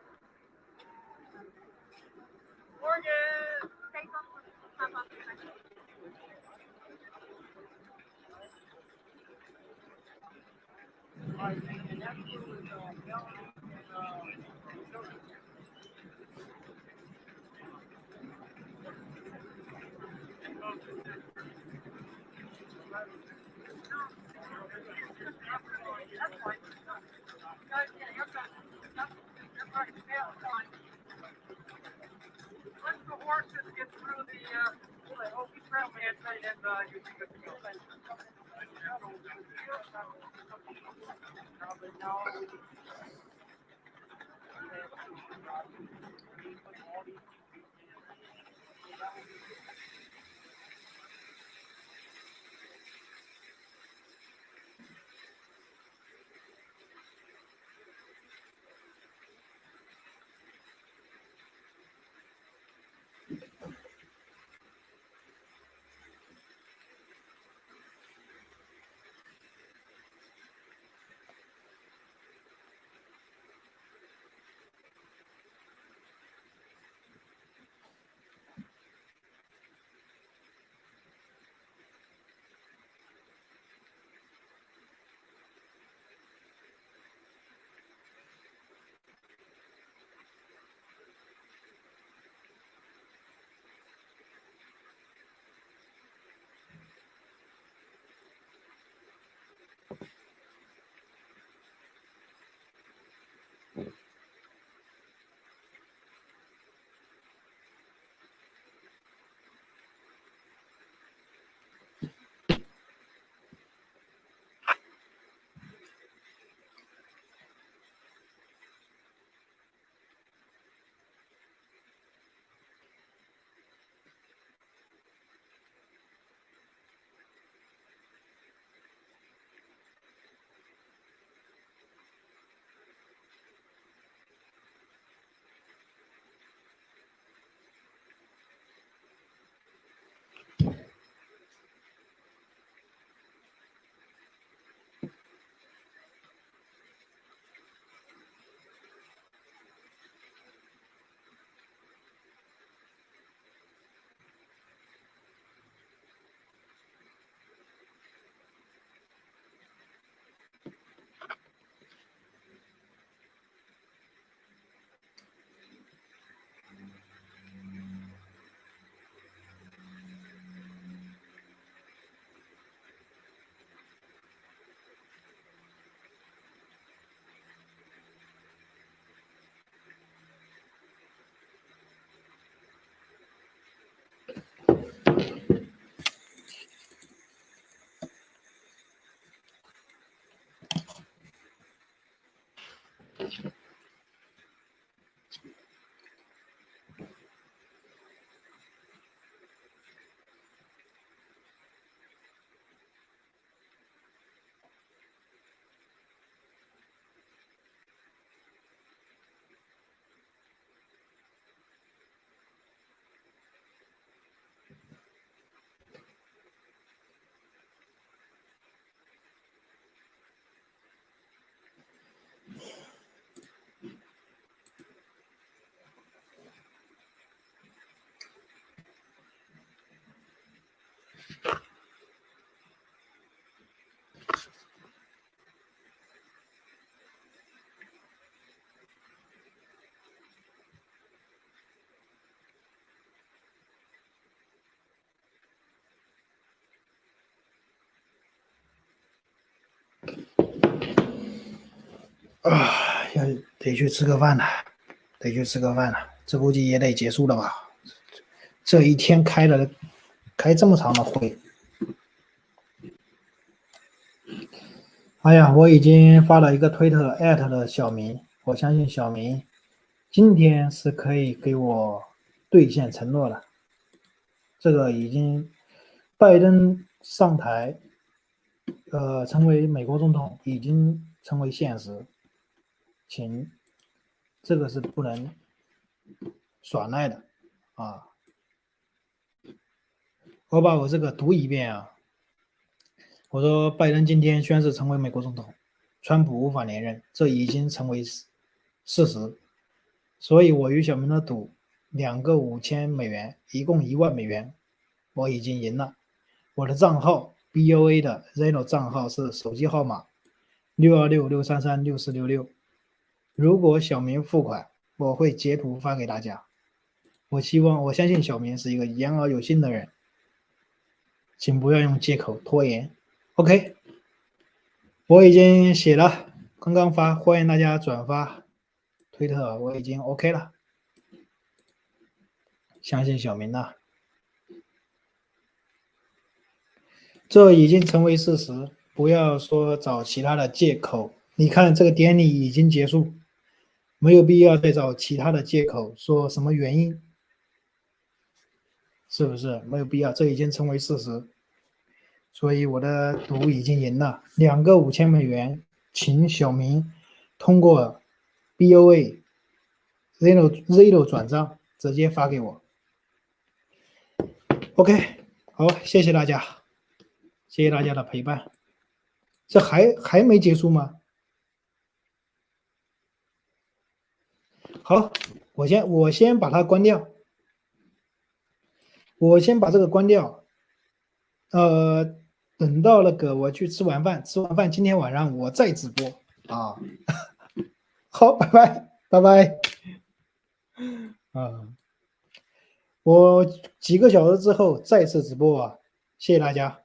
Morgan! Let the horses get through the Hopi Trail management and you can get the 得去吃个饭了，这估计也得结束了吧？这一天开这么长的会，哎呀，我已经发了一个推特艾特了小明，我相信小明今天是可以给我兑现承诺了。这个已经拜登上台，成为美国总统已经成为现实，请这个是不能耍赖的啊！我把我这个读一遍啊。我说，拜登今天宣誓成为美国总统，川普无法连任，这已经成为事实。所以我与小明的赌，2个$5000，一共1万美元，我已经赢了。我的账号 BOA 的 Zeno 账号是手机号码626-633-6466。如果小明付款，我会截图发给大家。我相信小明是一个言而有信的人，请不要用借口拖延。OK， 我已经写了，刚刚发，欢迎大家转发推特，我已经 OK 了。相信小明了，这已经成为事实，不要说找其他的借口。你看这个典礼已经结束，没有必要再找其他的借口说什么原因，是不是？没有必要，这已经成为事实。所以我的赌已经赢了，2个$5000，请小明通过 BOA Zeno 转账直接发给我。OK， 好，谢谢大家，谢谢大家的陪伴。这还没结束吗？好，我先把它关掉，我先把这个关掉。等到那个我去吃完饭今天晚上我再直播啊。好，拜拜。我几个小时之后再次直播啊，谢谢大家。